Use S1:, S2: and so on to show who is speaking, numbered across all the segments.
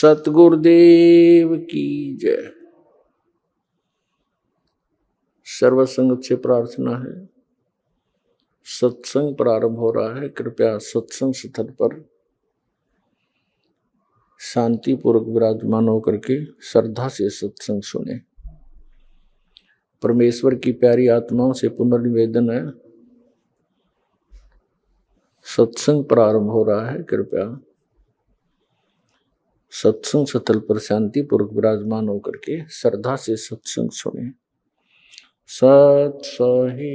S1: सतगुरुदेव की जय। सर्वसंग से प्रार्थना है, सत्संग प्रारंभ हो रहा है। कृपया सत्संग स्थल पर शांतिपूर्वक विराजमान होकर के श्रद्धा से सत्संग सुने। परमेश्वर की प्यारी आत्माओं से पुनर्निवेदन है, सत्संग प्रारंभ हो रहा है। कृपया सत्संग स्थल पर शांतिपूर्वक विराजमान होकर के श्रद्धा से सत्संग सुने। सत सही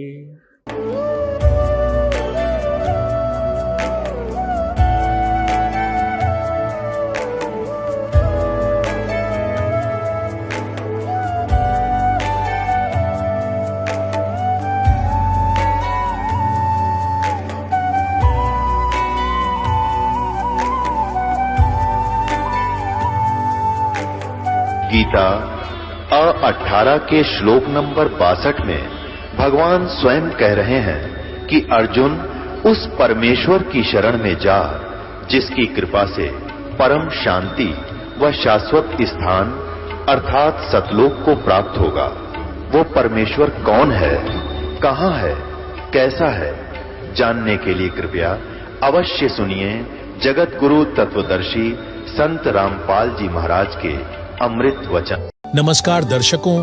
S2: गीता अ18 के श्लोक नंबर 62 में भगवान स्वयं कह रहे हैं कि अर्जुन उस परमेश्वर की शरण में जा जिसकी कृपा से परम शांति व शाश्वत स्थान अर्थात सतलोक को प्राप्त होगा। वो परमेश्वर कौन है, कहां है, कैसा है, जानने के लिए कृपया अवश्य सुनिए जगत गुरु तत्वदर्शी संत रामपाल जी महाराज के अमृत वचन।
S3: नमस्कार दर्शकों,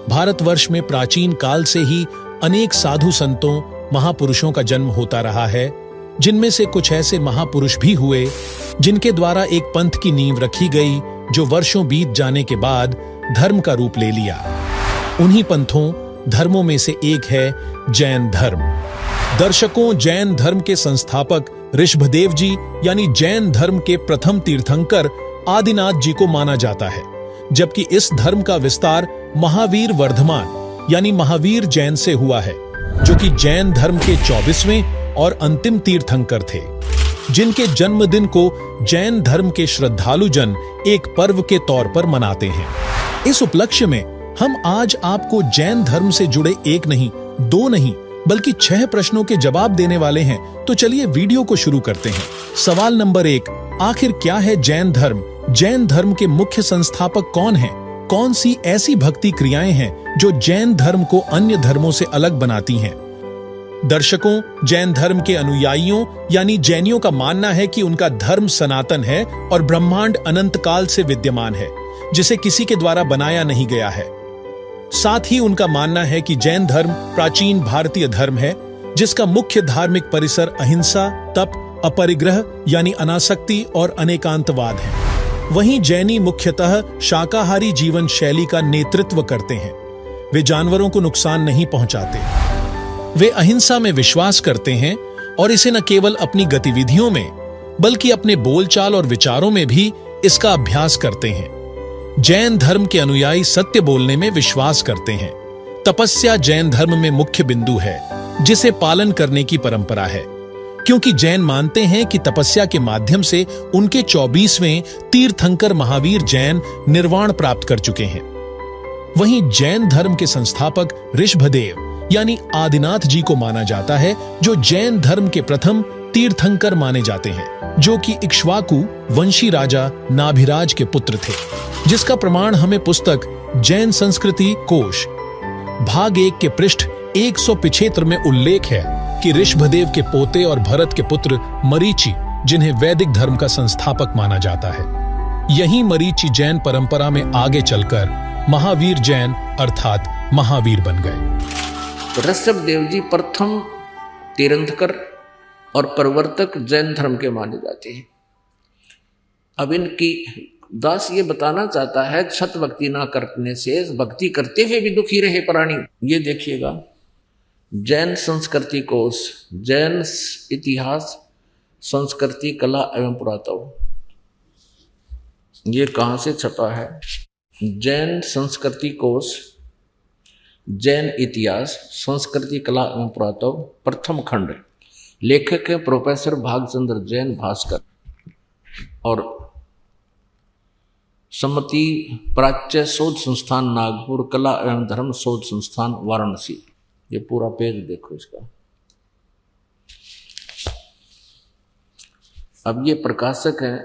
S3: भारतवर्ष में प्राचीन काल से ही अनेक साधु संतों महापुरुषों का जन्म होता रहा है, जिनमें से कुछ ऐसे महापुरुष भी हुए जिनके द्वारा एक पंथ की नींव रखी गई जो वर्षों बीत जाने के बाद धर्म का रूप ले लिया। उन्हीं पंथों धर्मों में से एक है जैन धर्म। दर्शकों, जैन धर्म के संस्थापक ऋषभदेव जी यानी जैन धर्म के प्रथम तीर्थंकर आदिनाथ जी को माना जाता है, जबकि इस धर्म का विस्तार महावीर वर्धमान यानी महावीर जैन से हुआ है, जो कि जैन धर्म के 24वें और अंतिम तीर्थंकर थे, जिनके जन्मदिन को जैन धर्म के श्रद्धालु जन एक पर्व के तौर पर मनाते हैं। इस उपलक्ष्य में हम आज आपको जैन धर्म से जुड़े एक नहीं, दो नहीं, बल्कि 6 प्रश्नों के जवाब देने वाले हैं। तो चलिए वीडियो को शुरू करते हैं। सवाल नंबर 1, आखिर क्या है जैन धर्म? जैन धर्म के मुख्य संस्थापक कौन हैं? कौन सी ऐसी भक्ति क्रियाएं हैं जो जैन धर्म को अन्य धर्मों से अलग बनाती हैं? दर्शकों, जैन धर्म के अनुयायियों यानी जैनियों का मानना है कि उनका धर्म सनातन है और ब्रह्मांड अनंत काल से विद्यमान है, जिसे किसी के द्वारा बनाया नहीं गया है। साथ ही उनका मानना है कि जैन धर्म प्राचीन भारतीय धर्म है, जिसका मुख्य धार्मिक परिसर अहिंसा, तप, अपरिग्रह यानी अनासक्ति और अनेकांतवाद है। वहीं जैनी मुख्यतः शाकाहारी जीवन शैली का नेतृत्व करते हैं। वे जानवरों को नुकसान नहीं पहुंचाते। वे अहिंसा में विश्वास करते हैं और इसे न केवल अपनी गतिविधियों में बल्कि अपने बोलचाल और विचारों में भी इसका अभ्यास करते हैं। जैन धर्म के अनुयायी सत्य बोलने में विश्वास करते हैं। तपस्या जैन धर्म में मुख्य बिंदु है, जिसे पालन करने की परंपरा है, क्योंकि जैन मानते हैं कि तपस्या के माध्यम से उनके 24वें तीर्थंकर महावीर जैन निर्वाण प्राप्त कर चुके हैं। वहीं जैन धर्म के संस्थापक ऋषभदेव यानी आदिनाथ जी को माना जाता है, जो जैन धर्म के प्रथम तीर्थंकर माने जाते हैं, जो कि इक्ष्वाकु वंशी राजा नाभिराज के पुत्र थे, जिसका प्रमाण हमें पुस्तक जैन संस्कृति कोश भाग 1 के पृष्ठ 175 में उल्लेख है कि ऋषभदेव के पोते और भरत के पुत्र मरीचि, जिन्हें वैदिक धर्म का संस्थापक माना जाता है, यही मरीचि जैन परंपरा में आगे चलकर महावीर जैन अर्थात महावीर बन गए।
S1: ऋषभदेव जी प्रथम तीर्थंकर और प्रवर्तक जैन धर्म के माने जाते हैं। अब इनकी दास ये बताना चाहता है, सत भक्ति ना करने से भक्ति करते हुए भी दुखी रहे प्राणी। ये देखिएगा, जैन संस्कृति कोश, जैन इतिहास, संस्कृति, कला एवं पुरातत्व, ये कहाँ से छपा है? जैन संस्कृति कोश, जैन इतिहास, संस्कृति, कला एवं पुरातत्व, प्रथम खंड। लेखक है प्रोफेसर भागचंद्र जैन भास्कर और सम्मति प्राच्य शोध संस्थान नागपुर, कला एवं धर्म शोध संस्थान वाराणसी। ये पूरा पेज देखो इसका। अब ये प्रकाशक है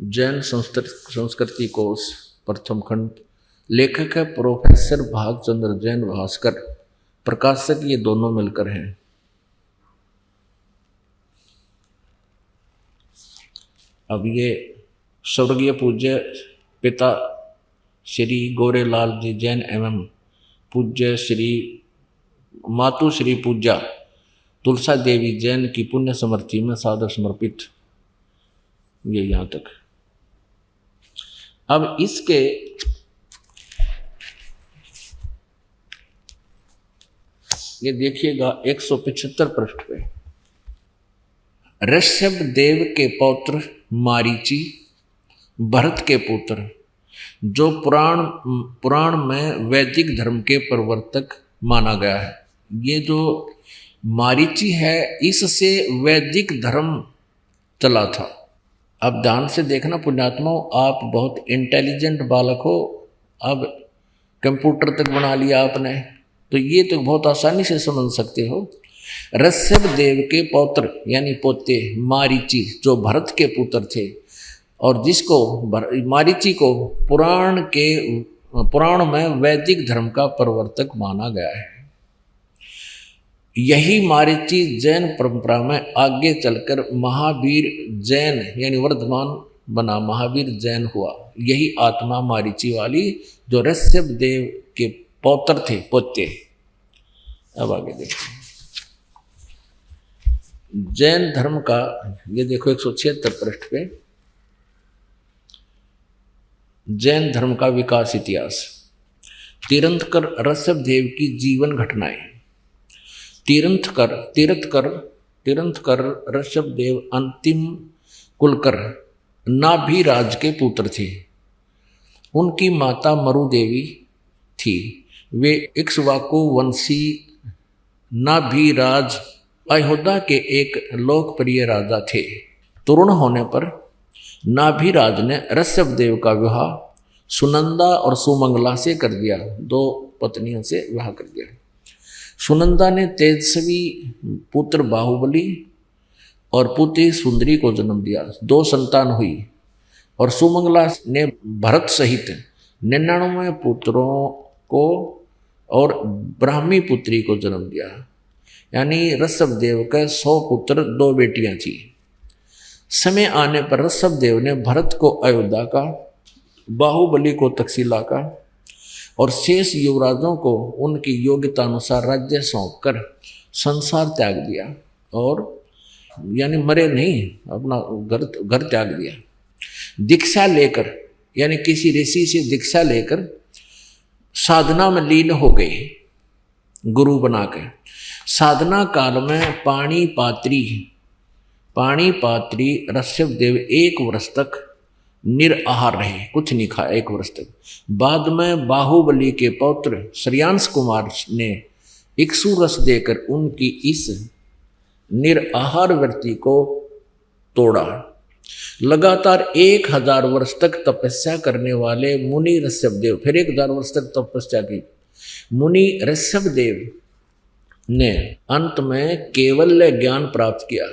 S1: जैन संस्कृति कोश प्रथम खंड। लेखक है प्रोफेसर भागचंद्र जैन भास्कर, प्रकाशक ये दोनों मिलकर हैं। अब ये स्वर्गीय पूज्य पिता श्री गोरेलाल जी जैन एवं पूज्य श्री मातु श्री पूज्या तुलसा देवी जैन की पुण्य समृद्धि में सादर समर्पित। ये यहाँ तक। अब इसके ये देखिएगा 175 पृष्ठ पे, ऋषभ देव के पौत्र मारीची, भरत के पुत्र, जो पुराण में वैदिक धर्म के प्रवर्तक माना गया है। ये जो मारीची है इससे वैदिक धर्म चला था। अब ध्यान से देखना पुण्यात्माओं, आप बहुत इंटेलिजेंट बालक हो, अब कंप्यूटर तक बना लिया आपने, तो ये तो बहुत आसानी से समझ सकते हो। ऋषभ देव के पौत्र यानी पोते मारीची, जो भरत के पुत्र थे और जिसको मारीची को पुराण में वैदिक धर्म का प्रवर्तक माना गया है। यही मारीची जैन परंपरा में आगे चलकर महावीर जैन यानी वर्धमान बना, महावीर जैन हुआ। यही आत्मा मारीची वाली जो ऋषभ देव के पौत्र थे, पोते। अब आगे देखते हैं जैन धर्म का, ये देखो 176 पृष्ठ पे, जैन धर्म का विकास इतिहास। तीर्थंकर ऋषभ देव की जीवन घटनाएं। तीर्थंकर ऋषभ देव अंतिम कुलकर नाभिराज के पुत्र थे। उनकी माता मरु देवी थी। वे इक्ष्वाकु वंशी नाभिराज अयोध्या के एक लोकप्रिय राजा थे। तरुण होने पर नाभिराज ने ऋषभ देव का विवाह सुनंदा और सुमंगला से कर दिया। 2 पत्नियों से विवाह कर दिया। सुनंदा ने तेजस्वी पुत्र बाहुबली और पुत्री सुंदरी को जन्म दिया। 2 संतान हुई। और सुमंगला ने भरत सहित 99 पुत्रों को और ब्राह्मी पुत्री को जन्म दिया। यानी ऋषभ देव के 100 पुत्र 2 बेटियां थी। समय आने पर ऋषभ देव ने भरत को अयोध्या का, बाहुबली को तक्षशिला का और शेष युवराजों को उनकी योग्यता अनुसार राज्य सौंपकर संसार त्याग दिया। और यानी मरे नहीं, अपना घर त्याग दिया। दीक्षा लेकर यानी किसी ऋषि से दीक्षा लेकर साधना में लीन हो गए, गुरु बना के। साधना काल में पाणी पात्री ऋषभ देव 1 वर्ष तक निराहार रहे, कुछ नहीं खाया 1 वर्ष तक। बाद में बाहुबली के पौत्र श्रेयांश कुमार ने इक्ष्वाकु रस देकर उनकी इस निराहार वृत्ति को तोड़ा। लगातार 1000 वर्ष तक तपस्या करने वाले मुनि ऋषभ देव, फिर 1000 वर्ष तक तपस्या की। मुनि ऋषभ देव ने अंत में केवल्य ज्ञान प्राप्त किया।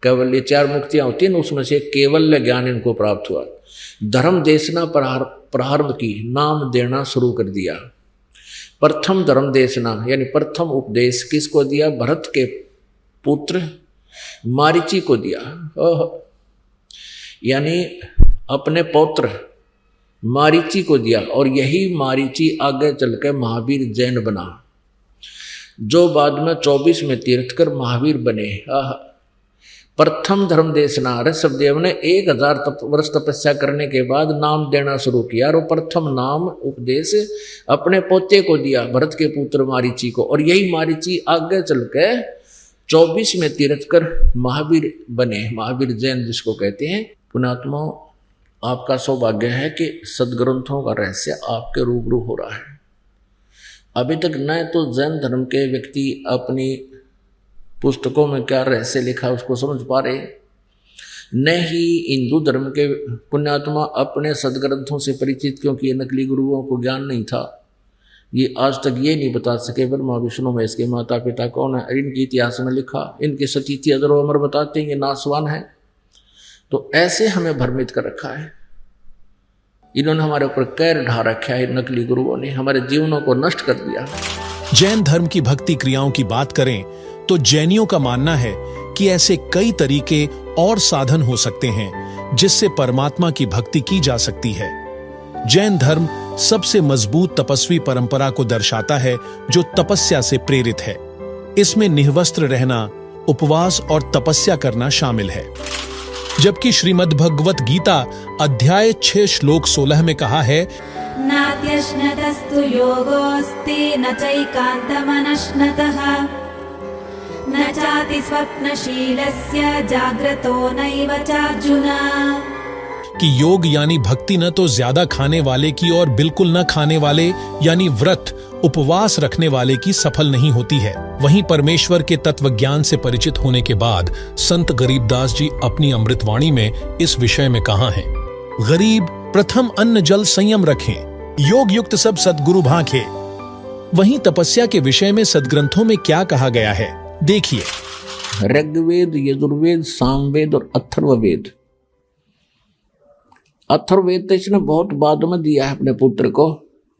S1: केवल्य 4 मुक्तियां होती हैं, उसमें से केवल्य ज्ञान इनको प्राप्त हुआ। धर्म देशना प्रारंभ की, नाम देना शुरू कर दिया। प्रथम धर्म देशना यानी प्रथम उपदेश किसको दिया? भरत के पुत्र मारीची को दिया। यानी अपने पौत्र मारीची को दिया। और यही मारीची आगे चलकर महावीर जैन बना, जो बाद में 24 में तीर्थकर महावीर बने। प्रथम धर्म देशना, ऋषभ देव ने 1000 वर्ष तपस्या करने के बाद नाम देना शुरू किया और प्रथम नाम उपदेश अपने पोते को दिया, भरत के पुत्र मारीची को। और यही मारीची आगे चलकर 24 में तीर्थकर महावीर बने, महावीर जैन जिसको कहते हैं। पुण्यात्मा, आपका सौभाग्य है कि सदग्रंथों का रहस्य आपके रूबरू हो रहा है। अभी तक न तो जैन धर्म के व्यक्ति अपनी पुस्तकों में क्या रहस्य लिखा उसको समझ पा रहे, न ही हिंदू धर्म के पुण्यात्मा अपने सदग्रंथों से परिचित, क्योंकि ये नकली गुरुओं को ज्ञान नहीं था। ये आज तक ये नहीं बता सके ब्रह्मा विष्णु महेश के माता पिता कौन है। इनके इतिहास में लिखा, इनके सतीथि अजरो अमर बताते हैं, ये नासवान है। तो ऐसे हमें भ्रमित कर रखा है, इन्होंने हमारे ऊपर कैर ढा रखा है, नकली गुरुओं ने हमारे जीवनों को नष्ट कर दिया।
S3: जैन धर्म की भक्ति क्रियाओं की बात करें तो जैनियों का मानना है कि ऐसे कई तरीके और साधन हो सकते हैं जिससे परमात्मा की भक्ति की जा सकती है। जैन धर्म सबसे मजबूत तपस्वी परंपरा को दर्शाता है जो तपस्या से प्रेरित है। इसमें निःवस्त्र रहना, उपवास और तपस्या करना शामिल है। जबकि श्रीमद् भगवत गीता अध्याय 6 श्लोक 16 में कहा है,
S4: नात्यश्नतस्तु योगोऽस्ति न चैकान्तमनश्नतः न चाति स्वप्नशीलस्य जाग्रतो नैव चार्जुन,
S3: कि योग यानी भक्ति न तो ज्यादा खाने वाले की और बिल्कुल न खाने वाले यानी व्रत उपवास रखने वाले की सफल नहीं होती है। वहीं परमेश्वर के तत्व ज्ञान से परिचित होने के बाद संत गरीबदास जी अपनी अमृतवाणी में इस विषय में कहा है, गरीब प्रथम अन्न जल संयम रखें, योग युक्त सब सद्गुरु भांखे। वहीं तपस्या के विषय में सदग्रंथों में क्या कहा गया है देखिए।
S1: ऋग्वेद, यजुर्वेद, सामवेद और अथर्ववेद। अथर्ववेद तो इसने बहुत बाद में दिया है अपने पुत्र को,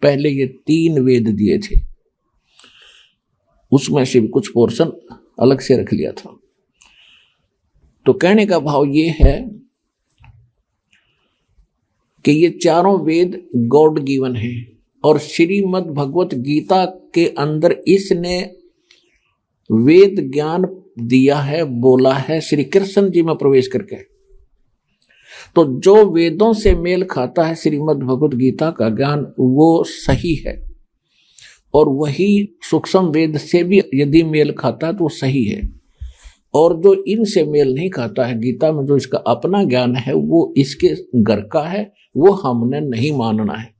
S1: पहले ये 3 वेद दिए थे, उसमें से भी कुछ पोर्शन अलग से रख लिया था। तो कहने का भाव ये है कि ये चारों वेद गॉड गिवन है और श्रीमद् भगवत गीता के अंदर इसने वेद ज्ञान दिया है, बोला है श्री कृष्ण जी में प्रवेश करके। तो जो वेदों से मेल खाता है श्रीमद् भगवत गीता का ज्ञान वो सही है, और वही सूक्ष्म वेद से भी यदि मेल खाता है तो वो सही है। और जो इनसे मेल नहीं खाता है, गीता में जो इसका अपना ज्ञान है वो इसके घर का है, वो हमने नहीं मानना है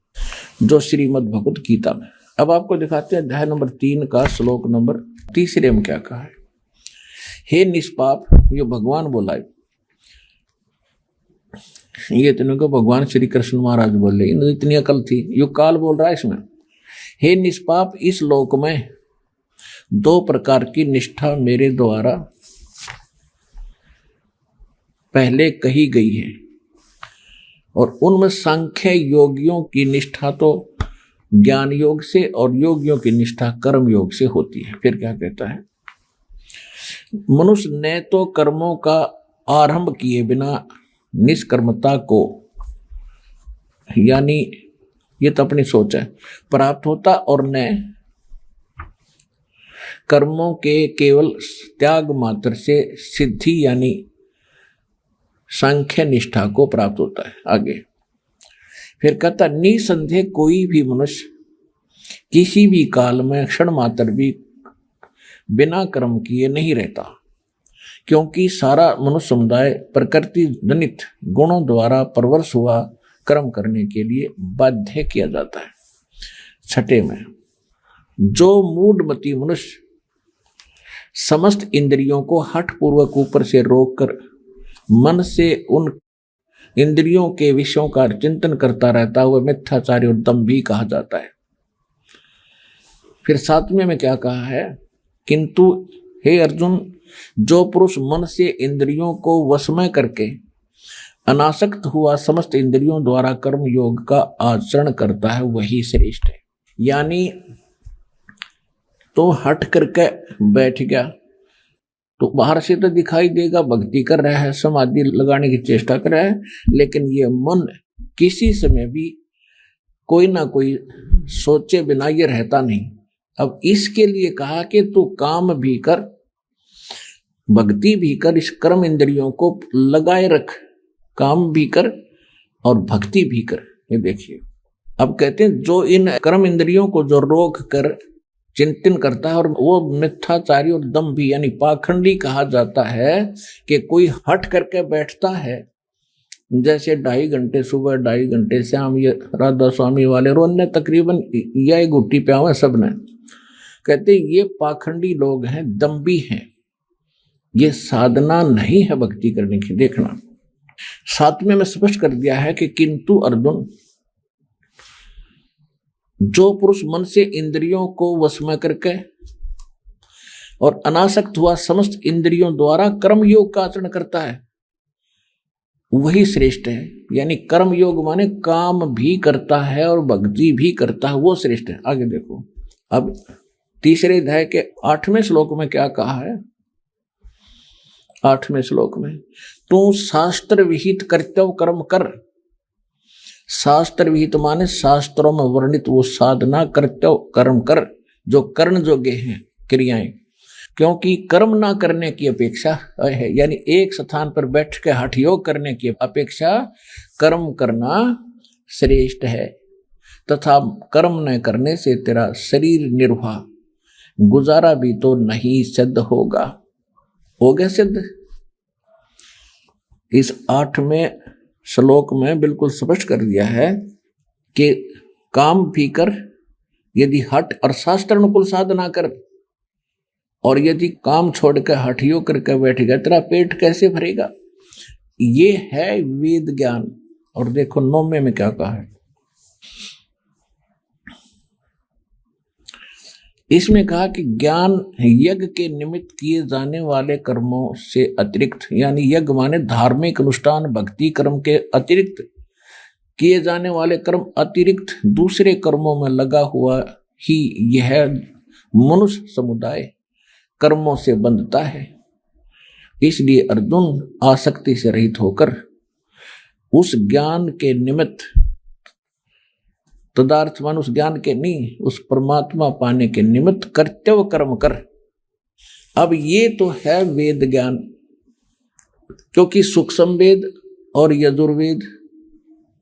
S1: जो श्रीमद् भगवत गीता में। अब आपको दिखाते हैं अध्याय नंबर 3 का श्लोक नंबर 3 में क्या कहा है। हे निष्पाप, ये भगवान बोला है, ये इतने को भगवान श्री कृष्ण महाराज बोले, इतनी अकल थी, यो काल बोल रहा है इसमें। हे निष्पाप, इस लोक में 2 प्रकार की निष्ठा मेरे द्वारा पहले कही गई है, और उनमें सांख्य योगियों की निष्ठा तो ज्ञान योग से और योगियों की निष्ठा कर्म योग से होती है। फिर क्या कहता है, मनुष्य ने तो कर्मों का आरंभ किए बिना निष्कर्मता को, यानी ये तो अपनी सोच है, प्राप्त होता, और न कर्मों के केवल त्याग मात्र से सिद्धि यानी सांख्य निष्ठा को प्राप्त होता है। आगे फिर कहता, निसंदेह कोई भी मनुष्य किसी भी काल में क्षण मात्र भी बिना कर्म किए नहीं रहता, क्योंकि सारा मनुष्य समुदाय प्रकृति जनित गुणों द्वारा परवश हुआ कर्म करने के लिए बाध्य किया जाता है। 6 में, जो मूढ़मती मनुष्य समस्त इंद्रियों को हठ पूर्वक ऊपर से रोककर मन से उन इंद्रियों के विषयों का चिंतन करता रहता हुआ मिथ्याचारी और दंभी कहा जाता है। फिर 7वें में क्या कहा है, किंतु हे अर्जुन, जो पुरुष मन से इंद्रियों को वश में करके अनासक्त हुआ समस्त इंद्रियों द्वारा कर्म योग का आचरण करता है वही श्रेष्ठ है। यानी तो हट करके बैठ गया तो बाहर से तो दिखाई देगा भक्ति कर रहा है, समाधि लगाने की चेष्टा कर रहा है, लेकिन ये मन किसी समय भी कोई ना कोई सोचे बिना ये रहता नहीं। अब इसके लिए कहा कि तू काम भी कर, भक्ति भी कर, इस कर्म इंद्रियों को लगाए रख, काम भी कर और भक्ति भी कर। ये देखिए, अब कहते हैं जो इन कर्म इंद्रियों को जो रोक कर चिंतन करता है, और वो मिथ्याचारी और दंभी यानी पाखंडी कहा जाता है कि कोई हट करके बैठता है, जैसे 2.5 घंटे सुबह 2.5 घंटे शाम, ये राधा स्वामी वाले रोने तकरीबन यह गुट्टी पे हुआ सबने, कहते ये पाखंडी लोग हैं, दंभी हैं, ये साधना नहीं है भक्ति करने की। देखना 7वें में स्पष्ट कर दिया है कि किंतु अर्जुन, जो पुरुष मन से इंद्रियों को वश में करके और अनासक्त हुआ समस्त इंद्रियों द्वारा कर्म योग का आचरण करता है, वही श्रेष्ठ है। यानी कर्म योग माने काम भी करता है और भक्ति भी करता है, वो श्रेष्ठ है। आगे देखो, अब तीसरे अध्याय के 8वें श्लोक में क्या कहा है? 8वें श्लोक में, तू शास्त्र विहित कर्तव्य कर्म कर। शास्त्र विहित माने शास्त्रों में वर्णित वो साधना कर्तव्य कर्म कर जो कर्ण योग्य हैं क्रियाएं, क्योंकि कर्म ना करने की अपेक्षा है, यानी एक स्थान पर बैठ के हठ योग करने की अपेक्षा कर्म करना श्रेष्ठ है। तथा कर्म न करने से तेरा शरीर निर्वाह गुजारा भी तो नहीं सिद्ध होगा। हो गया सिद्ध? इस 8वें श्लोक में बिल्कुल स्पष्ट कर दिया है कि काम भी कर, यदि हठ और शास्त्र अनुकूल साधना कर, और यदि काम छोड़ कर हठ योग करके बैठेगा तेरा पेट कैसे भरेगा? ये है वेद ज्ञान। और देखो 9वें में क्या कहा है, इसमें कहा कि ज्ञान यज्ञ के निमित्त किए जाने वाले कर्मों से अतिरिक्त, यानी यज्ञ माने धार्मिक अनुष्ठान भक्ति कर्म के अतिरिक्त किए जाने वाले कर्म अतिरिक्त दूसरे कर्मों में लगा हुआ ही यह मनुष्य समुदाय कर्मों से बंधता है। इसलिए अर्जुन आसक्ति से रहित होकर उस ज्ञान के निमित्त, तदार्थमान उस ज्ञान के नहीं, उस परमात्मा पाने के निमित्त कर्तव्य कर्म कर। अब ये तो है वेद ज्ञान, क्योंकि सूक्ष्म वेद और यजुर्वेद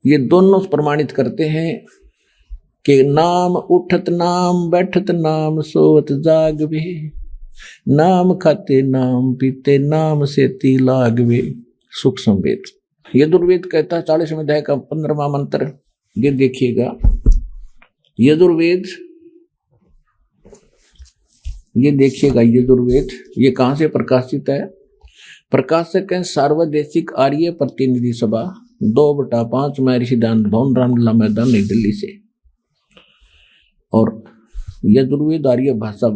S1: ये दोनों प्रमाणित करते हैं कि नाम उठत नाम बैठत नाम सोवत जागवे, नाम खाते नाम पीते नाम से ती लागवे। सूक्ष्म वेद। यजुर्वेद कहता है 40वें अध्याय का 15वां मंत्र, ये देखिएगा। यजुर्वेद, ये देखिएगा यजुर्वेद, ये कहां से प्रकाशित है? प्रकाशक है सार्वदेशिक आर्य प्रतिनिधि सभा 2/5 महर्षि दान भवन रामलीला मैदान नई दिल्ली से। और यजुर्वेद आर्य भाषा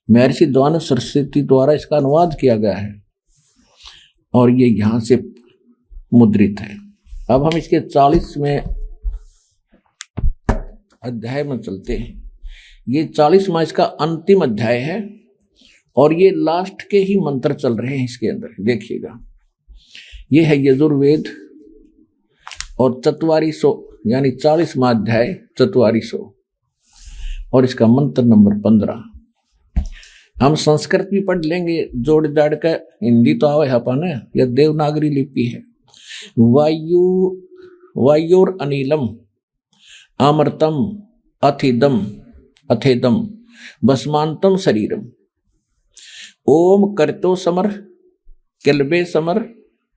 S1: महर्षि द्वान सरस्वती द्वारा इसका अनुवाद किया गया है और ये यहां से मुद्रित है। अब हम इसके 40वें अध्याय में चलते हैं। ये 40वां इसका अंतिम अध्याय है और ये लास्ट के ही मंत्र चल रहे हैं इसके अंदर। देखिएगा, ये है यजुर्वेद और 4400 यानी 40वां अध्याय 4400 और इसका मंत्र नंबर 15। हम संस्कृत भी पढ़ लेंगे जोड़ जाड़ कर, हिंदी तो आवे अपन, यह देवनागरी लिपि है। वायुर अनिलम अमृतम अथिदम अथेदम भस्मांतम शरीरम ओम कर्तो समर किलबे समर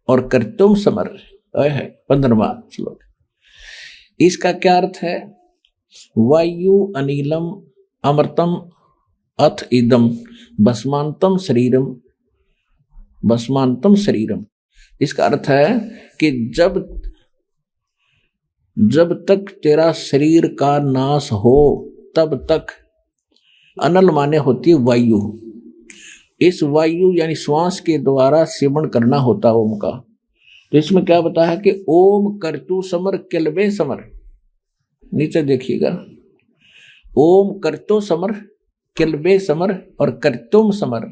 S1: और कर्तुम समर है 15वां श्लोक। इसका क्या अर्थ है? वायु अनिलम अमृतम अथ इदम भस्मांतम शरीरम। इसका अर्थ है कि जब तक तेरा शरीर का नाश हो तब तक, अनल माने होती है वायु, इस वायु यानी श्वास के द्वारा सेवन करना होता ओम का। तो इसमें क्या बताया कि ओम कर्तु समर किलबे समर, नीचे देखिएगा, ओम कर्तो समर किलबे समर और कर्तुम समर।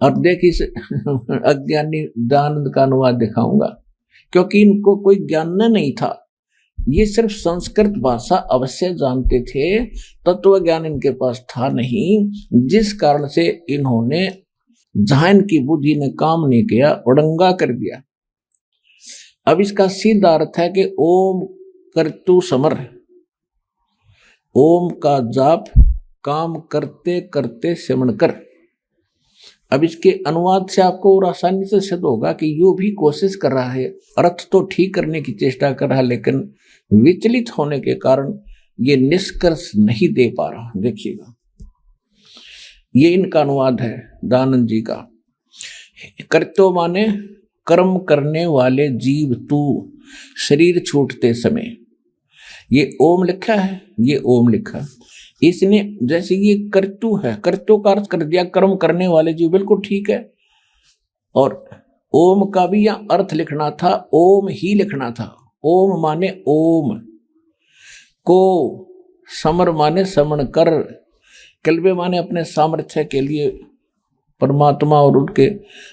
S1: और देख इस अज्ञानी दानंद का अनुवाद दिखाऊंगा, क्योंकि इनको कोई ज्ञान नहीं था, ये सिर्फ संस्कृत भाषा अवश्य जानते थे, तत्व ज्ञान इनके पास था नहीं, जिस कारण से इन्होंने जहां इनकी बुद्धि ने काम नहीं किया उड़ंगा कर दिया। अब इसका सीधा अर्थ है कि ओम कर्तु समर, ओम का जाप काम करते करते सेवन कर। अब इसके अनुवाद से आपको और आसानी से सिद्ध होगा कि यो भी कोशिश कर रहा है, अर्थ तो ठीक करने की चेष्टा कर रहा है, लेकिन विचलित होने के कारण ये निष्कर्ष नहीं दे पा रहा। देखिएगा, ये इनका अनुवाद है दानंद जी का। कर्तो माने कर्म करने वाले जीव तू शरीर छूटते समय, ये ओम लिखा है, ये ओम लिखा। इसने जैसे ये कर्तु है, कर्तु का अर्थ कर दिया कर्म करने वाले जीव, बिल्कुल ठीक है। और ओम का भी यहां अर्थ लिखना था, ओम ही लिखना था। ओम माने ओम को, समर माने समण कर, कल्बे माने अपने सामर्थ्य के लिए परमात्मा और उनके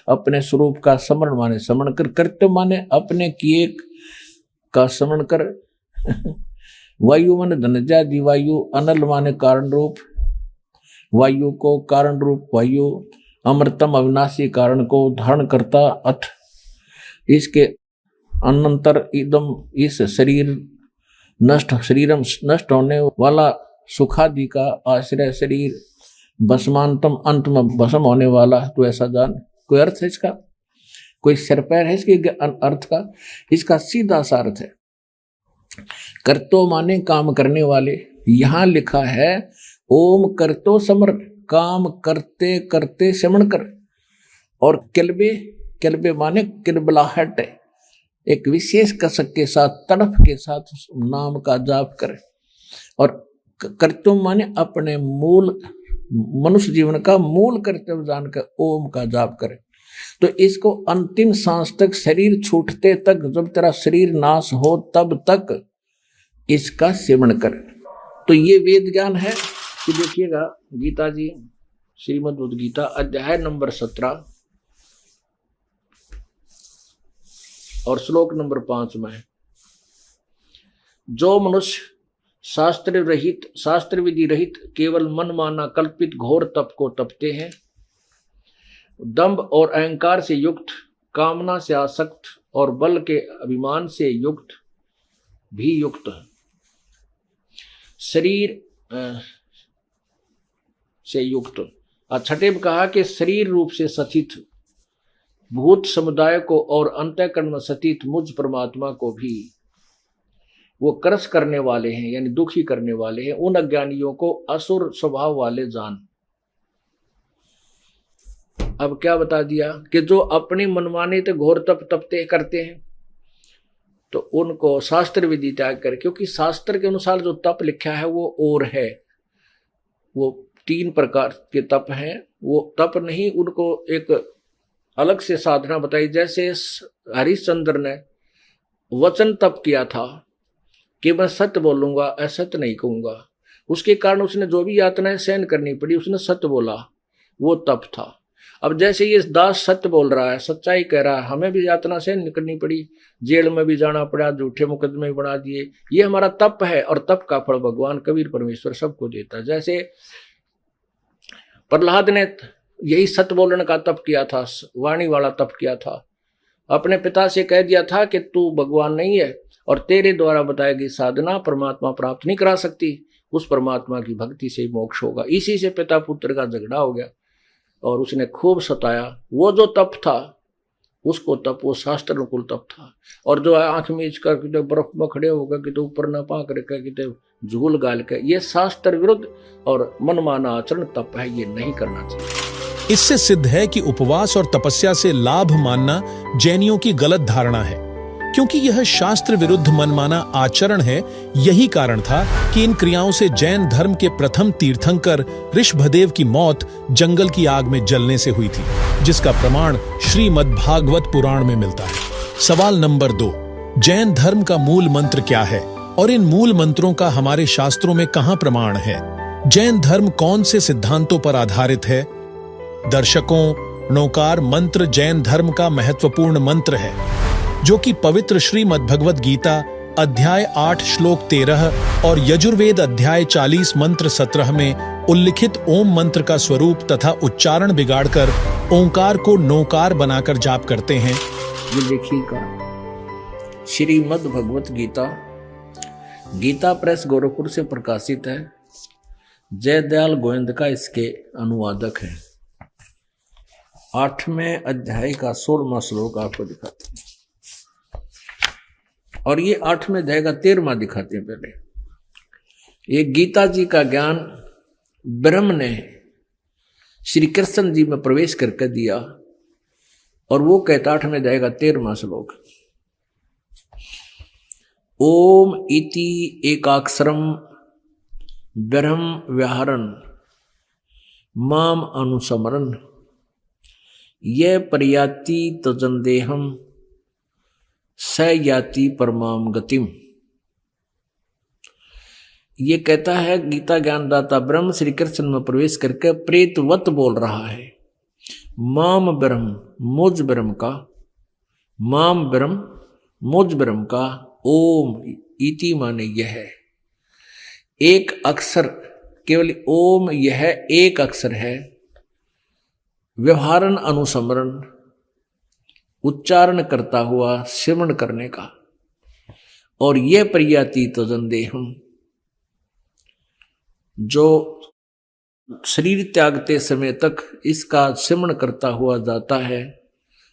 S1: अपने स्वरूप का स्मरण माने स्मरण कर, कर्तव्य माने अपने किए का स्मरण कर। वायु माने धनजादि वायु, अनल माने कारण रूप वायु को, कारण रूप वायु, अमृतम अविनाशी कारण को धारण करता अथ इसके अनंतर इदम इस शरीर शरीरम नष्ट होने वाला, सुखादि का आश्रय शरीर, भस्मांतम अंत में भस्म होने वाला। तो ऐसा जान। कोई अर्थ है इसका? कोई सिर पैर है इसके अर्थ का? इसका सीधा सा अर्थ है कर्तो माने काम करने वाले। यहां लिखा है ओम करतो समर, काम करते करते समण कर। और किलबे माने किलबलाहट है, एक विशेष कसक के साथ, तड़फ के साथ नाम का जाप करे। और कर्तव्य माने अपने मूल मनुष्य जीवन का मूल कर्तव्य जानकर ओम का जाप करे। तो इसको अंतिम सांस तक, शरीर छूटते तक, जब तेरा शरीर नाश हो तब तक इसका सेवन कर। तो ये वेद ज्ञान है कि देखिएगा गीता जी, श्रीमद् भगवद गीता अध्याय नंबर 17 और श्लोक नंबर 5 में, जो मनुष्य शास्त्र विधि रहित केवल मन माना कल्पित घोर तप को तपते हैं, दंभ और अहंकार से युक्त, कामना से आसक्त और बल के अभिमान से युक्त भी युक्त है, शरीर से युक्त। छठे में कहा कि शरीर रूप से सथित भूत समुदाय को और अंतःकरण में सतीत मुझ परमात्मा को भी वो क्रस करने वाले हैं, यानी दुखी करने वाले हैं। उन अज्ञानियों को असुर स्वभाव वाले जान। अब क्या बता दिया कि जो अपनी मनमानी तो घोर तप तपते करते हैं, तो उनको शास्त्र विधि त्याग कर, क्योंकि शास्त्र के अनुसार जो तप लिखा है वो और है, वो 3 प्रकार के तप हैं। वो तप नहीं, उनको एक अलग से साधना बताई। जैसे हरिश्चंद्र ने वचन तप किया था कि मैं सत्य बोलूंगा, असत्य नहीं कहूंगा। उसके कारण उसने जो भी यातनाएं सहन करनी पड़ी, उसने सत्य बोला, वो तप था। अब जैसे ये दास सत्य बोल रहा है, सच्चाई कह रहा है, हमें भी यातना सहन करनी पड़ी, जेल में भी जाना पड़ा, झूठे मुकदमे भी बना दिए, ये हमारा तप है। और तप का फल भगवान कबीर परमेश्वर सबको देता है। जैसे प्रहलाद ने यही सत्य बोलने का तप किया था, वाणी वाला तप किया था। अपने पिता से कह दिया था कि तू भगवान नहीं है और तेरे द्वारा बताई गई साधना परमात्मा प्राप्त नहीं करा सकती, उस परमात्मा की भक्ति से मोक्ष होगा। इसी से पिता पुत्र का झगड़ा हो गया और उसने खूब सताया। वो जो तप था उसको तप, वो शास्त्र अनुकूल तप था। और जो आंख मीच कर कितने बर्फ में खड़े होकर कितने ऊपर न पा करके कितने झूल गाल के, ये शास्त्र विरुद्ध और मनमाना आचरण तप है, ये नहीं करना चाहिए।
S3: इससे सिद्ध है कि उपवास और तपस्या से लाभ मानना जैनियों की गलत धारणा है, क्योंकि यह शास्त्र विरुद्ध मनमाना आचरण है। यही कारण था कि इन क्रियाओं से जैन धर्म के प्रथम तीर्थंकर ऋषभदेव की मौत जंगल की आग में जलने से हुई थी, जिसका प्रमाण श्रीमद् भागवत पुराण में मिलता है। सवाल नंबर 2, जैन धर्म का मूल मंत्र क्या है और इन मूल मंत्रों का हमारे शास्त्रों में कहां प्रमाण है? जैन धर्म कौन से सिद्धांतों पर आधारित है? दर्शकों, नौकार मंत्र जैन धर्म का महत्वपूर्ण मंत्र है, जो कि पवित्र श्रीमद् भगवद गीता अध्याय 8 श्लोक 13 और यजुर्वेद अध्याय 40 मंत्र 17 में उल्लिखित ओम मंत्र का स्वरूप तथा उच्चारण बिगाड़कर ओंकार को नौकार बनाकर जाप करते हैं।
S1: ये देखिएगा श्रीमद् भगवत गीता, गीता प्रेस गोरखपुर से प्रकाशित है। जयदयाल गोविंद का इसके अनुवादक है। 8वें अध्याय का 16वां श्लोक आपको दिखाते हैं और ये 8वें अध्याय का 13वां दिखाते हैं। पहले ये गीता जी का ज्ञान ब्रह्म ने श्री कृष्ण जी में प्रवेश करके दिया और वो कहता 8वें अध्याय का 13वां श्लोक, ओम इति एकाक्षरम ब्रह्म व्याहरण माम अनुस्मरण। ये प्रयाति तजंदेहम स याति परमाम गतिम। ये कहता है गीता ज्ञानदाता ब्रह्म श्री कृष्ण में प्रवेश करके प्रेतवत बोल रहा है, माम ब्रह्म मुझ ब्रह्म का, माम ब्रह्म मुझ ब्रह्म का, ओम इति माने यह एक अक्षर, केवल ओम यह एक अक्षर है, व्यवहारन अनुस्मरण उच्चारण करता हुआ श्रवण करने का। और यह प्रयाति तजंदेहम, जो शरीर त्यागते समय तक इसका श्रवण करता हुआ जाता है,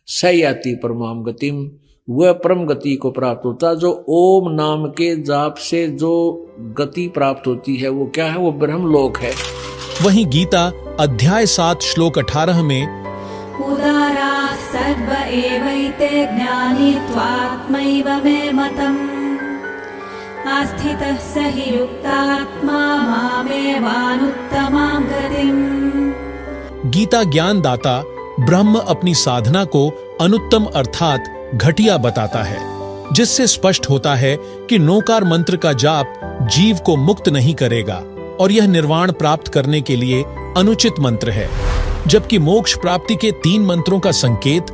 S1: सयाति परमाम गतिम, वह परम गति को प्राप्त होता। जो ओम नाम के जाप से जो गति प्राप्त होती है वो क्या है? वो ब्रह्मलोक है।
S3: वहीं गीता अध्याय 7 श्लोक 18 में
S4: उदारा सर्व एवैते ज्ञानी त्वात्मैव मे मतम् आस्थितः स हि युक्तात्मा मामेवानुत्तमां गतिम्।
S3: गीता ज्ञान दाता ब्रह्म अपनी साधना को अनुत्तम अर्थात घटिया बताता है, जिससे स्पष्ट होता है कि नोकार मंत्र का जाप जीव को मुक्त नहीं करेगा और यह निर्वाण प्राप्त करने के लिए अनुचित मंत्र है। जबकि मोक्ष प्राप्ति के 3 मंत्रों का संकेत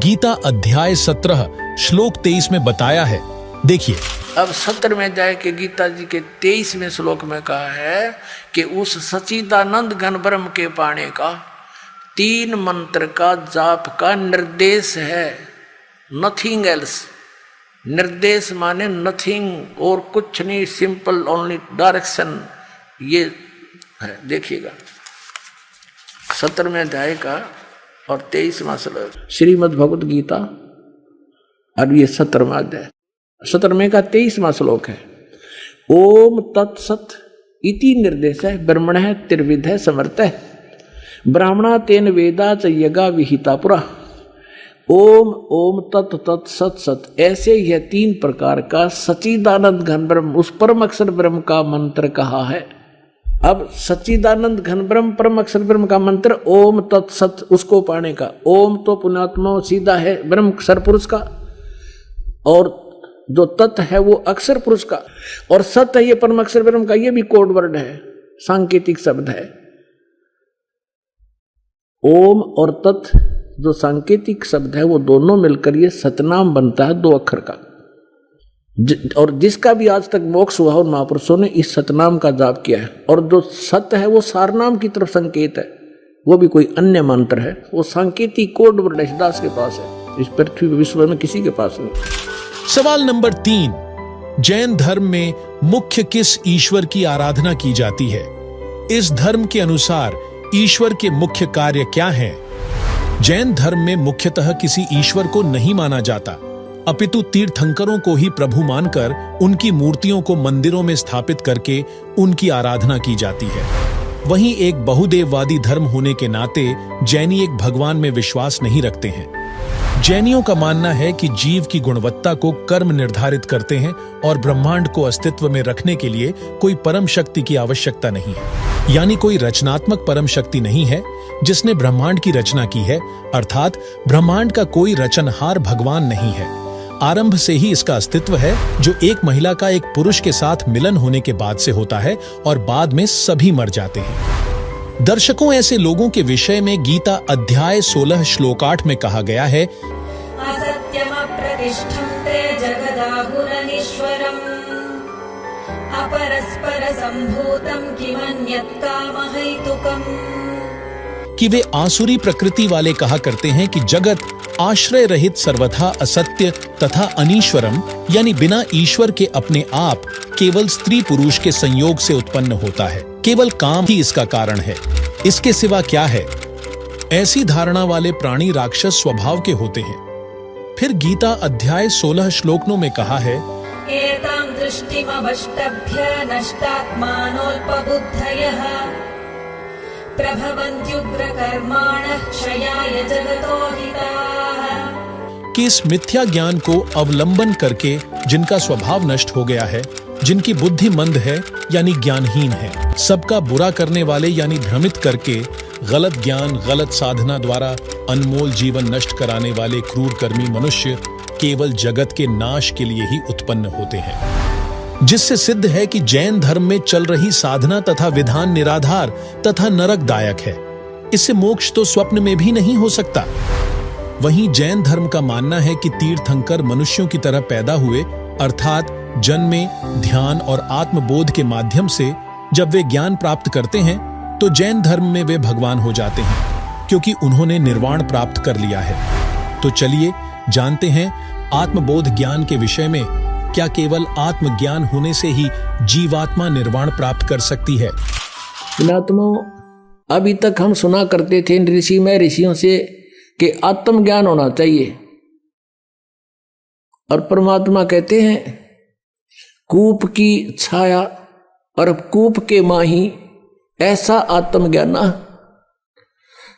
S3: गीता अध्याय 17 श्लोक 23 में बताया है। देखिए,
S1: अब 17 में जाए कि गीता जी के 23वें श्लोक में कहा है कि उस सच्चिदानंद घन ब्रह्म के पाने का 3 मंत्र का जाप का निर्देश है, नथिंग एल्स। निर्देश माने नथिंग और कुछ नहीं, सिंपल ओनली डायरेक्शन। ये है, देखिएगा 17वें अध्याय का और 23वां श्लोक श्रीमद् भगवत गीता, और ये 17वां अध्याय 17वें का 23वां श्लोक है। ओम तत्सत इति निर्देश है, ब्रह्मण है त्रिविध है समर्थ है, ब्राह्मणा तेन वेदा च यज्ञा विहिता पुरा। ओम ओम तत् तत् सत सत, ऐसे यह 3 प्रकार का सच्चिदानंद घन ब्रह्म, उस परम अक्षर ब्रह्म का मंत्र कहा है। अब सच्चिदानंद घन ब्रह्म परम अक्षर ब्रह्म का मंत्र ओम तत् सत, उसको पाने का। ओम तो पुण्यात्मा सीधा है ब्रह्म अक्षर पुरुष का, और जो तत् है वो अक्षर पुरुष का, और सत है ये परम अक्षर ब्रह्म का। ये भी कोड वर्ड है, सांकेतिक शब्द है। ओम और तत् जो सांकेतिक शब्द है वो दोनों मिलकर ये सतनाम बनता है, 2 अक्षर का। और जिसका भी आज तक मोक्ष हुआ उन महापुरुषों ने इस सतनाम का जाप किया है। और जो सत्य है वो सारनाम की तरफ संकेत है, वो भी कोई अन्य मंत्र है, वो सांकेतिक कोड वर्ड दास के पास है, इस पृथ्वी विश्व में किसी के पास नहीं।
S3: सवाल नंबर 3, जैन धर्म में मुख्य किस ईश्वर की आराधना की जाती है? इस धर्म के अनुसार ईश्वर के मुख्य कार्य क्या हैं? जैन धर्म में मुख्यतः किसी ईश्वर को नहीं माना जाता, अपितु तीर्थंकरों को ही प्रभु मानकर उनकी मूर्तियों को मंदिरों में स्थापित करके उनकी आराधना की जाती है। वहीं एक बहुदेववादी धर्म होने के नाते जैनी एक भगवान में विश्वास नहीं रखते हैं। जैनियों का मानना है कि जीव की गुणवत्ता को कर्म निर्धारित करते हैं और ब्रह्मांड को अस्तित्व में रखने के लिए कोई परम शक्ति की आवश्यकता नहीं है, यानी कोई रचनात्मक परम शक्ति नहीं है जिसने ब्रह्मांड की रचना की है, अर्थात ब्रह्मांड का कोई रचनहार भगवान नहीं है। आरंभ से ही इसका अस्तित्व है, जो एक महिला का एक पुरुष के साथ मिलन होने के बाद से होता है और बाद में सभी मर जाते हैं। दर्शकों, ऐसे लोगों के विषय में गीता अध्याय 16 श्लोक 8 में कहा गया है,
S4: असत्यमप्रतिष्ठन्ते जगदाहुरनीश्वरम् अपरस्पर संभूतं किमन्यत् कामहैतुकम्,
S3: कि वे आसुरी प्रकृति वाले कहा करते हैं कि जगत आश्रय रहित सर्वथा असत्य तथा अनीश्वरम, यानी बिना ईश्वर के अपने आप केवल स्त्री पुरुष के संयोग से उत्पन्न होता है। केवल काम ही इसका कारण है, इसके सिवा क्या है? ऐसी धारणा वाले प्राणी राक्षस स्वभाव के होते हैं। फिर गीता अध्याय 16 श्लोक 9 में कहा है,
S4: एतां दृष्टिमवष्टभ्य नष्टात्मानोऽल्पबुद्धयः प्रभवन्त्युग्रकर्माणः क्षयाय जगतो हिताः,
S3: कि इस मिथ्या ज्ञान को अवलंबन करके जिनका स्वभाव नष्ट हो गया है, जिनकी बुद्धि मंद है यानी ज्ञानहीन है, सबका बुरा करने वाले यानी भ्रमित करके गलत ज्ञान, गलत साधना द्वारा अनमोल जीवन नष्ट कराने वाले क्रूर कर्मी मनुष्य केवल जगत के नाश के लिए ही उत्पन्न होते हैं। जिससे सिद्ध है कि जैन धर्म में चल रही साधना तथा विधान निराधार तथा नरकदायक है। इससे मोक्ष तो स्वप्न में भी नहीं हो सकता। वहीं जैन धर्म का मानना है कि तीर्थंकर मनुष्यों की तरह पैदा हुए, अर्थात जन्मे, ध्यान और आत्मबोध के माध्यम से जब वे ज्ञान प्राप्त करते हैं तो जैन धर्म में वे भगवान हो जाते हैं, क्योंकि उन्होंने निर्वाण प्राप्त कर लिया है। तो चलिए जानते हैं आत्मबोध ज्ञान के विषय में। क्या केवल आत्मज्ञान होने से ही जीवात्मा निर्वाण प्राप्त कर सकती है?
S1: अभी तक हम सुना करते थे ऋषियों से कि आत्मज्ञान होना चाहिए, और परमात्मा कहते हैं कूप की छाया और कूप के माही ऐसा आत्मज्ञान।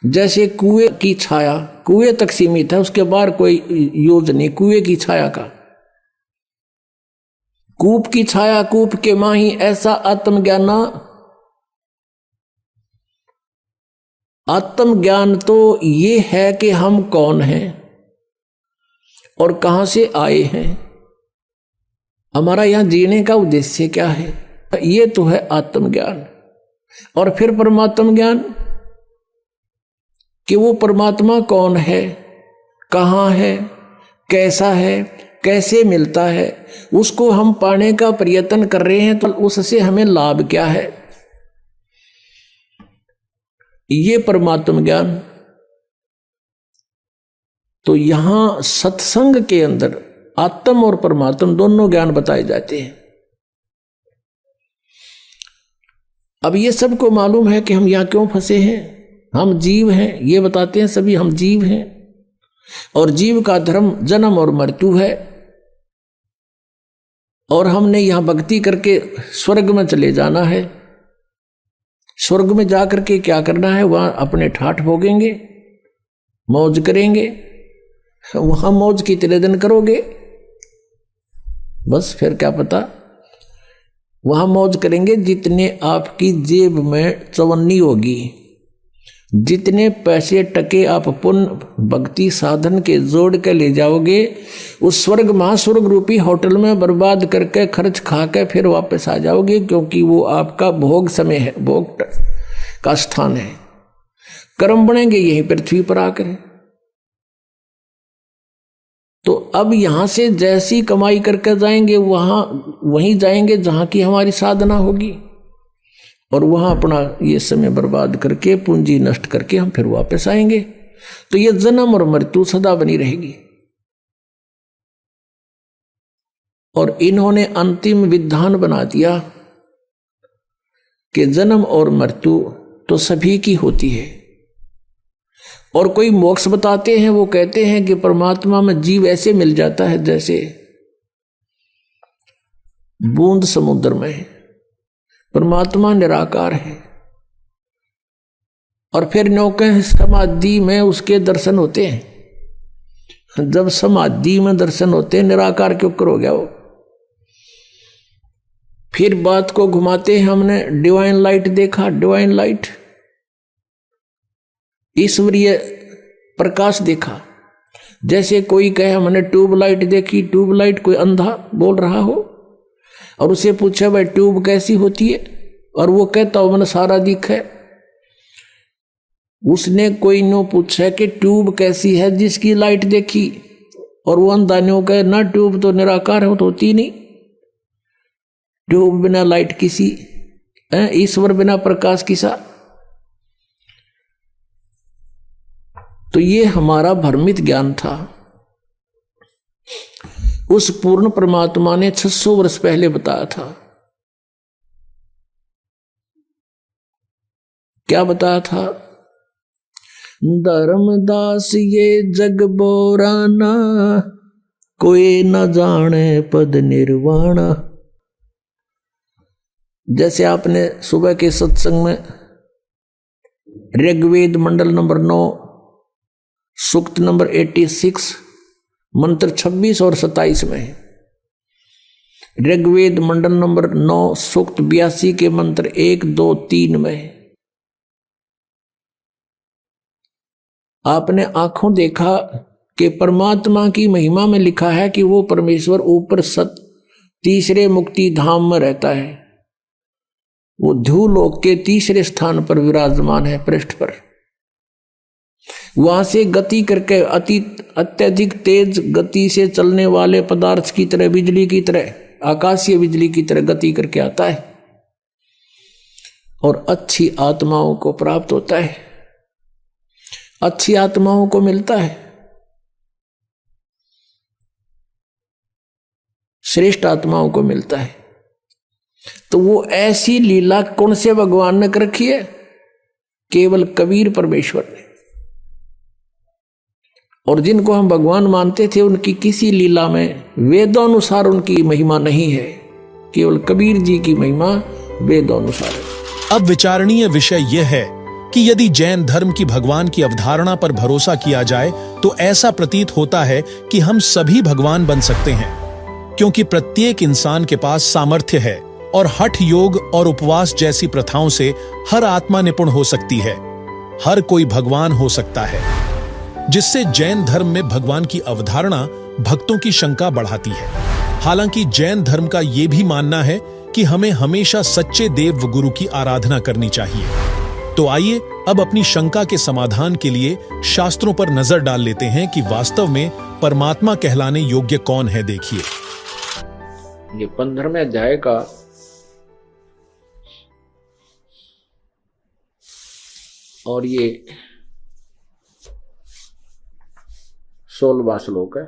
S1: जैसे कुएं की छाया कुएं तक सीमित है, उसके बाहर कोई यूज नहीं कुएं की छाया का। कूप की छाया कूप के माही ऐसा आत्मज्ञान। आत्मज्ञान तो ये है कि हम कौन हैं और कहां से आए हैं, हमारा यहां जीने का उद्देश्य क्या है, ये तो है आत्मज्ञान। और फिर परमात्म ज्ञान कि वो परमात्मा कौन है, कहां है, कैसा है, कैसे मिलता है, उसको हम पाने का प्रयत्न कर रहे हैं तो उससे हमें लाभ क्या है, ये परमात्म ज्ञान। तो यहां सत्संग के अंदर आत्म और परमात्म दोनों ज्ञान बताए जाते हैं। अब ये सबको मालूम है कि हम यहां क्यों फंसे हैं, हम जीव हैं, ये बताते हैं सभी हम जीव हैं, और जीव का धर्म जन्म और मृत्यु है, और हमने यहां भक्ति करके स्वर्ग में चले जाना है। स्वर्ग में जाकर के क्या करना है, वहां अपने ठाठ भोगेंगे, मौज करेंगे, वहां मौज कितने दिन करोगे, बस फिर क्या पता, वहां मौज करेंगे जितने आपकी जेब में चवन्नी होगी, जितने पैसे टके आप पुण्य भक्ति साधन के जोड़ के ले जाओगे, उस स्वर्ग महास्वर्ग रूपी होटल में बर्बाद करके खर्च खा के फिर वापस आ जाओगे, क्योंकि वो आपका भोग समय है, भोग का स्थान है। कर्म बनेंगे यही पृथ्वी पर आकर। तो अब यहां से जैसी कमाई करके जाएंगे वहीं जाएंगे जहां की हमारी साधना होगी, और वहां अपना ये समय बर्बाद करके पूंजी नष्ट करके हम फिर वापस आएंगे। तो ये जन्म और मृत्यु सदा बनी रहेगी। और इन्होंने अंतिम विधान बना दिया कि जन्म और मृत्यु तो सभी की होती है। और कोई मोक्ष बताते हैं, वो कहते हैं कि परमात्मा में जीव ऐसे मिल जाता है जैसे बूंद समुद्र में है, परमात्मा निराकार है। और फिर नौके समाधि में उसके दर्शन होते हैं। जब समाधि में दर्शन होते हैं, निराकार क्यों हो गया वो। फिर बात को घुमाते हैं, हमने डिवाइन लाइट देखा, डिवाइन लाइट ईश्वरीय प्रकाश देखा। जैसे कोई कहे हमने ट्यूबलाइट देखी, ट्यूबलाइट कोई अंधा बोल रहा हो और उसे पूछा भाई ट्यूब कैसी होती है, और वो कहता हो मैंने सारा दिखा है। उसने कोई नो पूछा कि ट्यूब कैसी है जिसकी लाइट देखी, और वो अंधा नो कहे ना ट्यूब तो निराकार हो तो होती नहीं, ट्यूब बिना लाइट किसी, ईश्वर बिना प्रकाश किसा। तो ये हमारा भ्रमित ज्ञान था। उस पूर्ण परमात्मा ने 600 वर्ष पहले बताया था। क्या बताया था? धर्मदास ये जग बोराना, कोई न जाने पद निर्वाणा। जैसे आपने सुबह के सत्संग में ऋग्वेद मंडल नंबर 9 सूक्त नंबर 86 मंत्र 26 और 27 में, ऋग्वेद मंडल नंबर 9 सूक्त 82 के मंत्र 1, 2, 3 में आपने आंखों देखा कि परमात्मा की महिमा में लिखा है कि वो परमेश्वर ऊपर तीसरे मुक्ति धाम में रहता है। वो ध्रुवलोक के तीसरे स्थान पर विराजमान है, पृष्ठ पर। वहां से गति करके अत्यधिक तेज गति से चलने वाले पदार्थ की तरह, बिजली की तरह, आकाशीय बिजली की तरह गति करके आता है और अच्छी आत्माओं को प्राप्त होता है, अच्छी आत्माओं को मिलता है, श्रेष्ठ आत्माओं को मिलता है। तो वो ऐसी लीला कौन से भगवान ने कर रखी है? केवल कबीर परमेश्वर ने। और जिनको हम भगवान मानते थे उनकी किसी लीला में वेदानुसार उनकी महिमा नहीं है, केवल कबीर जी की महिमा वेदानुसार है।
S3: अब विचारणीय विषय यह है कि यदि जैन धर्म की भगवान की अवधारणा पर भरोसा किया जाए तो ऐसा प्रतीत होता है कि हम सभी भगवान बन सकते हैं, क्योंकि प्रत्येक इंसान के पास सामर्थ्य है और हठ योग और उपवास जैसी प्रथाओं से हर आत्मा निपुण हो सकती है, हर कोई भगवान हो सकता है, जिससे जैन धर्म में भगवान की अवधारणा भक्तों की शंका बढ़ाती है। हालांकि जैन धर्म का यह भी मानना है कि हमें हमेशा सच्चे देव व गुरु की आराधना करनी चाहिए। तो आइए अब अपनी शंका के समाधान के लिए शास्त्रों पर नजर डाल लेते हैं कि वास्तव में परमात्मा कहलाने योग्य कौन है। देखिए,
S1: ये 15वें अध्याय का 16वां श्लोक है।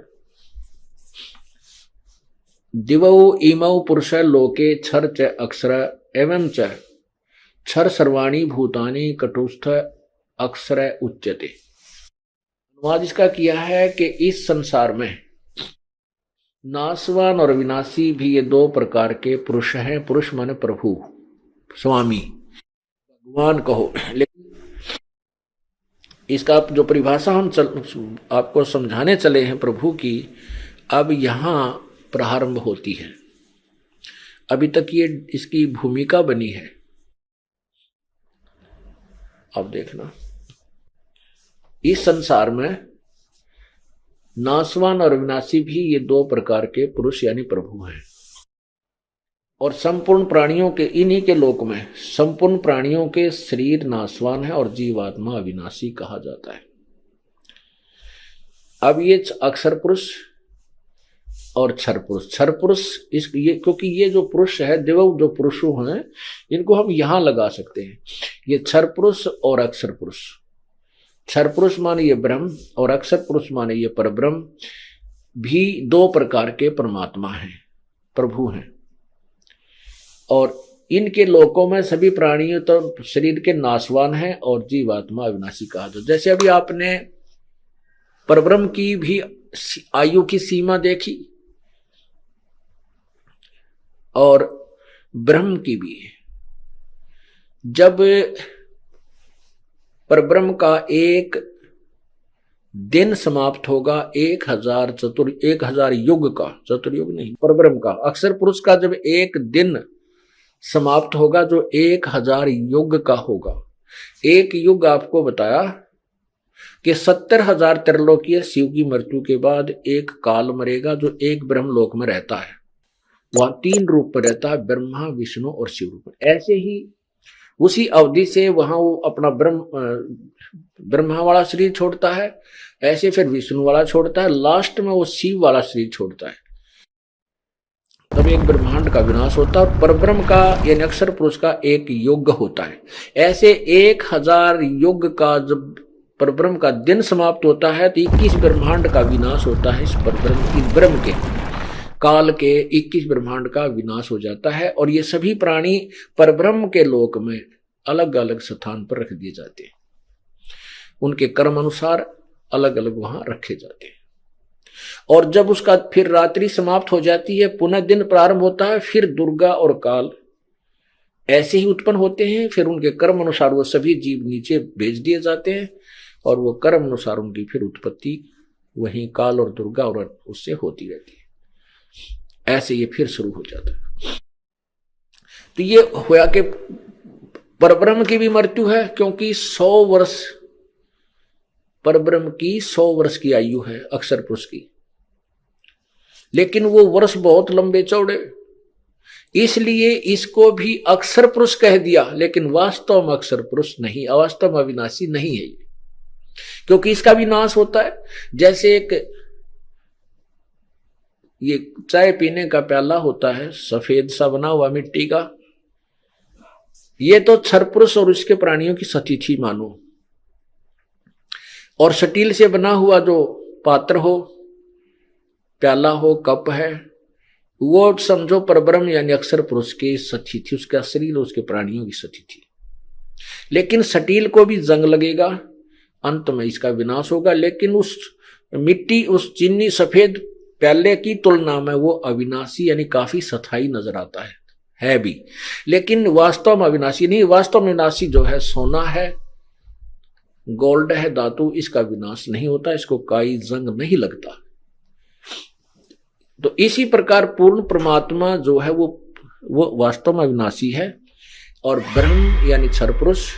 S1: दिवौ इमौ पुरुष लोके क्षर च अक्षर एवं च क्षर सर्वाणी भूतानि कटुस्थ अक्षर उच्यते। अनुवाद इसका किया है कि इस संसार में नाशवान और विनाशी भी ये दो प्रकार के पुरुष हैं। पुरुष माने प्रभु, स्वामी, भगवान कहो। लेकिन इसका जो परिभाषा हम आपको समझाने चले हैं प्रभु की, अब यहां प्रारंभ होती है। अभी तक ये इसकी भूमिका बनी है। अब देखना, इस संसार में नाशवान और विनाशी भी ये दो प्रकार के पुरुष यानी प्रभु हैं। और संपूर्ण प्राणियों के, इन्हीं के लोक में संपूर्ण प्राणियों के शरीर नाशवान है और जीवात्मा अविनाशी कहा जाता है। अब ये अक्षर पुरुष और क्षर पुरुष, क्षर पुरुष क्योंकि ये जो पुरुष है, देव जो पुरुष हैं, इनको हम यहां लगा सकते हैं। ये क्षर पुरुष और अक्षर पुरुष। क्षर पुरुष माने ये ब्रह्म और अक्षर पुरुष माने ये परब्रह्म भी दो प्रकार के परमात्मा हैं, प्रभु हैं। और इनके लोकों में सभी प्राणियों तो शरीर के नाशवान हैं और जीवात्मा अविनाशी कहा जाता। जैसे अभी आपने परब्रह्म की भी आयु की सीमा देखी और ब्रह्म की भी। जब परब्रह्म का एक दिन समाप्त होगा, 1000 युग का, चतुर्युग नहीं, परब्रह्म का, अक्षर पुरुष का जब एक दिन समाप्त होगा जो 1000 युग का होगा। एक युग आपको बताया कि 70,000 त्रिलोकीय शिव की मृत्यु के बाद एक काल मरेगा जो एक ब्रह्मलोक में रहता है। वहां 3 रूप में रहता है, ब्रह्मा, विष्णु और शिव रूप में। ऐसे ही उसी अवधि से वहां वो अपना ब्रह्मा वाला शरीर छोड़ता है, ऐसे फिर विष्णु वाला छोड़ता है, लास्ट में वो शिव वाला शरीर छोड़ता है। तब एक ब्रह्मांड का विनाश होता है और परब्रह्म का यानी अक्षर पुरुष का एक युग होता है। ऐसे 1000 युग का जब परब्रह्म का दिन समाप्त होता है तो 21 ब्रह्मांड का विनाश होता है। इस ब्रह्म के काल के 21 ब्रह्मांड का विनाश हो जाता है और ये सभी प्राणी परब्रह्म के लोक में अलग अलग स्थान पर रख दिए जाते हैं। उनके कर्म अनुसार अलग अलग वहां रखे जाते हैं। और जब उसका फिर रात्रि समाप्त हो जाती है, पुनः दिन प्रारंभ होता है, फिर दुर्गा और काल ऐसे ही उत्पन्न होते हैं। फिर उनके कर्म अनुसार वो सभी जीव नीचे भेज दिए जाते हैं और वो कर्म अनुसार उनकी फिर उत्पत्ति वहीं काल और दुर्गा और उससे होती रहती है। ऐसे ये फिर शुरू हो जाता है। तो ये होया कि परब्रह्म की भी मृत्यु है, क्योंकि 100 वर्ष परब्रह्म की 100 वर्ष की आयु है अक्षर पुरुष की, लेकिन वो वर्ष बहुत लंबे चौड़े, इसलिए इसको भी अक्षर पुरुष कह दिया, लेकिन वास्तव में अक्षर पुरुष नहीं, वास्तव में अविनाशी नहीं है ये, क्योंकि इसका भी नाश होता है। जैसे एक ये चाय पीने का प्याला होता है सफेद सा बना हुआ मिट्टी का, ये तो क्षर पुरुष और उसके प्राणियों की सतिथि मानो, और स्टील से बना हुआ जो पात्र हो, प्याला हो, कप है, वो समझो परब्रह्म यानी अक्षर पुरुष की सतिथि, उसका शरीर, उसके प्राणियों की सतिथि। लेकिन स्टील को भी जंग लगेगा, अंत में इसका विनाश होगा, लेकिन उस मिट्टी, उस चीनी सफेद प्याले की तुलना में वो अविनाशी यानी काफी स्थायी नजर आता है भी, लेकिन वास्तव में अविनाशी नहीं। वास्तव में विनाशी जो है सोना है, गोल्ड है, धातु, इसका विनाश नहीं होता, इसको कोई जंग नहीं लगता। तो इसी प्रकार पूर्ण परमात्मा जो है वो वास्तव में अविनाशी है, और ब्रह्म यानी क्षर पुरुष,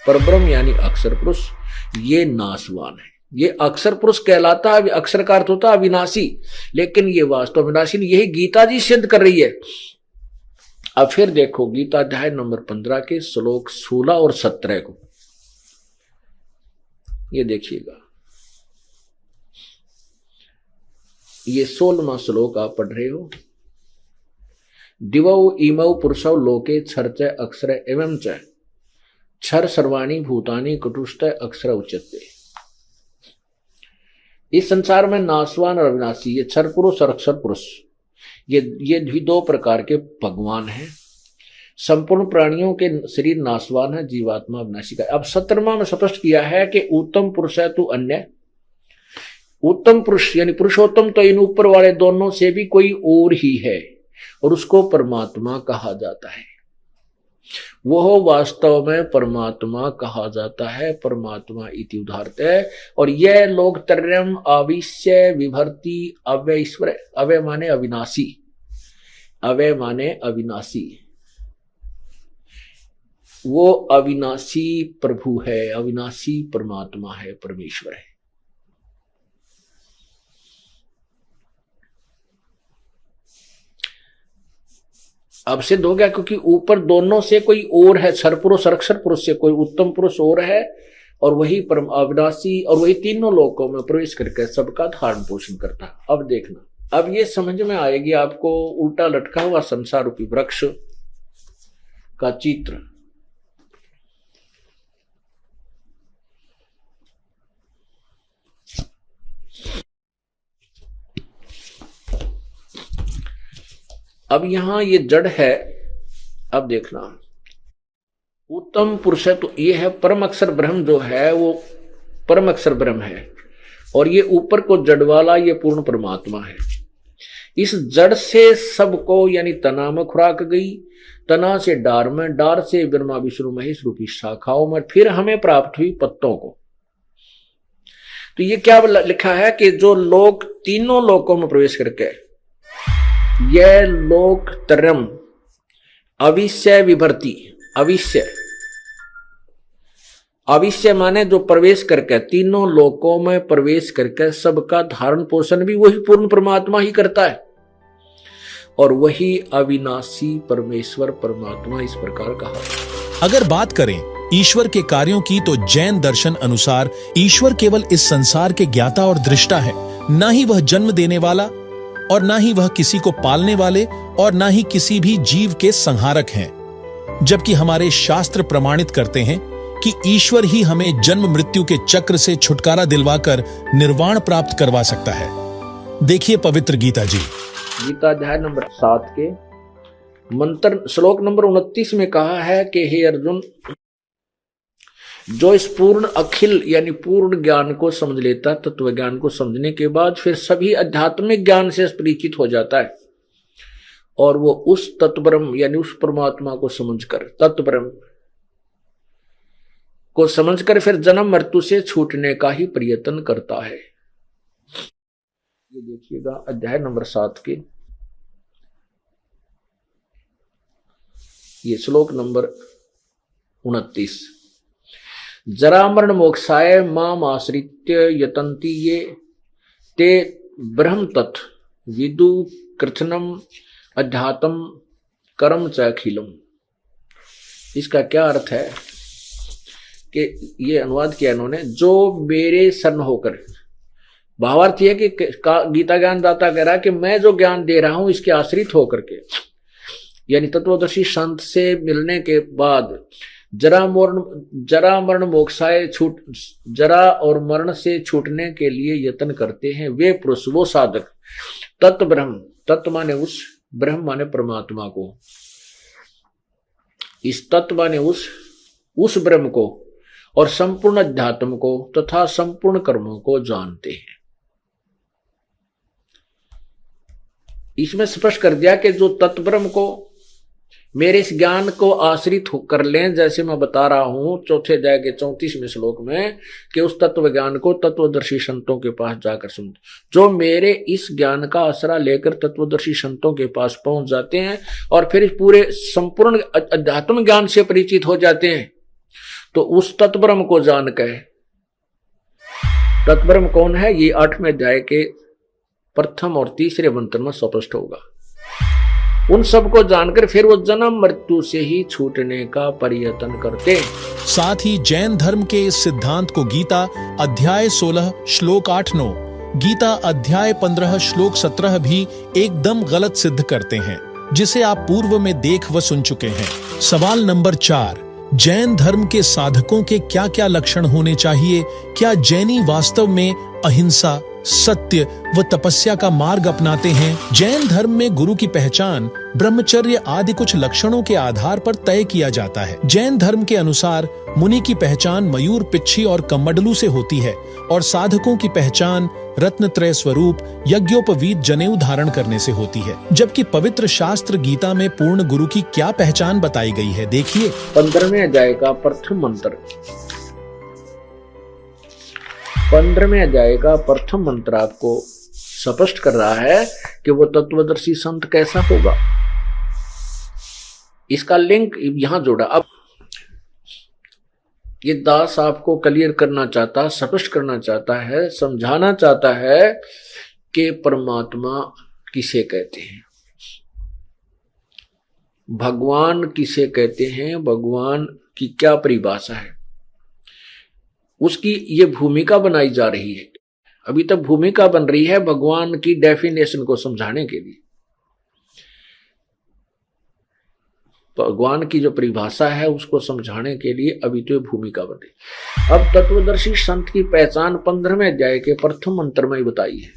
S1: परब्रह्म यानी अक्षर पुरुष, ये नाशवान है। ये अक्षर पुरुष कहलाता है, अक्षर का अर्थ होता है अविनाशी, लेकिन ये वास्तव विनाशी नहीं। यही गीता जी सिद्ध कर रही है। अब फिर देखो गीता अध्याय नंबर 15 के श्लोक 16 और 17 को, ये देखिएगा। ये 16वां श्लोक आप पढ़ रहे हो। दिवौ इमौ पुरुषौ लोके क्षर अक्षर एवं च क्षर सर्वाणी भूतानि कुटुष्ट अक्षर उच्यते। इस संसार में नाशवान और अविनाशी, ये क्षर पुरुष और अक्षर पुरुष, ये भी 2 प्रकार के भगवान हैं। संपूर्ण प्राणियों के शरीर नाशवान है, जीवात्मा अविनाशी का। अब 17वां में स्पष्ट किया है कि उत्तम पुरुष है तू अन्य। उत्तम पुरुष यानी पुरुषोत्तम तो इन ऊपर वाले दोनों से भी कोई और ही है, और उसको परमात्मा कहा जाता है। वह वास्तव में परमात्मा कहा जाता है, परमात्मा इति उदाहरते है। और यह लोग त्रयम् अविश्य विभर्ति अव्यय ईश्वर, अव्यय माने अविनाशी, अव्यय माने अविनाशी, वो अविनाशी प्रभु है, अविनाशी परमात्मा है, परमेश्वर है। अब सिद्ध हो गया, क्योंकि ऊपर दोनों से कोई और है, क्षर पुरुष और अक्षर पुरुष से कोई उत्तम पुरुष और है, और वही परम अविनाशी, और वही तीनों लोकों में प्रवेश करके सबका धारण पोषण करता है। अब देखना, अब ये समझ में आएगी आपको उल्टा लटका हुआ संसार रूपी वृक्ष का चित्र। अब यहां ये जड़ है। अब देखना, उत्तम पुरुष है तो ये है परम अक्षर ब्रह्म, जो है वो परम अक्षर ब्रह्म है, और ये ऊपर को जड़ वाला ये पूर्ण परमात्मा है। इस जड़ से सबको यानी तना में खुराक गई, तना से डार में, डार से ब्रह्मा विष्णु महेश रूपी शाखाओं में, फिर हमें प्राप्त हुई पत्तों को। तो ये क्या लिखा है कि जो लोग तीनों लोकों में प्रवेश करके, यह लोक त्रयम् अविश्य विभर्ति, अविश्य, अविश्य माने जो प्रवेश करके, तीनों लोकों में प्रवेश करके सबका धारण पोषण भी वही पूर्ण परमात्मा ही करता है, और वही अविनाशी परमेश्वर परमात्मा इस प्रकार कहा।
S3: अगर बात करें ईश्वर के कार्यों की, तो जैन दर्शन अनुसार ईश्वर केवल इस संसार के ज्ञाता और दृष्टा है। ना ही वह जन्म देने वाला, और ना ही वह किसी को पालने वाले, और ना ही किसी भी जीव के संहारक हैं। जबकि हमारे शास्त्र प्रमाणित करते हैं कि ईश्वर ही हमें जन्म मृत्यु के चक्र से छुटकारा दिलवाकर निर्वाण प्राप्त करवा सकता है। देखिए पवित्र गीता जी,
S1: गीता अध्याय नंबर 7 के मंत्र श्लोक नंबर 29 में कहा है कि हे अर्जुन, जो इस पूर्ण अखिल यानी पूर्ण ज्ञान को समझ लेता, तत्व ज्ञान को समझने के बाद फिर सभी आध्यात्मिक ज्ञान से परिचित हो जाता है, और वो उस तत्ब्रह्म यानी उस परमात्मा को समझकर, तत्ब्रह्म को समझकर फिर जन्म मृत्यु से छूटने का ही प्रयत्न करता है। ये देखिएगा अध्याय नंबर 7 के ये श्लोक नंबर 29। जरा मरण मोक्षाय माम आश्रित्य यतन्ति ये ते ब्रह्म तत् विदु कृत्नम अध्यात्म कर्म च अखिलम। इसका क्या अर्थ है कि ये अनुवाद किया इन्होंने, जो मेरे शरण होकर, भावार्थ है कि गीता ज्ञान दाता कह रहा है कि मैं जो ज्ञान दे रहा हूं इसके आश्रित होकर के, यानी तत्वदर्शी संत से मिलने के बाद जरा मरण मोक्षाय जरा और मरण से छूटने के लिए यत्न करते हैं वे पुरुष, वो साधक, तत् ब्रह्म, तत्व माने उस, ब्रह्म माने परमात्मा को, इस तत्व माने उस ब्रह्म को और संपूर्ण अध्यात्म को तथा संपूर्ण कर्मों को जानते हैं। इसमें स्पष्ट कर दिया कि जो तत्व ब्रह्म को मेरे इस ज्ञान को आश्रित कर लें, जैसे मैं बता रहा हूं चौथे अध्याय के 34वें श्लोक में कि उस तत्व ज्ञान को तत्वदर्शी संतों के पास जाकर सुन, जो मेरे इस ज्ञान का आसरा लेकर तत्वदर्शी संतों के पास पहुंच जाते हैं और फिर इस पूरे संपूर्ण अध्यात्म ज्ञान से परिचित हो जाते हैं, तो उस तत्ब्रह्म को जानकर, तत्ब्रह्म कौन है ये 8वें अध्याय के प्रथम और तीसरे मंत्र में स्पष्ट होगा। उन सबको जानकर फिर वो जन्म मृत्यु से ही छूटने का प्रयत्न करते।
S3: साथ ही जैन धर्म के इस सिद्धांत को गीता अध्याय 16 श्लोक 8-9, गीता अध्याय 15 श्लोक 17 भी एकदम गलत सिद्ध करते हैं, जिसे आप पूर्व में देख व सुन चुके हैं। सवाल नंबर 4, जैन धर्म के साधकों के क्या क्या लक्षण होने चाहिए? क्या जैनी वास्तव में अहिंसा, सत्य व तपस्या का मार्ग अपनाते हैं? जैन धर्म में गुरु की पहचान ब्रह्मचर्य आदि कुछ लक्षणों के आधार पर तय किया जाता है। जैन धर्म के अनुसार मुनि की पहचान मयूर, पिच्छी और कमंडलू से होती है और साधकों की पहचान रत्नत्रय स्वरूप यज्ञोपवीत जनेऊ धारण करने से होती है। जबकि पवित्र शास्त्र गीता में पूर्ण गुरु की क्या पहचान बताई गई है, देखिए।
S1: 15वें अध्याय का प्रथम मंत्र, 15वें अध्याय का प्रथम मंत्र आपको स्पष्ट कर रहा है कि वो तत्वदर्शी संत कैसा होगा। इसका लिंक यहां जोड़ा। अब ये दास आपको क्लियर करना चाहता, स्पष्ट करना चाहता है, समझाना चाहता है कि परमात्मा किसे कहते हैं, भगवान किसे कहते हैं, भगवान की क्या परिभाषा है, उसकी ये भूमिका बनाई जा रही है। अभी तक भूमिका बन रही है भगवान की डेफिनेशन को समझाने के लिए। भगवान की जो परिभाषा है उसको समझाने के लिए अभी तो ये भूमिका बन रही। अब तत्वदर्शी संत की पहचान 15वें अध्याय के प्रथम मंत्र में ही बताई है।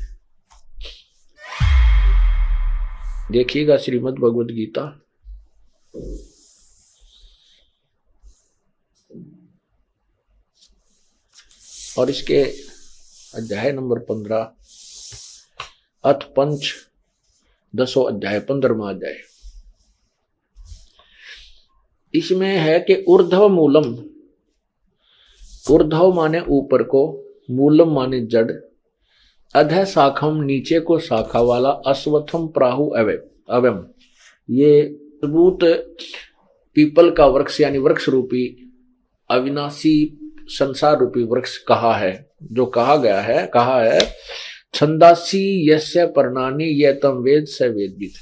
S1: देखिएगा श्रीमद् भगवद गीता और इसके अध्याय नंबर 15 अथ पंच 10वां अध्याय 15वां अध्याय। इसमें है कि ऊर्ध्व मूलम, ऊर्ध्व माने ऊपर को, मूलम माने जड़, अधः शाखम नीचे को शाखा वाला, अश्वत्थम प्राहु अवयम, ये मजबूत पीपल का वृक्ष यानी वृक्ष रूपी अविनाशी संसार रूपी वृक्ष कहा है, जो कहा गया है, कहा है छंदासी यस्य पर्णानि ये तम वेद स वेदविद।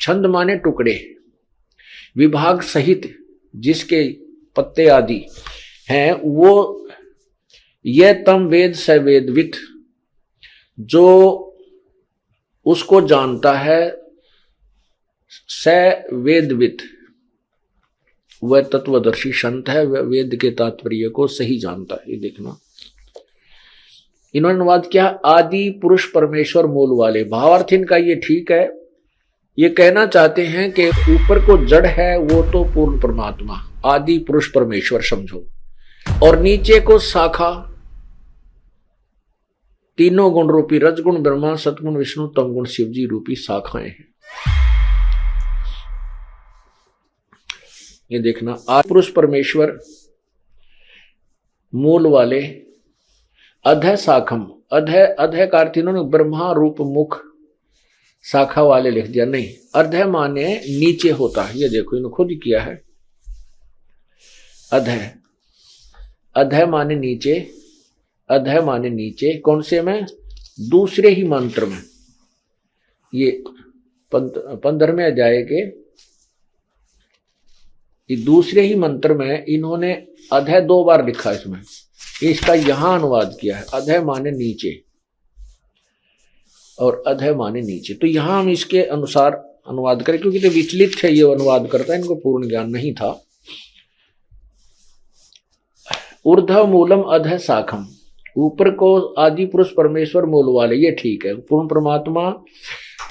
S1: छंद माने टुकड़े, विभाग सहित जिसके पत्ते आदि हैं वो ये तम वेद स वेदविद, जो उसको जानता है, स वेदविद, वह तत्वदर्शी संत है, वह वेद के तात्पर्य को सही जानता है। ये देखना इन्होंने अनुवाद किया आदि पुरुष परमेश्वर मूल वाले। भावार्थ इनका ये ठीक है, ये कहना चाहते हैं कि ऊपर को जड़ है वो तो पूर्ण परमात्मा आदि पुरुष परमेश्वर समझो, और नीचे को शाखा तीनों गुण रूपी रजगुण ब्रह्मा, सतगुण विष्णु, तमगुण शिव जी रूपी शाखाएं हैं। ये देखना आदि पुरुष परमेश्वर मूल वाले, अधः शाखम, अधः का अर्थ इन्होंने ब्रह्मा रूप मुख शाखा वाले लिख दिया, नहीं, अधः माने नीचे होता है। ये देखो इन्होंने खुद ही किया है, अधः अधः माने नीचे, अधः माने नीचे, कौन से में? दूसरे ही मंत्र में। ये 15वें अध्याय के ये दूसरे ही मंत्र में इन्होंने अधः 2 बार लिखा इसमें, इसका यहां अनुवाद किया है। अधः माने नीचे और अधः माने नीचे। तो यहां हम इसके अनुसार अनुवाद करें, क्योंकि तो विचलित थे ये अनुवाद करता है, इनको पूर्ण ज्ञान नहीं था। ऊर्ध्व मूलम अधः शाखम, ऊपर को आदि पुरुष परमेश्वर मूल वाले, ये ठीक है। पूर्ण परमात्मा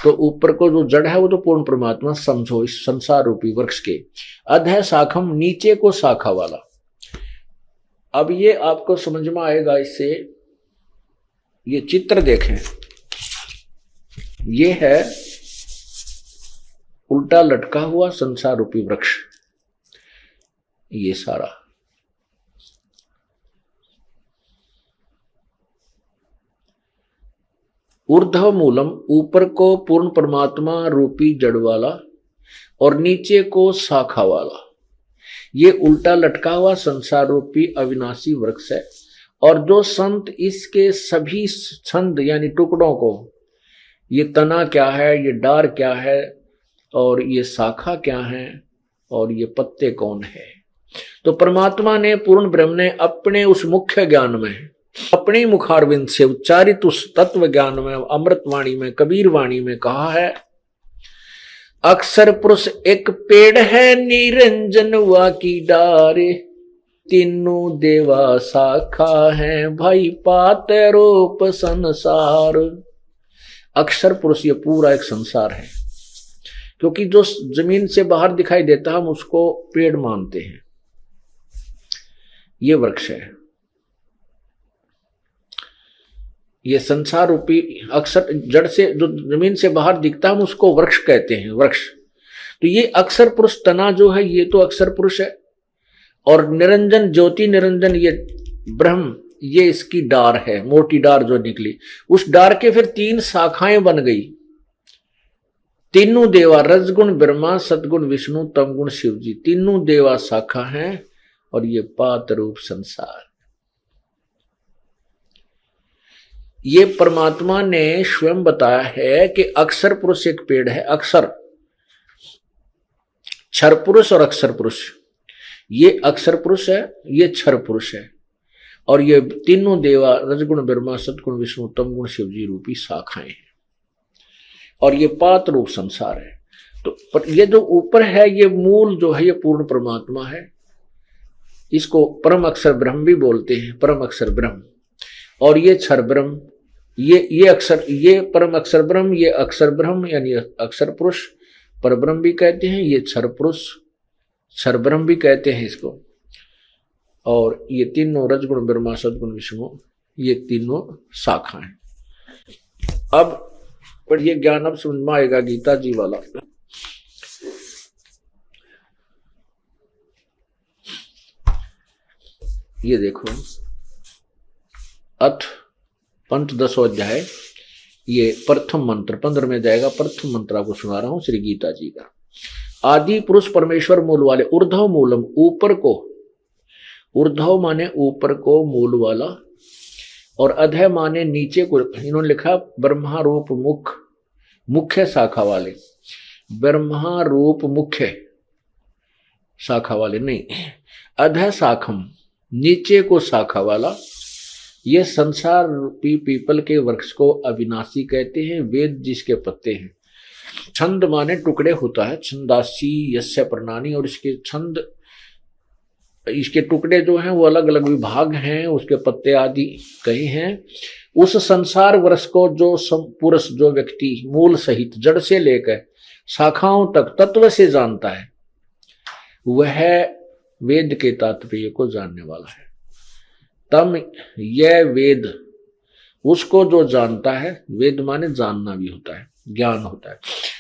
S1: तो ऊपर को जो जड़ है वो तो पूर्ण परमात्मा समझो इस संसार रूपी वृक्ष के। अधः शाखम, नीचे को शाखा वाला। अब ये आपको समझ में आएगा इससे, ये चित्र देखें, ये है उल्टा लटका हुआ संसार रूपी वृक्ष, ये सारा। ऊर्ध्व मूलम, ऊपर को पूर्ण परमात्मा रूपी जड़ वाला और नीचे को शाखा वाला, ये उल्टा लटका हुआ संसार रूपी अविनाशी वृक्ष है। और जो संत इसके सभी छंद यानी टुकड़ों को, ये तना क्या है, ये डार क्या है, और ये शाखा क्या है, और ये पत्ते कौन है, तो परमात्मा ने, पूर्ण ब्रह्म ने अपने उस मुख्य ज्ञान में, अपने मुखारविंद से उच्चारित उस तत्व ज्ञान में, अमृत वाणी में, कबीर वाणी में कहा है, अक्षर पुरुष एक पेड़ है, निरंजन वा की डारे, तीनों देवा शाखा है, भाई पात रूप संसार। अक्षर पुरुष ये पूरा एक संसार है, क्योंकि जो जमीन से बाहर दिखाई देता है हम उसको पेड़ मानते हैं, ये वृक्ष है। ये संसार रूपी अक्षर जड़ से जो जमीन से बाहर दिखता है हम उसको वृक्ष कहते हैं, वृक्ष। तो ये अक्षर पुरुष तना जो है ये तो अक्षर पुरुष है, और निरंजन ज्योति निरंजन ये ब्रह्म, ये इसकी डार है, मोटी डार जो निकली। उस डार के फिर 3 शाखाएं बन गई। तीनों देवा, रजगुण ब्रह्मा, सदगुण विष्णु, तमगुण शिव जी, तीनों देवा शाखा हैं, और ये पात रूप संसार। ये परमात्मा ने स्वयं बताया है कि अक्षर पुरुष एक पेड़ है। अक्षर, क्षर पुरुष और अक्षर पुरुष, ये अक्षर पुरुष है, ये क्षर पुरुष है, और ये तीनों देवा रजगुण ब्रह्मा, सदगुण विष्णु, तमगुण शिव जी रूपी शाखाएं हैं, और ये पात रूप संसार है। तो ये जो ऊपर है ये मूल जो है ये पूर्ण परमात्मा है, इसको परम अक्षर ब्रह्म भी बोलते हैं, परम अक्षर ब्रह्म। और ये क्षर ब्रह्म, ये अक्षर, ये परम अक्षर ब्रह्म, ये अक्षर ब्रह्म यानी अक्षर पुरुष पर ब्रह्म भी कहते हैं, ये क्षर पुरुष क्षर ब्रह्म भी कहते हैं इसको। और ये तीनों रजगुण ब्रह्मा, सदगुण विष्णु, ये तीनों शाखा हैं। अब पढ़िए, ज्ञान अब समझ में आएगा गीता जी वाला। ये देखो, अथ पंचदशो अध्याय, ये प्रथम मंत्र 15 में जाएगा। प्रथम मंत्र आपको सुना रहा हूं श्री गीता जी का। आदि पुरुष परमेश्वर मूल वाले, ऊर्ध्व मूलम, ऊपर को, ऊर्ध्व माने ऊपर को, मूल वाला, और अधः माने नीचे को। इन्होंने लिखा ब्रह्मा रूप मुख, मुख्य शाखा वाले, ब्रह्मा रूप मुख्य शाखा वाले नहीं, अधः शाखम, नीचे को शाखा वाला। ये संसार रूपी पीपल के वृक्ष को अविनाशी कहते हैं, वेद जिसके पत्ते हैं। छंद माने टुकड़े होता है, छंदासी यस्य प्रणानी, और इसके छंद, इसके टुकड़े जो हैं वो अलग अलग विभाग हैं, उसके पत्ते आदि कई हैं। उस संसार वृक्ष को जो पुरुष, जो व्यक्ति मूल सहित जड़ से लेकर शाखाओं तक तत्व से जानता है, वह वेद के तात्पर्य को जानने वाला है। तम यह वेद, उसको जो जानता है, वेद माने जानना भी होता है, ज्ञान होता है।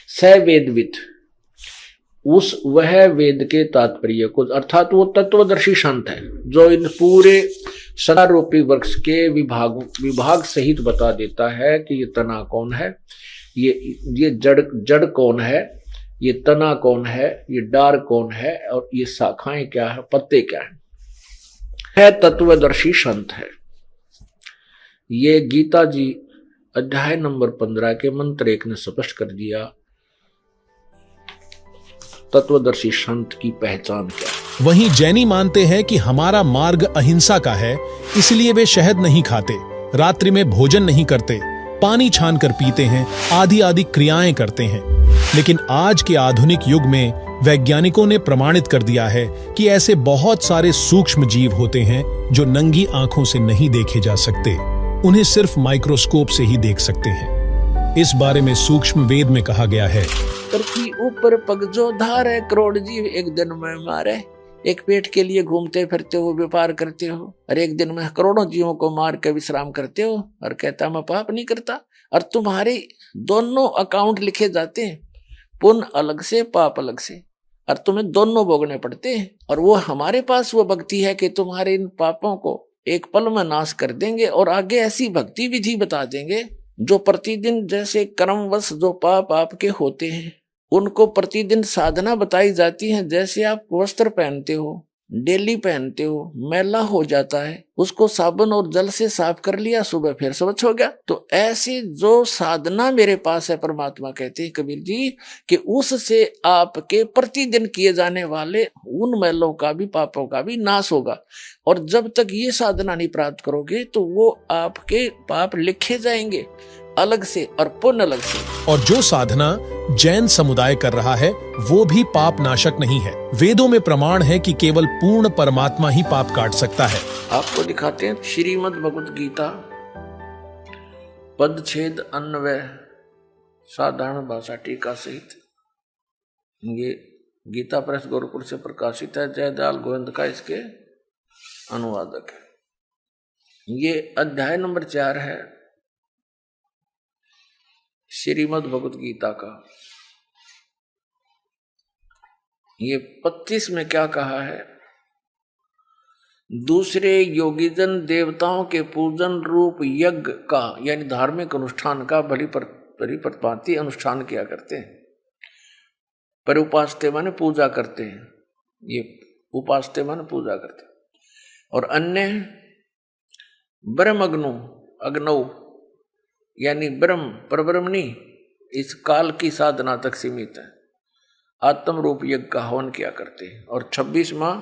S1: स वेदवित, उस वह वेद के तात्पर्य को, अर्थात वो तत्वदर्शी संत है जो इन पूरे संसार रूपी वृक्ष के विभाग सहित बता देता है कि ये तना कौन है, ये जड़ कौन है, ये तना कौन है, ये डार कौन है, और ये शाखाएं क्या है, पत्ते क्या है। है तत्वदर्शी संत है। ये गीता जी अध्याय नंबर 15 के मंत्र 1 ने स्पष्ट कर दिया तत्वदर्शी संत की पहचान क्या है।
S3: वहीं जैनी मानते हैं कि हमारा मार्ग अहिंसा का है, इसलिए वे शहद नहीं खाते, रात्रि में भोजन नहीं करते, पानी छान कर पीते हैं, आदि आदि क्रियाएं करते हैं। लेकिन आज के आधुनिक युग में वैज्ञानिकों ने प्रमाणित कर दिया है कि ऐसे बहुत सारे सूक्ष्म जीव होते हैं जो नंगी आंखों से नहीं देखे जा सकते, उन्हें सिर्फ माइक्रोस्कोप से ही देख सकते हैं। इस बारे में सूक्ष्म वेद में कहा गया है,
S1: पृथ्वी ऊपर पग जो धारे, करोड़ जीव एक दिन में मारे। एक पेट के लिए घूमते फिरते हो, व्यापार करते हो, और एक दिन में करोड़ों जीवों को मार के विश्राम करते हो और कहता मैं पाप नहीं करता। और तुम्हारे दोनों अकाउंट लिखे जाते हैं, पुण्य अलग से पाप अलग से, और तुम्हें दोनों भोगने पड़ते हैं। और वो हमारे पास वो भक्ति है कि तुम्हारे इन पापों को एक पल में नाश कर देंगे और आगे ऐसी भक्ति विधि बता देंगे जो प्रतिदिन जैसे कर्मवश जो पाप आपके होते हैं उनको प्रतिदिन साधना बताई जाती है। जैसे आप वस्त्र पहनते हो, डेली पहनते हो, मैला हो जाता है, उसको साबुन और जल से साफ कर लिया, सुबह फिर स्वच्छ हो गया। तो ऐसी जो साधना मेरे पास है, परमात्मा कहते हैं कबीर जी कि उससे आपके प्रतिदिन किए जाने वाले उन मैलों का भी, पापों का भी नाश होगा। और जब तक ये साधना नहीं प्राप्त करोगे तो वो आपके पाप लिखे जाएंगे अलग से और पुण्य अलग से।
S3: और जो साधना जैन समुदाय कर रहा है वो भी पाप नाशक नहीं है। वेदों में प्रमाण है कि केवल पूर्ण परमात्मा ही पाप काट सकता है।
S1: आपको दिखाते हैं श्रीमद् भगवत गीता पदछेद अन्वय साधारण भाषा टीका सहित। ये गीता प्रेस गोरखपुर से प्रकाशित है, जयदयाल गोविंद का इसके अनुवादक है। ये अध्याय नंबर 4 है श्रीमद् भगवत गीता का। ये 25 में क्या कहा है, दूसरे योगीजन देवताओं के पूजन रूप यज्ञ का यानी धार्मिक अनुष्ठान का बड़ी प्रतिपाती अनुष्ठान किया करते हैं। पर उपासते माने पूजा करते हैं, ये उपासते माने पूजा करते हैं। और अन्य ब्रह्म अग्नौ यानी ब्रह्म परब्रह्म नहीं, इस काल की साधना तक सीमित है, आत्म रूप यज्ञ का हवन किया करते हैं। और 26वां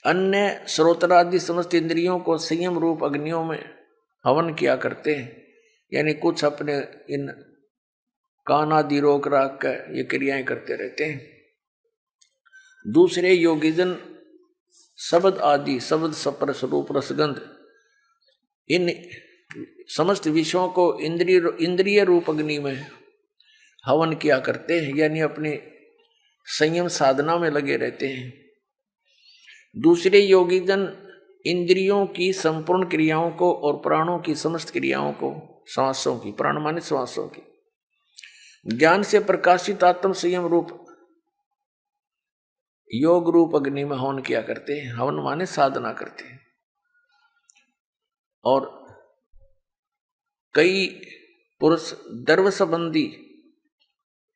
S1: अन्य श्रोत्रादि समस्त इंद्रियों को संयम रूप अग्नियों में हवन किया करते हैं, यानी कुछ अपने इन कान आदि रोक राख कर ये क्रियाएं करते रहते हैं। दूसरे योगीजन शब्द आदि, शब्द स्पर्श रूप रसगंध, इन समस्त विषयों को इंद्रिय रूप अग्नि में हवन किया करते हैं, यानी अपने संयम साधना में लगे रहते हैं। दूसरे योगीजन इंद्रियों की संपूर्ण क्रियाओं को और प्राणों की समस्त क्रियाओं को, श्वासों की, प्राण माने श्वासों की, ज्ञान से प्रकाशित आत्म संयम रूप योग रूप अग्नि में हवन किया करते हैं। हवन माने साधना करते हैं। और कई पुरुष द्रव्य संबंधी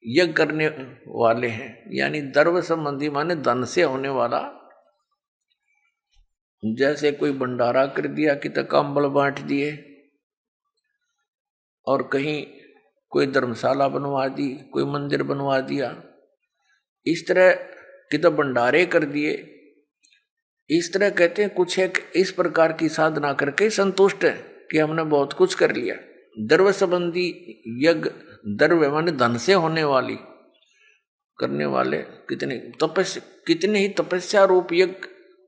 S1: यज्ञ करने वाले हैं, यानी द्रव्य संबंधी माने धन से होने वाला, जैसे कोई भंडारा कर दिया, कितना कंबल बांट दिए, और कहीं कोई धर्मशाला बनवा दी, कोई मंदिर बनवा दिया, इस तरह कितना भंडारे कर दिए। इस तरह कहते हैं कुछ एक इस प्रकार की साधना करके संतुष्ट है कि हमने बहुत कुछ कर लिया। द्रव्य संबंधी यज्ञ, द्रव्य माने धन से होने वाली करने वाले कितने ही तपस्या रूप यज्ञ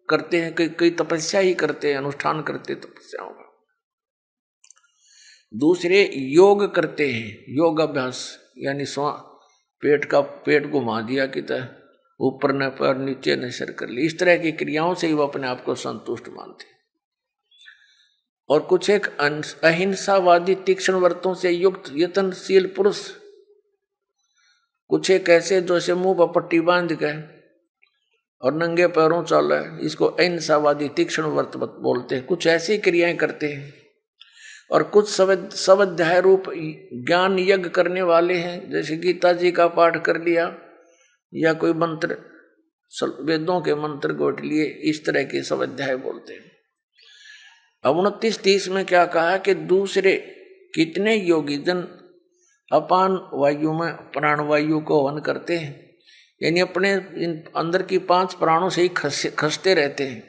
S1: करते हैं, कई तपस्या ही करते हैं, अनुष्ठान करते तपस्याओं का। दूसरे योग करते हैं, योग अभ्यास, यानी पेट घुमा दिया कि ऊपर न पर नीचे न सिर कर ली, इस तरह की क्रियाओं से ही वो अपने आप को संतुष्ट मानते हैं। और कुछ एक अहिंसावादी तीक्ष्ण व्रतों से युक्त यत्नशील पुरुष, कुछ एक ऐसे जो से मुंह पर पट्टी बांध के और नंगे पैरों चल है, इसको अहिंसावादी तीक्ष्ण व्रत बोलते हैं। कुछ ऐसी क्रियाएं करते हैं। और कुछ स्वाध्याय रूप ज्ञान यज्ञ करने वाले हैं, जैसे गीता जी का पाठ कर लिया या कोई मंत्र, वेदों के मंत्र गोट लिए, इस तरह के स्वाध्याय बोलते हैं। अब 29-30 में क्या कहा कि दूसरे कितने योगी जन अपान वायु में प्राणवायु को हवन करते हैं, यानी अपने अंदर की 5 प्राणों से ही खसते रहते हैं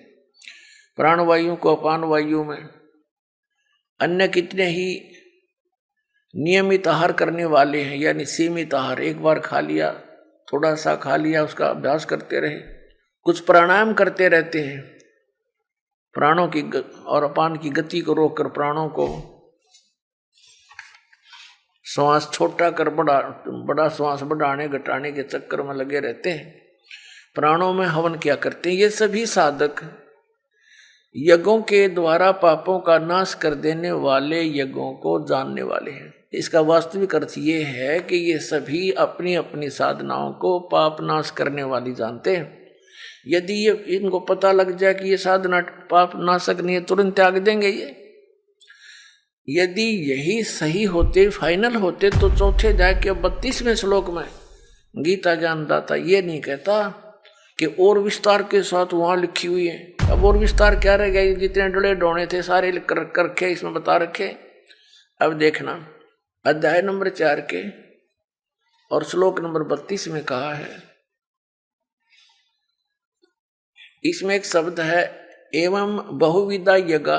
S1: प्राणवायु को अपान वायु में। अन्य कितने ही नियमित आहार करने वाले हैं, यानी सीमित आहार, एक बार खा लिया, थोड़ा सा खा लिया, उसका अभ्यास करते रहे। कुछ प्राणायाम करते रहते हैं प्राणों की और अपान की गति को रोककर प्राणों को श्वास छोटा कर बड़ा श्वास बढ़ाने घटाने के चक्कर में लगे रहते हैं, प्राणों में हवन क्या करते हैं। ये सभी साधक यज्ञों के द्वारा पापों का नाश कर देने वाले यज्ञों को जानने वाले हैं। इसका वास्तविक अर्थ ये है कि ये सभी अपनी अपनी साधनाओं को पाप नाश करने वाली जानते हैं। यदि ये इनको पता लग जाए कि ये साधना पाप नाशक नहीं है, तुरंत त्याग देंगे ये। यदि यही सही होते, फाइनल होते, तो चौथे अध्याय के 32वें श्लोक में गीता ज्ञानदाता ये नहीं कहता कि और विस्तार के साथ वहां लिखी हुई है। अब और विस्तार क्या रह गया, जितने डोले डोने थे सारे लिख कर रखे, इसमें बता रखे। अब देखना अध्याय नंबर 4 के और श्लोक नंबर 32 में कहा है, इसमें एक शब्द है एवं बहुविधा यज्ञ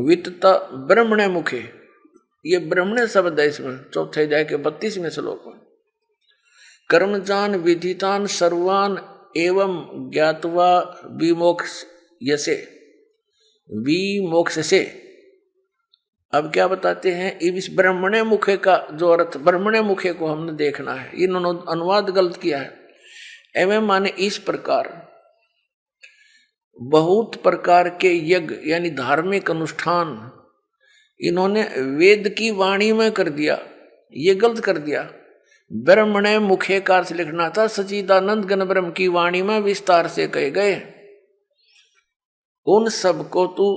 S1: वित्त ब्रह्मणे मुखे। ये ब्रह्मणे शब्द है इसमें चौथे अध्याय के 32वें श्लोक में। कर्मजान विधितान सर्वान एवं ज्ञात्वा विमोक्ष यसे विमोक्ष से। अब क्या बताते हैं, इस ब्रह्मणे मुखे का जो अर्थ, ब्रह्मणे मुखे को हमने देखना है, इन्होंने अनुवाद गलत किया है। एवं माने इस प्रकार, बहुत प्रकार के यज्ञ यानी धार्मिक अनुष्ठान इन्होंने वेद की वाणी में कर दिया, ये गलत कर दिया। ब्रह्मणे मुखे का अर्थ लिखना था सच्चिदानंद घन ब्रह्म की वाणी में विस्तार से कहे गए। उन सब को तू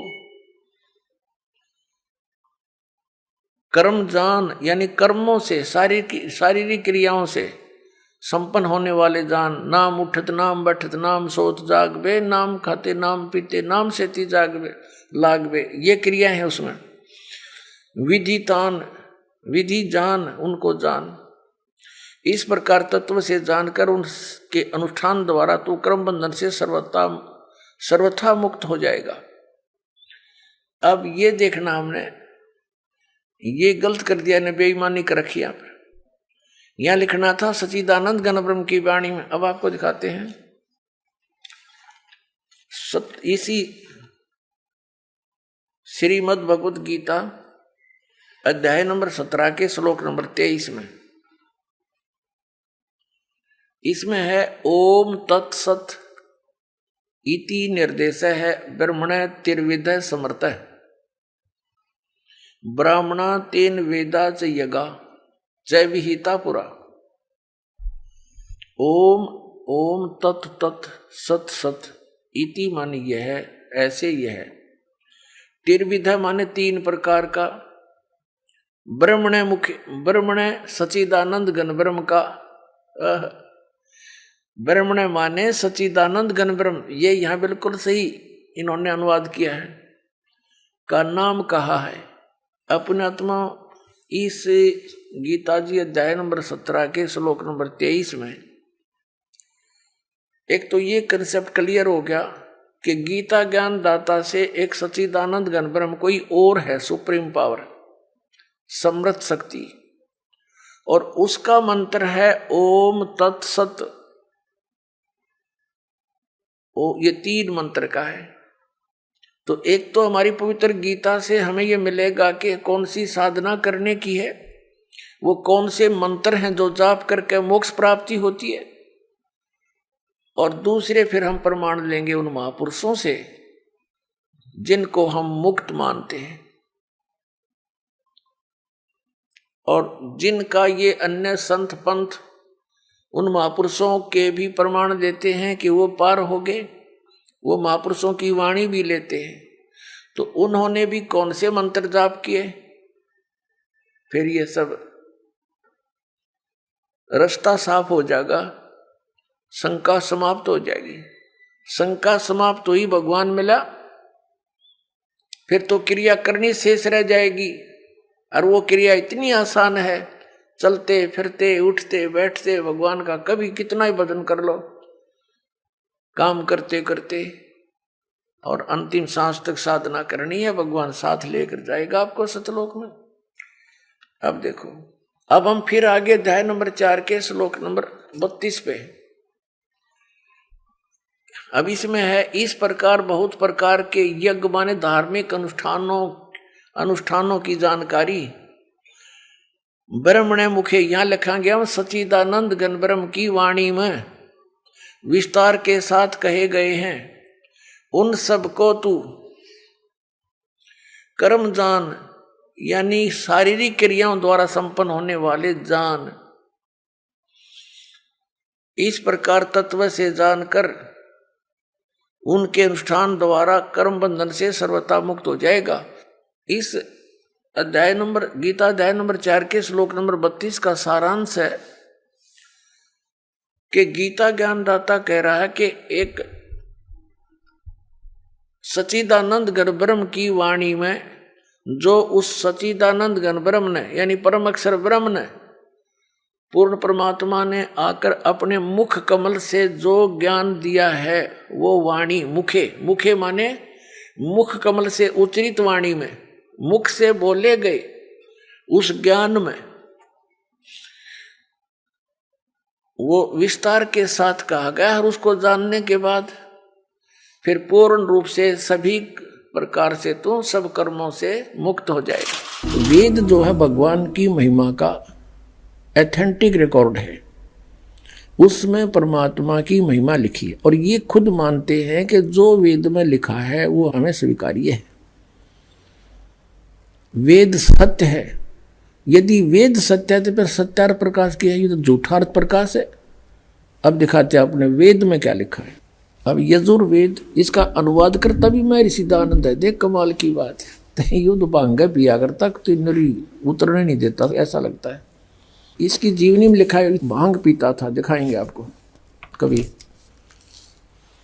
S1: कर्म जान, यानी कर्मों से, शारीरिक क्रियाओं से संपन्न होने वाले जान। नाम उठत नाम बैठत नाम सोत जागबे, नाम खाते नाम पीते नाम सेती जागबे लागबे, ये क्रिया है उसमें। विधितान, विधि जान, उनको जान। इस प्रकार तत्व से जानकर उनके अनुष्ठान द्वारा तू कर्म बंधन से सर्वथा मुक्त हो जाएगा। अब ये देखना, हमने ये गलत कर दिया, ने बेईमानी कर रखी यहाँ पे। यहां लिखना था सच्चिदानंद घन ब्रह्म की वाणी में। अब आपको दिखाते हैं इसी श्रीमद् भगवत गीता अध्याय नंबर 17 के श्लोक नंबर 23 में। इसमें है ओम तत्सत इति निर्देश है ब्रह्मण तिर्विध समर्थ ब्राह्मणा तेन वेदा च यगा जय विहिता पुरा। ओम ओम तत् तत् सत सत इति माने यह है, ऐसे यह है। तिर्विध माने 3 प्रकार का। ब्रह्मणे मुख्य, ब्रह्मणे सच्चिदानंद घन ब्रह्म का, ब्रह्मणे माने सच्चिदानंद घन ब्रह्म, ये यहां बिल्कुल सही इन्होंने अनुवाद किया है, का नाम कहा है। अपने आत्मा इस गीता जी अध्याय नंबर 17 के श्लोक नंबर 23 में एक तो ये कंसेप्ट क्लियर हो गया कि गीता ज्ञान दाता से एक सच्चिदानंद घन ब्रह्म कोई और है, सुप्रीम पावर, समृद्ध शक्ति, और उसका मंत्र है ओम तत्सत। ये 3 मंत्र का है। तो एक तो हमारी पवित्र गीता से हमें ये मिलेगा कि कौन सी साधना करने की है, वो कौन से मंत्र हैं जो जाप करके मोक्ष प्राप्ति होती है, और दूसरे फिर हम प्रमाण लेंगे उन महापुरुषों से जिनको हम मुक्त मानते हैं और जिनका ये अन्य संत पंथ उन महापुरुषों के भी प्रमाण देते हैं कि वो पार हो गए, वो महापुरुषों की वाणी भी लेते हैं। तो उन्होंने भी कौन से मंत्र जाप किए, फिर ये सब रास्ता साफ हो जाएगा, शंका समाप्त हो जाएगी। शंका समाप्त हुई, भगवान मिला, फिर तो क्रिया करनी शेष रह जाएगी। और वो क्रिया इतनी आसान है, चलते फिरते उठते बैठते भगवान का कभी कितना ही भजन कर लो, काम करते करते, और अंतिम सांस तक साधना करनी है, भगवान साथ लेकर जाएगा आपको सतलोक में। अब देखो, अब हम फिर आगे अध्याय नंबर 4 के श्लोक नंबर 32 पे। अब इसमें है, इस प्रकार बहुत प्रकार के यज्ञ माने धार्मिक अनुष्ठानों की जानकारी ब्रह्मणे मुखे, यहां लिखा गया सच्चिदानंद घन ब्रह्म की वाणी में विस्तार के साथ कहे गए हैं। उन सब को तू कर्म जान, यानी शारीरिक क्रियाओं द्वारा संपन्न होने वाले जान। इस प्रकार तत्व से जानकर उनके अनुष्ठान द्वारा कर्म बंधन से सर्वथा मुक्त हो जाएगा। इस अध्याय नंबर गीता अध्याय नंबर 4 के श्लोक नंबर 32 का सारांश है कि गीता ज्ञानदाता कह रहा है कि एक सच्चिदानंद घन ब्रह्म की वाणी में, जो उस सच्चिदानंद घन ब्रह्म ने यानी परम अक्षर ब्रह्म ने, पूर्ण परमात्मा ने आकर अपने मुख कमल से जो ज्ञान दिया है, वो वाणी मुखे, मुखे माने मुख कमल से उच्चरित वाणी में, मुख से बोले गए उस ज्ञान में वो विस्तार के साथ कहा गया। और उसको जानने के बाद फिर पूर्ण रूप से सभी प्रकार से तो सब कर्मों से मुक्त हो जाएगा। वेद जो है भगवान की महिमा का एथेंटिक रिकॉर्ड है, उसमें परमात्मा की महिमा लिखी है, और ये खुद मानते हैं कि जो वेद में लिखा है वो हमें स्वीकार्य है। वेद सत्य है। यदि वेद सत्य है तो फिर सत्यार्थ प्रकाश की है, ये तो झूठार्थ प्रकाश है। अब दिखाते हैं आपने वेद में क्या लिखा है। अब यजुर्वेद, इसका अनुवाद करता भी मैं ऋषिदानंद है। देख कमाल की बात है, युद्ध भांग पिया करता तो नरी उतरने नहीं देता, ऐसा लगता है। इसकी जीवनी में लिखा है भांग पीता था, दिखाएंगे आपको कभी।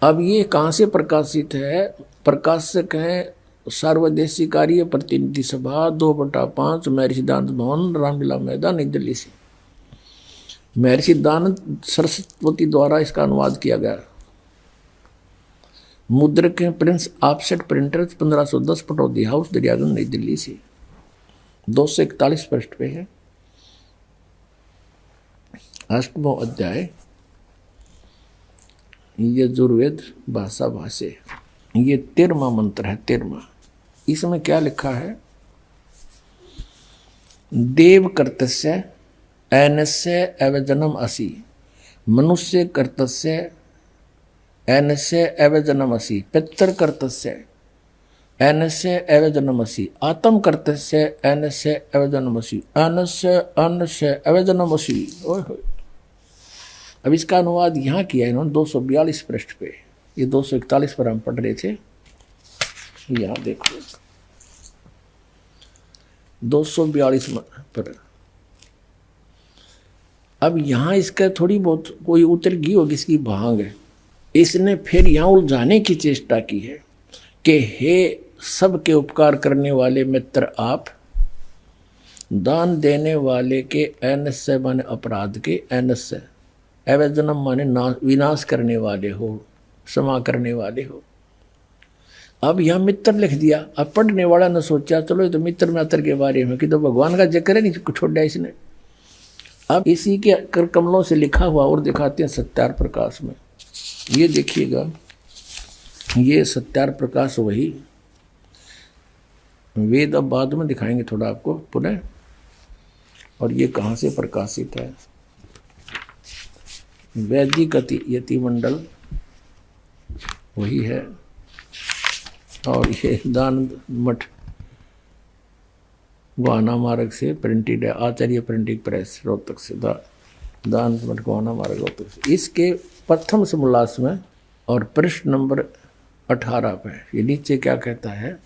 S1: अब ये कहाँ से प्रकाशित है? प्रकाशक है सार्वदेशी कार्य प्रतिनिधि सभा 2/5 महर्षि दानंद भवन रामलीला मैदान नई दिल्ली से। महर्षि दानंद सरस्वती द्वारा इसका अनुवाद किया गया। मुद्रक है Prince offset printers 1510 Pataudi house Daryaganj नई दिल्ली से। 241 पृष्ठ पे है। 8वां अध्याय यजुर्वेद भाषा भाष्य, ये 13वां मंत्र है। 13वां, इसमें क्या लिखा है? देव कर्तस्य एनस्य एवजनम असि, मनुष्य कर्तस्य एनस्य एवजनमसि, पितर कर्तस्य एनस्य एवजनमसि, आत्म कर्तस्य एनस्य एवजनमसि, अनस्य अन्नस्य एवजनमसि। अब इसका अनुवाद यहाँ किया इन्होंने 242 पृष्ठ पे। ये 241 पर हम पढ़ रहे थे, यहाँ देखो 242 पर। अब यहाँ इसका थोड़ी बहुत कोई उतर गई होगी, इसकी भांग है। इसने फिर यहाँ उलझाने की चेष्टा की है कि हे सबके उपकार करने वाले मित्र, आप दान देने वाले के एनस्य माने अपराध के, एनस्य एवजनम माने विनाश करने वाले हो, क्षमा करने वाले हो। अब यह मित्र लिख दिया। अब पढ़ने वाला ने सोचा चलो ये तो मित्र मित्र के बारे में, कि तो भगवान का जिक्र है नहीं छोड़ा इसने। अब इसी के कर कमलों से लिखा हुआ और दिखाते हैं सत्यार्थ प्रकाश में। ये देखिएगा, ये सत्यार्थ प्रकाश वही वेद, अब बाद में दिखाएंगे थोड़ा आपको पुनः। और ये कहाँ से प्रकाशित है? वैदिक यति मंडल वही है। और ये दान मठ गोहाना मार्ग से प्रिंटेड है, आचार्य प्रिंटिंग प्रेस रोहतक से, दान मठ गोहाना मार्ग रोहतक से। इसके प्रथम समोल्लास में और पृष्ठ नंबर 18 पे ये नीचे क्या कहता है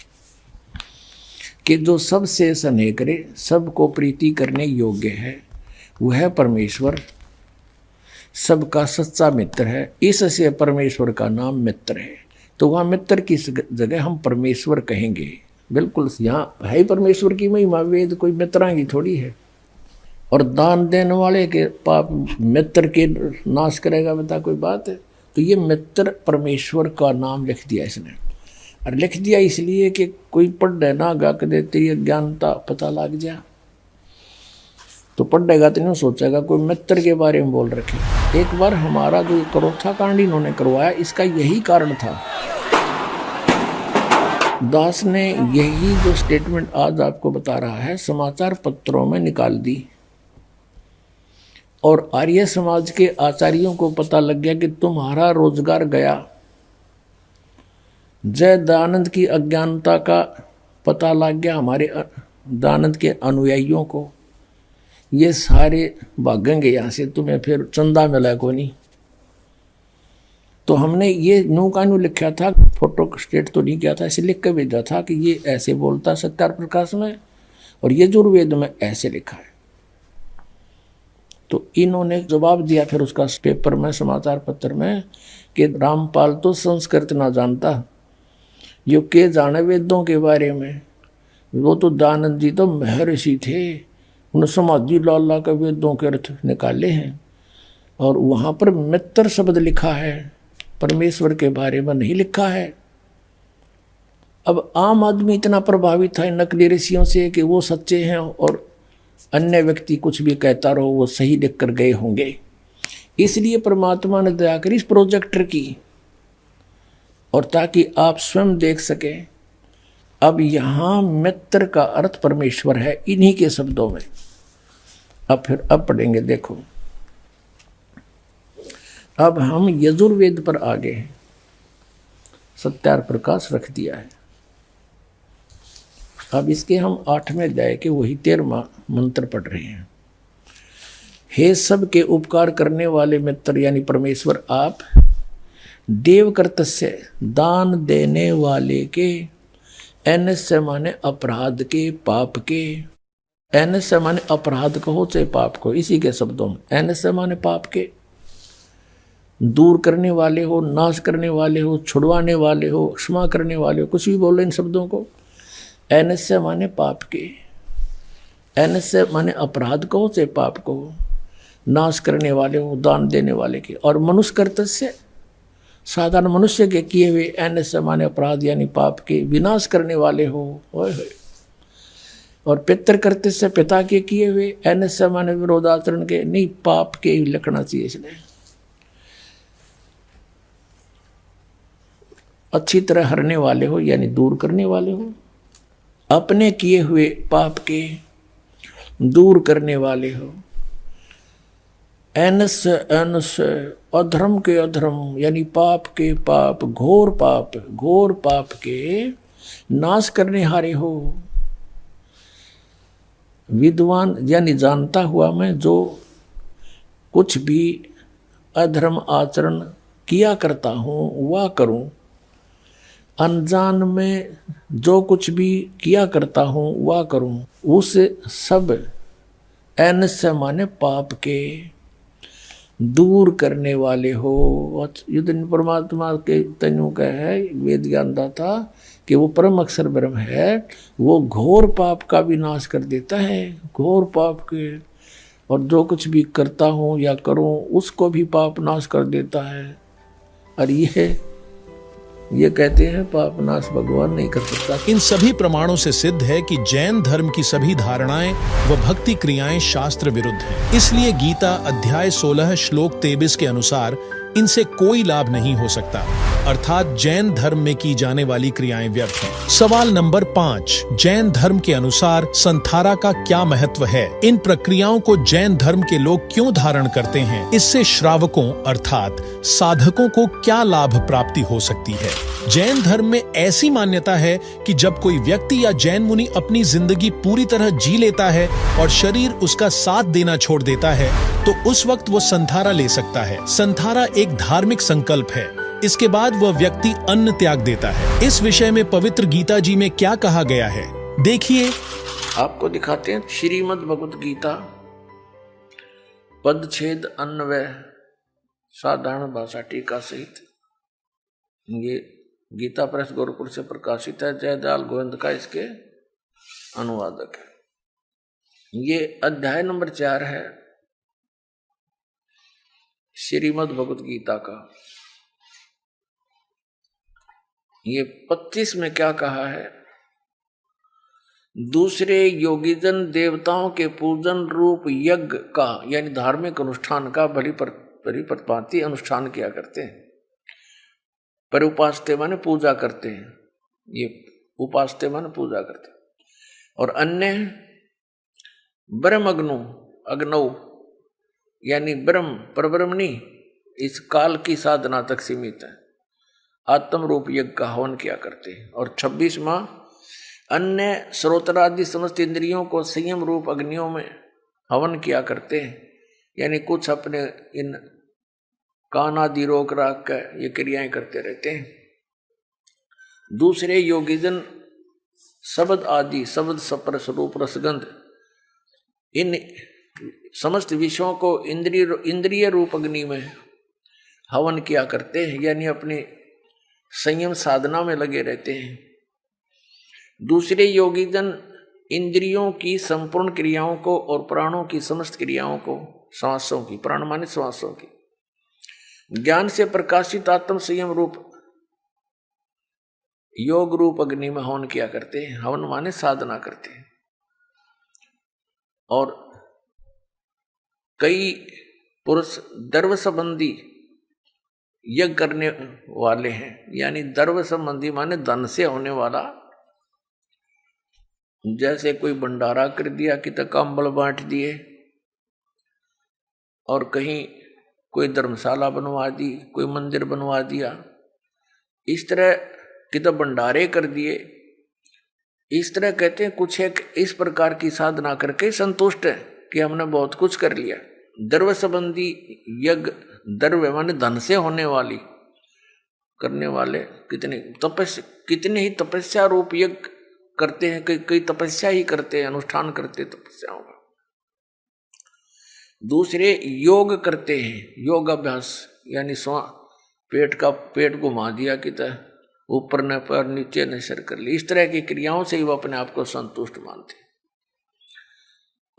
S1: कि जो सबसे स्नेह करे, सबको प्रीति करने योग्य है, वह परमेश्वर सबका सच्चा मित्र है। इससे परमेश्वर का नाम मित्र है। तो वहाँ मित्र की जगह हम परमेश्वर कहेंगे। बिल्कुल यहाँ है परमेश्वर की महिमा, वेद कोई मित्रांगी थोड़ी है। और दान देने वाले के पाप मित्र के नाश करेगा, बता कोई बात है? तो ये मित्र परमेश्वर का नाम लिख दिया इसने, और लिख दिया इसलिए कि कोई पढ़ ना गा के देते ये ज्ञानता पता लग जा, तो पढ़ेगा तो नहीं सोचेगा कोई मित्र के बारे में बोल रखे। एक बार हमारा जो करोथा कांड इन्होंने करवाया, इसका यही कारण था। दास ने यही जो स्टेटमेंट आज आपको बता रहा है समाचार पत्रों में निकाल दी, और आर्य समाज के आचार्यों को पता लग गया कि तुम्हारा रोजगार गया। जय दयानंद की अज्ञानता का पता लग गया हमारे दयानंद के अनुयायियों को, ये सारे भागेंगे यहाँ से, तुम्हें फिर चंदा मिला को नहीं। तो हमने ये न्यू का न्यू लिखा था, फोटो स्टेट तो नहीं किया था, ऐसे लिख के भेजा था कि ये ऐसे बोलता सत्यार प्रकाश में, और ये यजुर्वेद में ऐसे लिखा है। तो इन्होंने जवाब दिया फिर उसका पेपर में, समाचार पत्र में, कि रामपाल तो संस्कृत ना जानता, यो के जाने वेदों के बारे में। वो तो दयानंद जी तो महर्षि थे, उन्होंने समाधि लाला के वेदों के अर्थ निकाले हैं, और वहाँ पर मित्र शब्द लिखा है, परमेश्वर के बारे में नहीं लिखा है। अब आम आदमी इतना प्रभावित था इन नकली ऋषियों से कि वो सच्चे हैं, और अन्य व्यक्ति कुछ भी कहता रहो वो सही लिख कर गए होंगे। इसलिए परमात्मा ने दया करी इस प्रोजेक्टर की, और ताकि आप स्वयं देख सके। अब यहाँ मित्र का अर्थ परमेश्वर है इन्हीं के शब्दों में। अब पढ़ेंगे, देखो अब हम यजुर्वेद पर आ गए हैं, सत्यार प्रकाश रख दिया है। अब इसके हम 8वें अध्याय के वही 13वां मंत्र पढ़ रहे हैं। हे सब के उपकार करने वाले मित्र यानी परमेश्वर, आप देव कर्तस्य दान देने वाले के, एनस्य माने अपराध के, पाप के, एनस्य माने अपराध कहो चाहे पाप को, इसी के शब्दों में एनस्य माने पाप के, दूर करने वाले हो, नाश करने वाले हो, छुड़वाने वाले हो, क्षमा करने वाले हो, कुछ भी बोलो इन शब्दों को। एनस्य माने पाप के, एनस्य माने अपराध कहो चाहे पाप को, नाश करने वाले हो, दान देने वाले के, और मनुष्य कर्तस्य साधारण मनुष्य के किए हुए, एनस्य माने अपराध यानी पाप के विनाश करने वाले हो। और पितृ कर्तस्य पिता के किए हुए, एनस्य माने विरोधाचरण के, नहीं पाप के ही लिखना चाहिए इसलिए। अच्छी तरह हरने वाले हो यानी दूर करने वाले हो, अपने किए हुए पाप के दूर करने वाले हो। एनस्य अधर्म के अधर्म यानी पाप के पाप, घोर पाप के नाश करने हारे हो। विद्वान यानी जानता हुआ मैं जो कुछ भी अधर्म आचरण किया करता हूँ वह करूँ, अनजान में जो कुछ भी किया करता हूँ वह करूँ, उस सब एनस्य माने पाप के दूर करने वाले हो। युद्ध परमात्मा के तनु का है वेद ज्ञानदाता कि वो परम अक्षर ब्रह्म है, वो घोर पाप का भी नाश कर देता है, घोर पाप के, और जो कुछ भी करता हूँ या करूँ उसको भी पाप नाश कर देता है। और ये कहते हैं पाप नाश भगवान नहीं कर सकता।
S3: इन सभी प्रमाणों से सिद्ध है कि जैन धर्म की सभी धारणाएं व भक्ति क्रियाएं शास्त्र विरुद्ध हैं। इसलिए गीता अध्याय 16 श्लोक 23 के अनुसार इनसे कोई लाभ नहीं हो सकता, अर्थात जैन धर्म में की जाने वाली क्रियाएं व्यर्थ हैं। सवाल नंबर 5, जैन धर्म के अनुसार संथारा का क्या महत्व है? इन प्रक्रियाओं को जैन धर्म के लोग क्यों धारण करते हैं? इससे श्रावकों अर्थात साधकों को क्या लाभ प्राप्ति हो सकती है? जैन धर्म में ऐसी मान्यता है कि जब कोई व्यक्ति या जैन मुनि अपनी जिंदगी पूरी तरह जी लेता है और शरीर उसका साथ देना छोड़ देता है तो उस वक्त वो संथारा ले सकता है। संथारा एक धार्मिक संकल्प है। इसके बाद वह व्यक्ति अन्न त्याग देता है। इस विषय में पवित्र गीता जी में क्या कहा गया है देखिए।
S1: आपको दिखाते हैं श्रीमद् भगवत गीता पदछेद अन्वय साधारण भाषा टीका सहित। ये गीता प्रेस गोरखपुर से प्रकाशित है। जयदयाल गोविंद का इसके अनुवादक है। ये अध्याय नंबर 4 है श्रीमद् भगवत गीता का। ये 25 में क्या कहा है? दूसरे योगीजन देवताओं के पूजन रूप यज्ञ का यानी धार्मिक अनुष्ठान का बड़ी प्रतिपाती अनुष्ठान किया करते हैं। पर उपासते माने पूजा करते हैं। ये उपासते माने पूजा करते हैं। और अन्य ब्रह्म अग्नौ यानी ब्रह्म परब्रह्मणी इस काल की साधना तक सीमित है। आत्म रूप यज्ञ का हवन किया करते हैं। और 26वां अन्य श्रोत्रादि समस्त इंद्रियों को संयम रूप अग्नियों में हवन किया करते हैं। यानी कुछ अपने इन कान आदि रोक राख कर ये क्रियाएं करते रहते हैं। दूसरे योगीजन शब्द आदि शब्द स्पर्श रूप रसगंध इन समस्त विषयों को इंद्रिय रूप अग्नि में हवन किया करते हैं। यानी अपने संयम साधना में लगे रहते हैं। दूसरे योगीजन इंद्रियों की संपूर्ण क्रियाओं को और प्राणों की समस्त क्रियाओं को श्वासों की, प्राण माने श्वासों की, ज्ञान से प्रकाशित आत्म संयम रूप योग रूप अग्नि में हवन किया करते हैं। हवन माने साधना करते हैं। और कई पुरुष दर्व संबंधी यज्ञ करने वाले हैं। यानी दर्व संबंधी माने धन से होने वाला, जैसे कोई भंडारा कर दिया कि तक कंबल बांट दिए, और कहीं कोई धर्मशाला बनवा दी, कोई मंदिर बनवा दिया, इस तरह कि तो भंडारे कर दिए। इस तरह कहते हैं कुछ एक इस प्रकार की साधना करके संतुष्ट है कि हमने बहुत कुछ कर लिया। द्रव्य संबंधी यज्ञ, द्रव्य माने धन से होने वाली करने वाले कितने ही तपस्या रूप यज्ञ करते हैं। कई तपस्या ही करते हैं, अनुष्ठान करते तपस्याओं का। दूसरे योग करते हैं, योग अभ्यास यानी पेट घुमा दिया कि ऊपर न पर नीचे न सिर कर ली। इस तरह की क्रियाओं से ही वो अपने आप को संतुष्ट मानते हैं।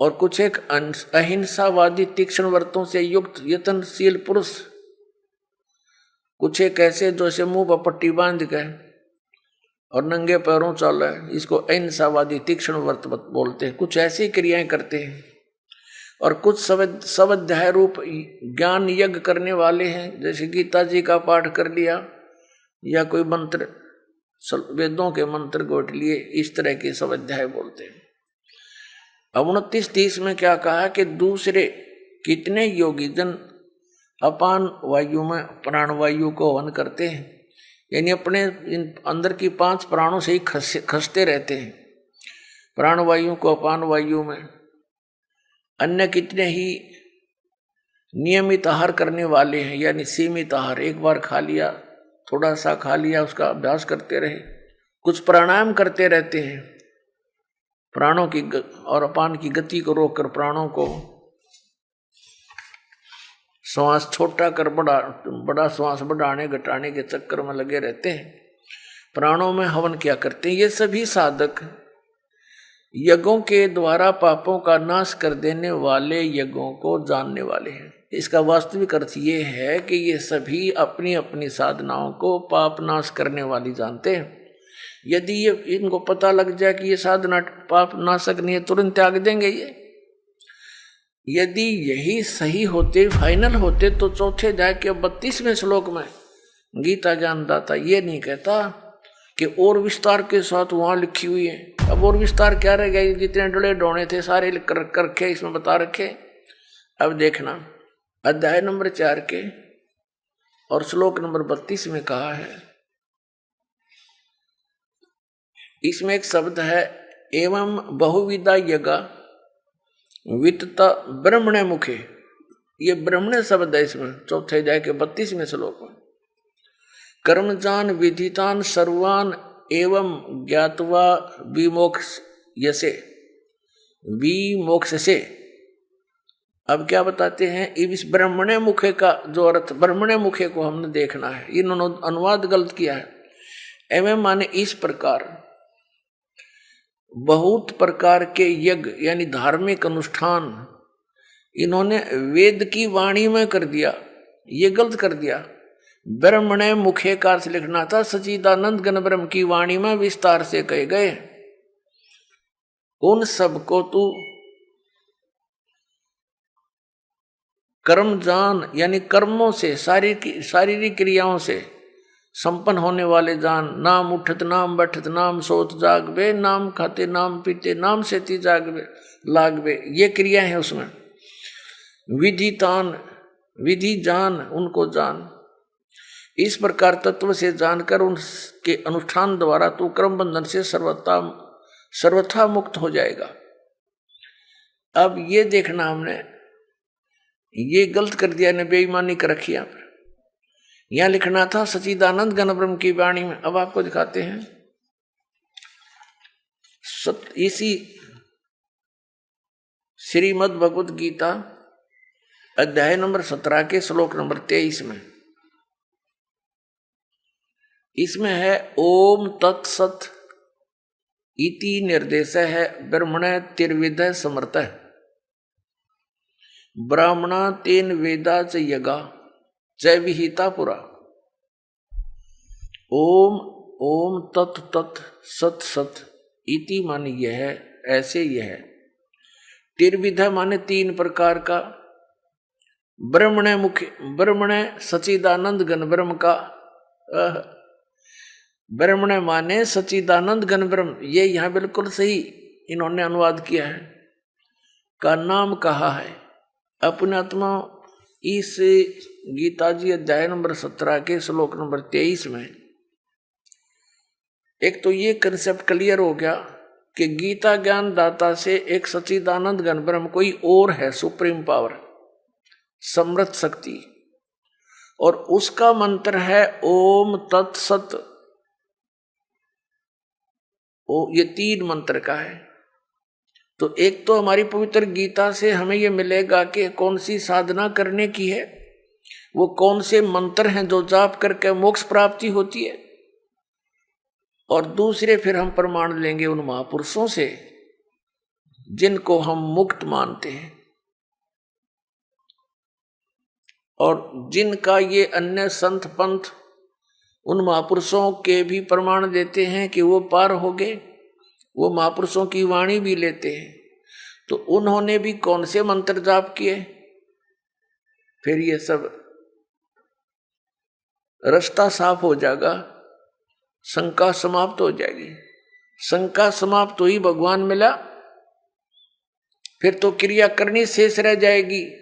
S1: और कुछ एक अहिंसावादी तीक्ष्ण व्रतों से युक्त यत्नशील पुरुष, कुछ एक ऐसे जो से मुंह पर पट्टी बांध के और नंगे पैरों चल रहे, इसको अहिंसावादी तीक्ष्ण व्रत बोलते हैं। कुछ ऐसी क्रियाएं करते हैं। और कुछ स्वाध्याय रूप ज्ञान यज्ञ करने वाले हैं, जैसे गीता जी का पाठ कर लिया या कोई मंत्र, वेदों के मंत्र गोट लिए, इस तरह के स्वाध्याय बोलते हैं। अब 29-30 में क्या कहा कि दूसरे कितने योगीजन अपान वायु में प्राण वायु को हवन करते हैं। यानी अपने इन अंदर की 5 प्राणों से ही खसते रहते हैं। प्राण वायु को अपान वायु में, अन्य कितने ही नियमित आहार करने वाले हैं। यानी सीमित आहार, एक बार खा लिया, थोड़ा सा खा लिया, उसका अभ्यास करते रहे। कुछ प्राणायाम करते रहते हैं, प्राणों की और अपान की गति को रोककर प्राणों को श्वास छोटा कर बड़ा श्वास बढ़ाने घटाने के चक्कर में लगे रहते हैं। प्राणों में हवन क्या करते हैं। ये सभी साधक यज्ञों के द्वारा पापों का नाश कर देने वाले यज्ञों को जानने वाले हैं। इसका वास्तविक अर्थ ये है कि ये सभी अपनी अपनी साधनाओं को पाप नाश करने वाली जानते हैं। यदि ये इनको पता लग जाए कि ये साधना पाप नाशक नहीं है, तुरंत त्याग देंगे ये। यदि यही सही होते, फाइनल होते, तो चौथे अध्याय के 32वें श्लोक में गीता ज्ञानदाता ये नहीं कहता कि और विस्तार के साथ वहां लिखी हुई है। अब और विस्तार क्या रह गया, जितने डोले डोने थे सारे लिख कर रखे, इसमें बता रखे। अब देखना अध्याय नंबर 4 के और श्लोक नंबर 32 में कहा है, इसमें एक शब्द है एवं बहुविधा यज्ञ वित्त ब्रह्मणे मुखे। ये ब्रह्मणे शब्द है इसमें, चौथे अध्याय के 32वें श्लोक में। कर्मजान विधितान सर्वान एवं ज्ञात्वा विमोक्ष से। अब क्या बताते हैं, इस ब्रह्मणे मुखे का जो अर्थ, ब्रह्मणे मुखे को हमने देखना है। इन्होंने अनुवाद गलत किया है। एवं माने इस प्रकार बहुत प्रकार के यज्ञ यानी धार्मिक अनुष्ठान इन्होंने वेद की वाणी में कर दिया। ये गलत कर दिया। ब्रह्मणे मुखे का अर्थ लिखना था सच्चिदानंद घन ब्रह्म की वाणी में विस्तार से कहे गए। उन सबको तू कर्म जान यानी कर्मों से शारीरिक क्रियाओं से संपन्न होने वाले जान। नाम उठत नाम बैठत नाम सोत जागबे नाम खाते नाम पीते नाम सेती जागबे लागबे, ये क्रिया है उसमें। विधि तान विधि जान उनको जान। इस प्रकार तत्व से जानकर उनके अनुष्ठान द्वारा तू कर्म बंधन से सर्वथा मुक्त हो जाएगा। अब ये देखना हमने ये गलत कर दिया ने, बेईमानी कर रखी यहाँ पर। यहां लिखना था सच्चिदानंद घन ब्रह्म की वाणी में। अब आपको दिखाते हैं इसी श्रीमद् भगवद गीता अध्याय नंबर 17 के श्लोक नंबर 23 में। इसमें है ओम तत्सत इति निर्देश है ब्रह्मण तिर्विध समर्थ ब्राह्मणा तेन वेदा च यगा जय विहिता पुरा। ओम ओम तत् तत् सत सत इति माने यह है, ऐसे यह है। तिर्विध माने 3 प्रकार का। ब्रह्मणे मुख्य ब्रह्मणे सच्चिदानंद घन ब्रह्म का ब्रह्मणे माने सच्चिदानंद घन ब्रह्म, ये यहां बिल्कुल सही इन्होंने अनुवाद किया है, का नाम कहा है। अपने आत्मा इस गीता जी अध्याय नंबर 17 के श्लोक नंबर 23 में एक तो ये कंसेप्ट क्लियर हो गया कि गीता ज्ञान दाता से एक सच्चिदानंद घन ब्रह्म कोई और है, सुप्रीम पावर, समृद्ध शक्ति, और उसका मंत्र है ओम तत्सत। ये 3 मंत्र का है। तो एक तो हमारी पवित्र गीता से हमें ये मिलेगा कि कौन सी साधना करने की है, वो कौन से मंत्र हैं जो जाप करके मोक्ष प्राप्ति होती है, और दूसरे फिर हम प्रमाण लेंगे उन महापुरुषों से जिनको हम मुक्त मानते हैं और जिनका ये अन्य संत पंथ उन महापुरुषों के भी प्रमाण देते हैं कि वो पार हो गए, वो महापुरुषों की वाणी भी लेते हैं। तो उन्होंने भी कौन से मंत्र जाप किए, फिर ये सब रास्ता साफ हो जाएगा, शंका समाप्त हो जाएगी। शंका समाप्त हुई, भगवान मिला, फिर तो क्रिया करनी शेष रह जाएगी।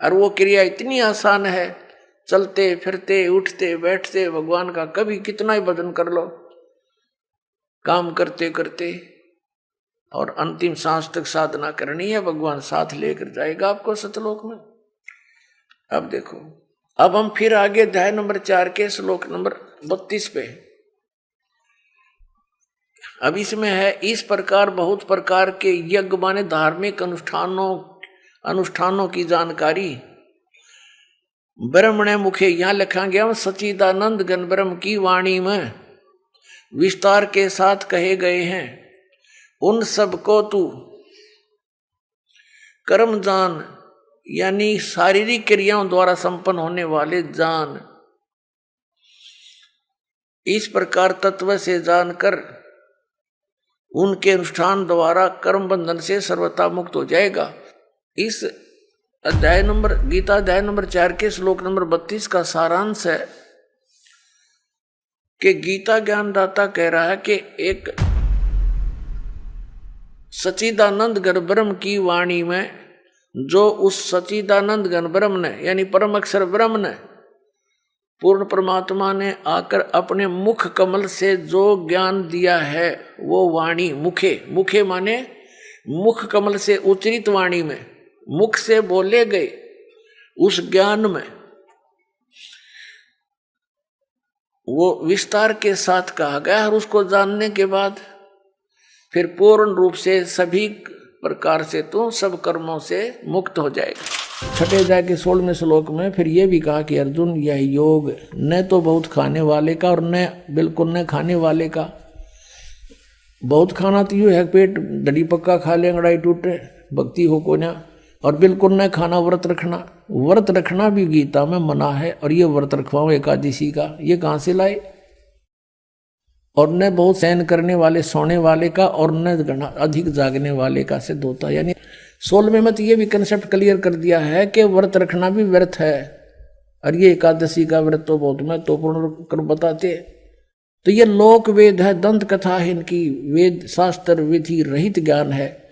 S1: और वो क्रिया इतनी आसान है, चलते फिरते उठते बैठते भगवान का कभी कितना ही भजन कर लो, काम करते करते, और अंतिम सांस तक साधना करनी है, भगवान साथ लेकर जाएगा आपको सतलोक में। अब देखो, अब हम फिर आगे अध्याय नंबर 4 के श्लोक नंबर 32 पे। अब इसमें है इस प्रकार बहुत प्रकार के यज्ञ माने धार्मिक अनुष्ठानों की जानकारी ब्रह्मणे मुखे, यहां लिखा गया सच्चिदानंद घन ब्रह्म की वाणी में विस्तार के साथ कहे गए हैं। उन सब को तू कर्म जान यानी शारीरिक क्रियाओं द्वारा संपन्न होने वाले जान। इस प्रकार तत्व से जानकर उनके अनुष्ठान द्वारा कर्म बंधन से सर्वथा मुक्त हो जाएगा। इस अध्याय नंबर गीता अध्याय नंबर 4 के श्लोक नंबर 32 का सारांश है कि गीता ज्ञानदाता कह रहा है कि एक सच्चिदानंद घन ब्रह्म की वाणी में जो उस सच्चिदानंद घन ब्रह्म ने यानी परम अक्षर ब्रह्म ने पूर्ण परमात्मा ने आकर अपने मुख कमल से जो ज्ञान दिया है वो वाणी मुखे माने मुख कमल से उच्चरित वाणी में मुख से बोले गए उस ज्ञान में वो विस्तार के साथ कहा गया। और उसको जानने के बाद फिर पूर्ण रूप से सभी प्रकार से तो सब कर्मों से मुक्त हो जाएगा। छठे अध्याय के 16वें श्लोक में फिर ये भी कहा कि अर्जुन, यह योग न तो बहुत खाने वाले का और न बिल्कुल न खाने वाले का। बहुत खाना तो यूँ है, पेट डली पक्का खा ले, अंगड़ाई टूटे, भक्ति हो को ना। और बिल्कुल न खाना, व्रत रखना। व्रत रखना भी गीता में मना है। और ये व्रत रखवाओ एकादशी का, ये कहाँ से लाए? और न बहुत सहन करने वाले, सोने वाले का, और न अधिक जागने वाले का सिद्ध होता है। यानी 16वें में तो ये भी कंसेप्ट क्लियर कर दिया है कि व्रत रखना भी व्यर्थ है। और ये एकादशी का व्रत तो बहुत महत्वपूर्ण कर बताते। तो ये लोक वेद है, दंत कथा है, इनकी वेद शास्त्र विधि रहित ज्ञान है।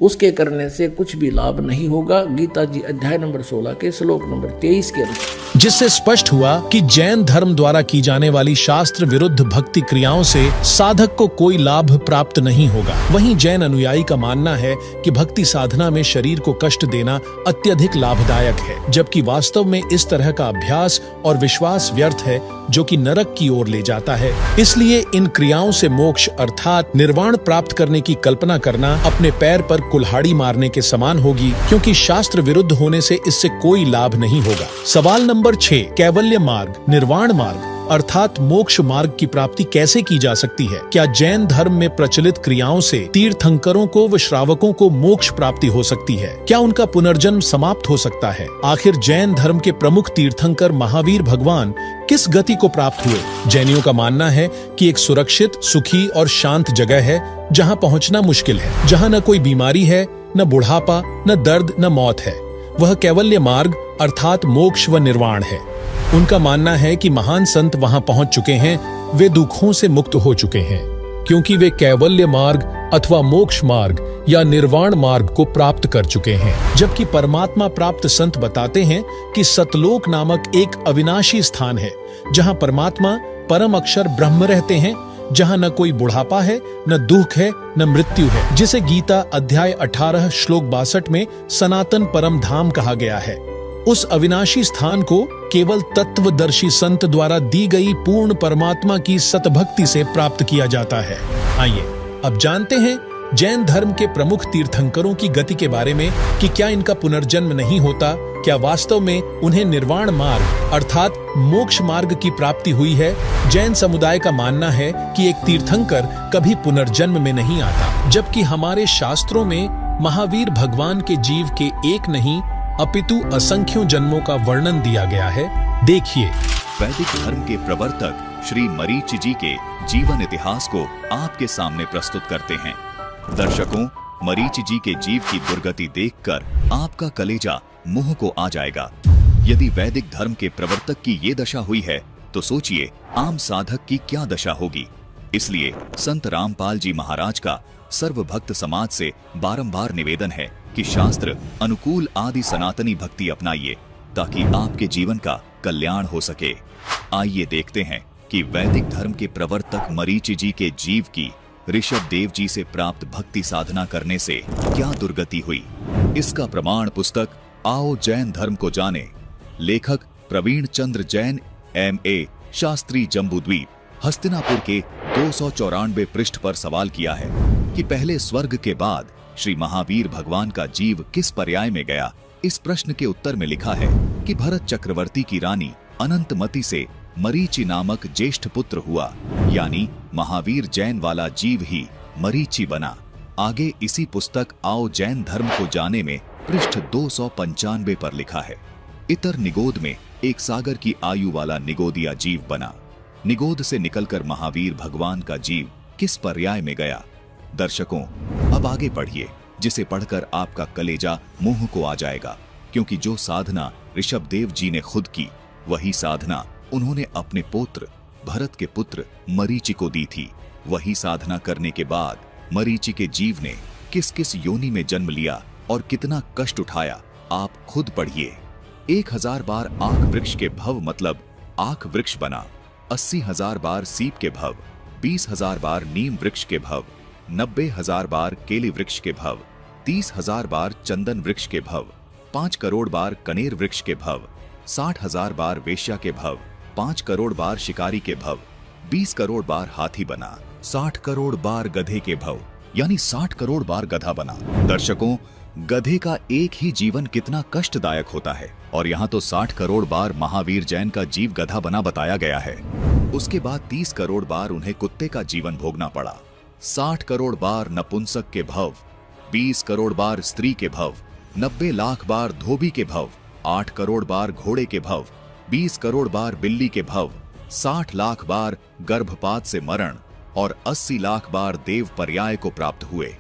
S1: उसके करने से कुछ भी लाभ नहीं होगा। गीता जी अध्याय नंबर 16 के श्लोक नंबर 23 के अनुसार,
S3: जिससे स्पष्ट हुआ कि जैन धर्म द्वारा की जाने वाली शास्त्र विरुद्ध भक्ति क्रियाओं से साधक को कोई लाभ प्राप्त नहीं होगा। वहीं जैन अनुयायी का मानना है कि भक्ति साधना में शरीर को कष्ट देना अत्यधिक लाभदायक है, जबकि वास्तव में इस तरह का अभ्यास और विश्वास व्यर्थ है, जो कि नरक की ओर ले जाता है। इसलिए इन क्रियाओं से मोक्ष अर्थात निर्वाण प्राप्त करने की कल्पना करना अपने पैर पर कुल्हाड़ी मारने के समान होगी, क्योंकि शास्त्र विरुद्ध होने से इससे कोई लाभ नहीं होगा। सवाल नंबर 6, कैवल्य मार्ग, निर्वाण मार्ग अर्थात मोक्ष मार्ग की प्राप्ति कैसे की जा सकती है? क्या जैन धर्म में प्रचलित क्रियाओं से तीर्थंकरों को व श्रावकों को मोक्ष प्राप्ति हो सकती है? क्या उनका पुनर्जन्म समाप्त हो सकता है? आखिर जैन धर्म के प्रमुख तीर्थंकर महावीर भगवान किस गति को प्राप्त हुए? जैनियों का मानना है कि एक सुरक्षित, सुखी और शांत जगह है जहाँ पहुँचना मुश्किल है, जहाँ न कोई बीमारी है, न बुढ़ापा, न दर्द, न मौत है। वह कैवल्य मार्ग अर्थात मोक्ष व निर्वाण है। उनका मानना है कि महान संत वहां पहुंच चुके हैं, वे दुखों से मुक्त हो चुके हैं, क्योंकि वे कैवल्य मार्ग अथवा मोक्ष मार्ग या निर्वाण मार्ग को प्राप्त कर चुके हैं। जबकि परमात्मा प्राप्त संत बताते हैं कि सतलोक नामक एक अविनाशी स्थान है, जहां परमात्मा परम अक्षर ब्रह्म रहते हैं, जहां न कोई बुढ़ापा है, न दुख है, न मृत्यु है, जिसे गीता अध्याय 18 श्लोक 62 में सनातन परम धाम कहा गया है। उस अविनाशी स्थान को केवल तत्वदर्शी संत द्वारा दी गई पूर्ण परमात्मा की सतभक्ति से प्राप्त किया जाता है। आइए अब जानते हैं जैन धर्म के प्रमुख तीर्थंकरों की गति के बारे में कि क्या इनका पुनर्जन्म नहीं होता? क्या वास्तव में उन्हें निर्वाण मार्ग अर्थात मोक्ष मार्ग की प्राप्ति हुई है? जैन समुदाय का मानना है कि एक तीर्थंकर कभी पुनर्जन्म में नहीं आता, जबकि हमारे शास्त्रों में महावीर भगवान के जीव के एक नहीं अपितु असंख्यों जन्मों का वर्णन दिया गया है। देखिए,
S5: वैदिक धर्म के प्रवर्तक श्री मरीचि जी के जीवन इतिहास को आपके सामने प्रस्तुत करते हैं। दर्शकों, मरीचि जी के जीव की दुर्गति देखकर आपका कलेजा मुंह को आ जाएगा। यदि वैदिक धर्म के प्रवर्तक की ये दशा हुई है, तो सोचिए आम साधक की क्या दशा होगी। इसलिए संत रामपाल जी महाराज का सर्वभक्त समाज से बारंबार निवेदन है कि शास्त्र अनुकूल आदि सनातनी भक्ति अपनाइए, ताकि आपके जीवन का कल्याण हो सके। आइए देखते हैं कि वैदिक धर्म के प्रवर्तक मरीचि जी के जीव की ऋषभ देव जी से प्राप्त भक्ति साधना करने से क्या दुर्गति हुई। इसका प्रमाण पुस्तक आओ जैन धर्म को जाने, लेखक प्रवीण चंद्र जैन MA, शास्त्री जम्बूद्वीप, हस्तिनापुर के 294 पृष्ठ पर सवाल किया है कि पहले स्वर्ग के बाद श्री महावीर भगवान का जीव किस पर्याय में गया। इस प्रश्न के उत्तर में लिखा है कि भरत चक्रवर्ती की रानी अनंतमती से मरीचि नामक ज्येष्ठ पुत्र हुआ, यानी महावीर जैन वाला जीव ही मरीचि बना। आगे इसी पुस्तक आओ जैन धर्म को जाने में पृष्ठ 295 पर लिखा है, इतर निगोद में एक सागर की आयु वाला निगोदिया जीव बना। निगोद से निकलकर महावीर भगवान का जीव किस पर्याय में गया। दर्शकों, अब आगे पढ़िए, जिसे पढ़कर आपका कलेजा मुंह को आ जाएगा, क्योंकि जो साधना ऋषभ देव जी ने खुद की, वही साधना उन्होंने अपने पुत्र भरत के पुत्र मरीचि को दी थी। वही साधना करने के बाद मरीचि के जीव ने किस किस योनि में जन्म लिया और कितना कष्ट उठाया, आप खुद पढ़िए। 1000 बार आंख वृक्ष के भव मतलब आंख वृक्ष बना, 80,000 बार सीप के भव, 20,000 बार नीम वृक्ष के भव, 90,000 बार केले वृक्ष के भव, 30,000 बार चंदन वृक्ष के भव, 5 करोड़ बार कनेर वृक्ष के भव, 60,000 बार वेश्या के भव, 5 करोड़ बार शिकारी के भव, 20 करोड़ बार हाथी बना, 60 करोड़ बार गधे के भव, यानी 60 करोड़ बार गधा बना। दर्शकों, गधे का एक ही जीवन कितना कष्टदायक होता है, और यहाँ तो 60 करोड़ बार महावीर जैन का जीव गधा बना बताया गया है। उसके बाद 30 करोड़ बार उन्हें कुत्ते का जीवन भोगना पड़ा, 60 करोड़ बार नपुंसक के भव, 20 करोड़ बार स्त्री के भव, 90 लाख बार धोबी के भव, 8 करोड़ बार घोड़े के भव, 20 करोड़ बार बिल्ली के भव, 60 लाख बार गर्भपात से मरण और 80 लाख बार देव पर्याय को प्राप्त हुए।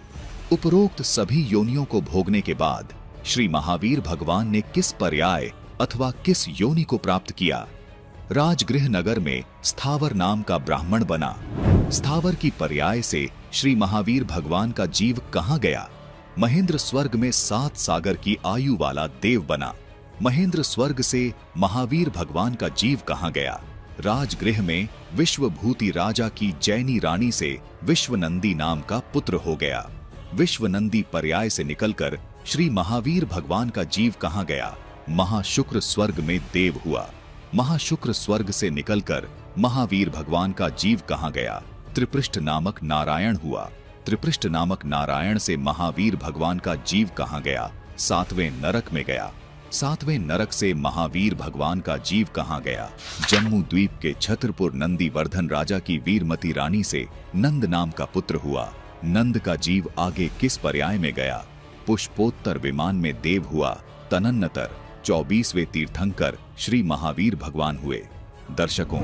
S5: उपरोक्त सभी योनियों को भोगने के बाद श्री महावीर भगवान ने किस पर्याय अथवा किस योनि को प्राप्त किया? राजगृह नगर में स्थावर नाम का ब्राह्मण बना। स्थावर की पर्याय से श्री महावीर भगवान का जीव कहां गया? महेंद्र स्वर्ग में 7 सागर की आयु वाला देव बना। महेंद्र स्वर्ग से महावीर भगवान का जीव कहां गया? राजगृह में विश्वभूति राजा की जैनी रानी से विश्वनंदी नाम का पुत्र हो गया। विश्वनंदी पर्याय से निकलकर श्री महावीर भगवान का जीव कहां गया? महाशुक्र स्वर्ग में देव हुआ। महाशुक्र स्वर्ग से निकलकर महावीर भगवान का जीव कहां गया? त्रिपृष्ठ नामक नारायण हुआ। त्रिपृष्ठ नामक नारायण से महावीर भगवान का जीव कहां गया? 7वें नरक में गया। 7वें नरक से महावीर भगवान का जीव कहां गया? जम्मू द्वीप के छत्रपुर नंदीवर्धन राजा की वीरमती रानी से नंद नाम का पुत्र हुआ। नंद का जीव आगे किस पर्याय में गया? पुष्पोत्तर विमान में देव हुआ। तनन्नतर 24वें तीर्थंकर श्री महावीर भगवान हुए। दर्शकों,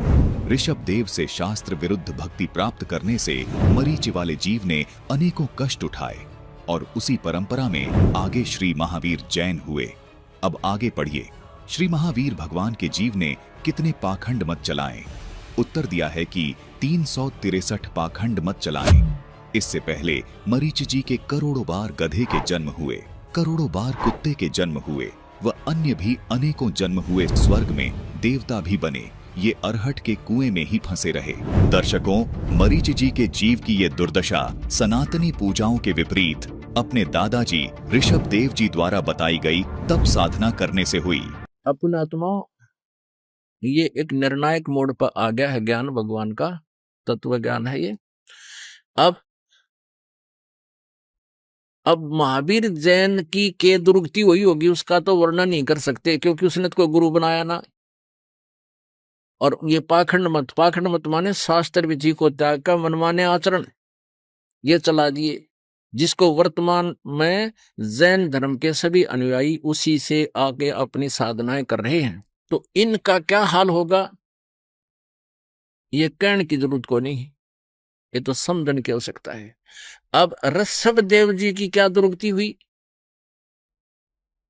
S5: ऋषभ देव से शास्त्र विरुद्ध भक्ति प्राप्त करने से मरीचि वाले जीव ने अनेकों कष्ट उठाए और उसी परंपरा में आगे श्री महावीर जैन हुए। अब आगे पढ़िए, श्री महावीर भगवान के जीव ने कितने पाखंड मत चलाए? उत्तर दिया है कि 363 पाखंड मत चलाए। इससे पहले मरीचि जी के करोड़ों बार गधे के जन्म हुए, करोड़ों बार कुत्ते के जन्म हुए व अन्य भी अनेकों जन्म हुए। स्वर्ग में देवता भी बने, ये अरहट के कुएं में ही फंसे रहे। दर्शकों, मरीचि जी के जीव की ये दुर्दशा सनातनी पूजाओं के विपरीत अपने दादाजी ऋषभ देव जी द्वारा बताई गई तप साधना करने से हुई।
S1: अपने आत्माओं, ये एक निर्णायक मोड़ पर आ गया है ज्ञान, भगवान का तत्व ज्ञान है ये। अब महावीर जैन की के दुर्गति हुई होगी, उसका तो वर्णन नहीं कर सकते, क्योंकि उसने तो कोई गुरु बनाया ना। और ये पाखंड मत माने शास्त्र विधि को त्याग कर मनमाने आचरण ये चला दिए, जिसको वर्तमान में जैन धर्म के सभी अनुयायी उसी से आगे अपनी साधनाएं कर रहे हैं। तो इनका क्या हाल होगा ये कहने की जरूरत को नहीं, ये तो समझने की आवश्यकता है। अब ऋषभ देव जी की क्या दुर्गति हुई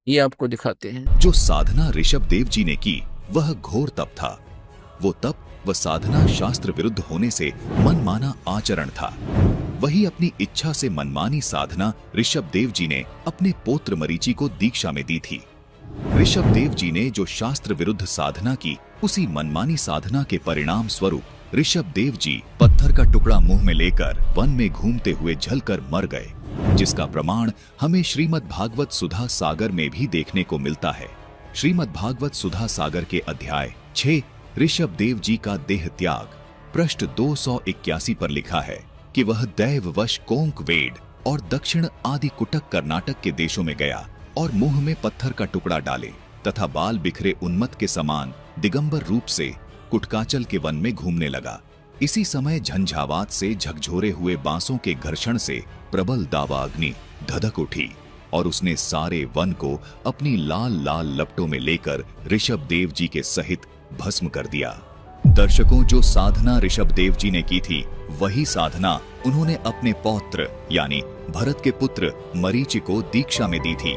S1: ये आपको दिखाते हैं।
S5: जो साधना ऋषभ देव जी ने की वह घोर तप था। वो तप व साधना शास्त्र विरुद्ध होने से मनमाना आचरण था। वही अपनी इच्छा से मनमानी साधना ऋषभ देव जी ने अपने पौत्र मरीचि को दीक्षा में दी थी। ऋषभ देव जी ने जो शास्त्र विरुद्ध साधना की, उसी मनमानी साधना के परिणाम स्वरूप ऋषभ देव जी पत्थर का टुकड़ा मुंह में लेकर वन में घूमते हुए जलकर मर गए, जिसका प्रमाण हमें श्रीमद् भागवत सुधा सागर में भी देखने को मिलता है। श्रीमद् भागवत सुधा सागर के अध्याय 6 ऋषभ देव जी का देह त्याग पृष्ठ 281 पर लिखा है कि वह दैववश कोंक वेड और दक्षिण आदि कुटक कर्नाटक के देशों में गया और मुंह में पत्थर का टुकड़ा डाले तथा बाल बिखरे उन्मत्त के समान दिगंबर रूप से कुटकाचल के वन में घूमने लगा। इसी समय झंझावात से झकझोरे हुए बांसों के घर्षण से प्रबल दावा अग्नि धधक उठी और उसने सारे वन को अपनी लाल लाल लपटों में लेकर ऋषभ देव जी के सहित भस्म कर दिया। दर्शकों, जो साधना ऋषभ देव जी ने की थी वही साधना उन्होंने अपने पौत्र यानी भरत के पुत्र मरीचि को दीक्षा में दी थी,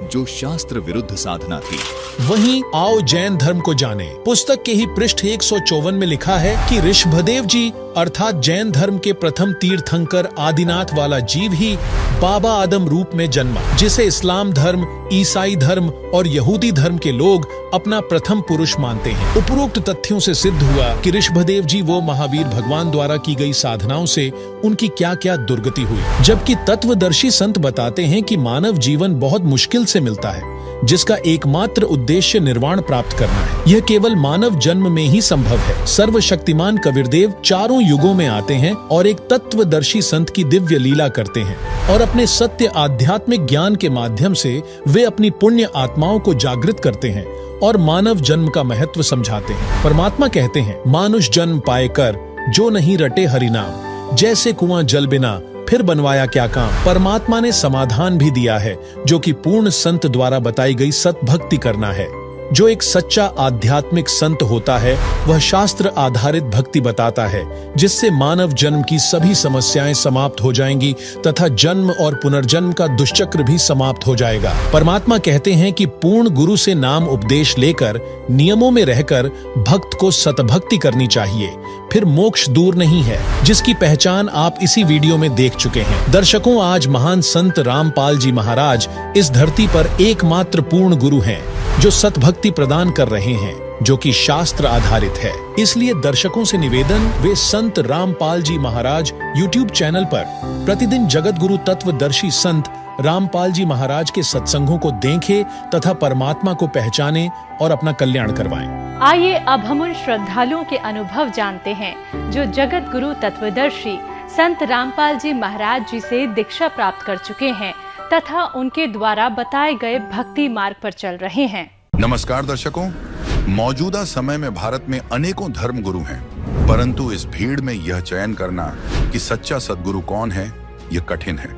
S5: जो शास्त्र विरुद्ध साधना थी।
S3: वहीं आओ जैन धर्म को जाने। पुस्तक के ही पृष्ठ 154 में लिखा है कि ऋषभदेव जी अर्थात जैन धर्म के प्रथम तीर्थंकर आदिनाथ वाला जीव ही बाबा आदम रूप में जन्मा, जिसे इस्लाम धर्म, ईसाई धर्म और यहूदी धर्म के लोग अपना प्रथम पुरुष मानते हैं। उपरोक्त तथ्यों से सिद्ध हुआ कि ऋषभदेव जी वो महावीर भगवान द्वारा की गई साधनाओं से उनकी क्या क्या दुर्गति हुई। जबकि तत्वदर्शी संत बताते हैं कि मानव जीवन बहुत मुश्किल से मिलता है, जिसका एकमात्र उद्देश्य निर्वाण प्राप्त करना है। यह केवल मानव जन्म में ही संभव है। सर्वशक्तिमान कबीरदेव चारों युगों में आते हैं और एक तत्वदर्शी संत की दिव्य लीला करते हैं और अपने सत्य आध्यात्मिक ज्ञान के माध्यम से वे अपनी पुण्य आत्माओं को जागृत करते हैं और मानव जन्म का महत्व समझाते हैं। परमात्मा कहते हैं, मानुष जन्म पाए कर जो नहीं रटे हरिनाम, जैसे कुआं जल बिना फिर बनवाया क्या काम। परमात्मा ने समाधान भी दिया है, जो कि पूर्ण संत द्वारा बताई गई सतभक्ति करना है। जो एक सच्चा आध्यात्मिक संत होता है वह शास्त्र आधारित भक्ति बताता है, जिससे मानव जन्म की सभी समस्याएं समाप्त हो जाएंगी तथा जन्म और पुनर्जन्म का दुष्चक्र भी समाप्त हो जाएगा। परमात्मा कहते हैं कि पूर्ण गुरु से नाम उपदेश लेकर नियमों में रहकर भक्त को सतभक्ति करनी चाहिए, फिर मोक्ष दूर नहीं है, जिसकी पहचान आप इसी वीडियो में देख चुके हैं। दर्शकों, आज महान संत रामपाल जी महाराज इस धरती पर एकमात्र पूर्ण गुरु हैं, जो सतभक्ति प्रदान कर रहे हैं, जो कि शास्त्र आधारित है। इसलिए दर्शकों से निवेदन, वे संत रामपाल जी महाराज यूट्यूब चैनल पर प्रतिदिन जगत गुरु तत्वदर्शी संत रामपाल जी महाराज के सत्संगों को देखें तथा परमात्मा को पहचानें और अपना कल्याण करवाएं।
S6: आइए अब हम उन श्रद्धालुओं के अनुभव जानते हैं जो जगत गुरु तत्वदर्शी संत रामपाल जी महाराज जी से दीक्षा प्राप्त कर चुके हैं तथा उनके द्वारा बताए गए भक्ति मार्ग पर चल रहे हैं।
S7: नमस्कार दर्शकों, मौजूदा समय में भारत में अनेकों धर्म गुरु हैं, परंतु इस भीड़ में यह चयन करना कि सच्चा सद्गुरु कौन है, यह कठिन है।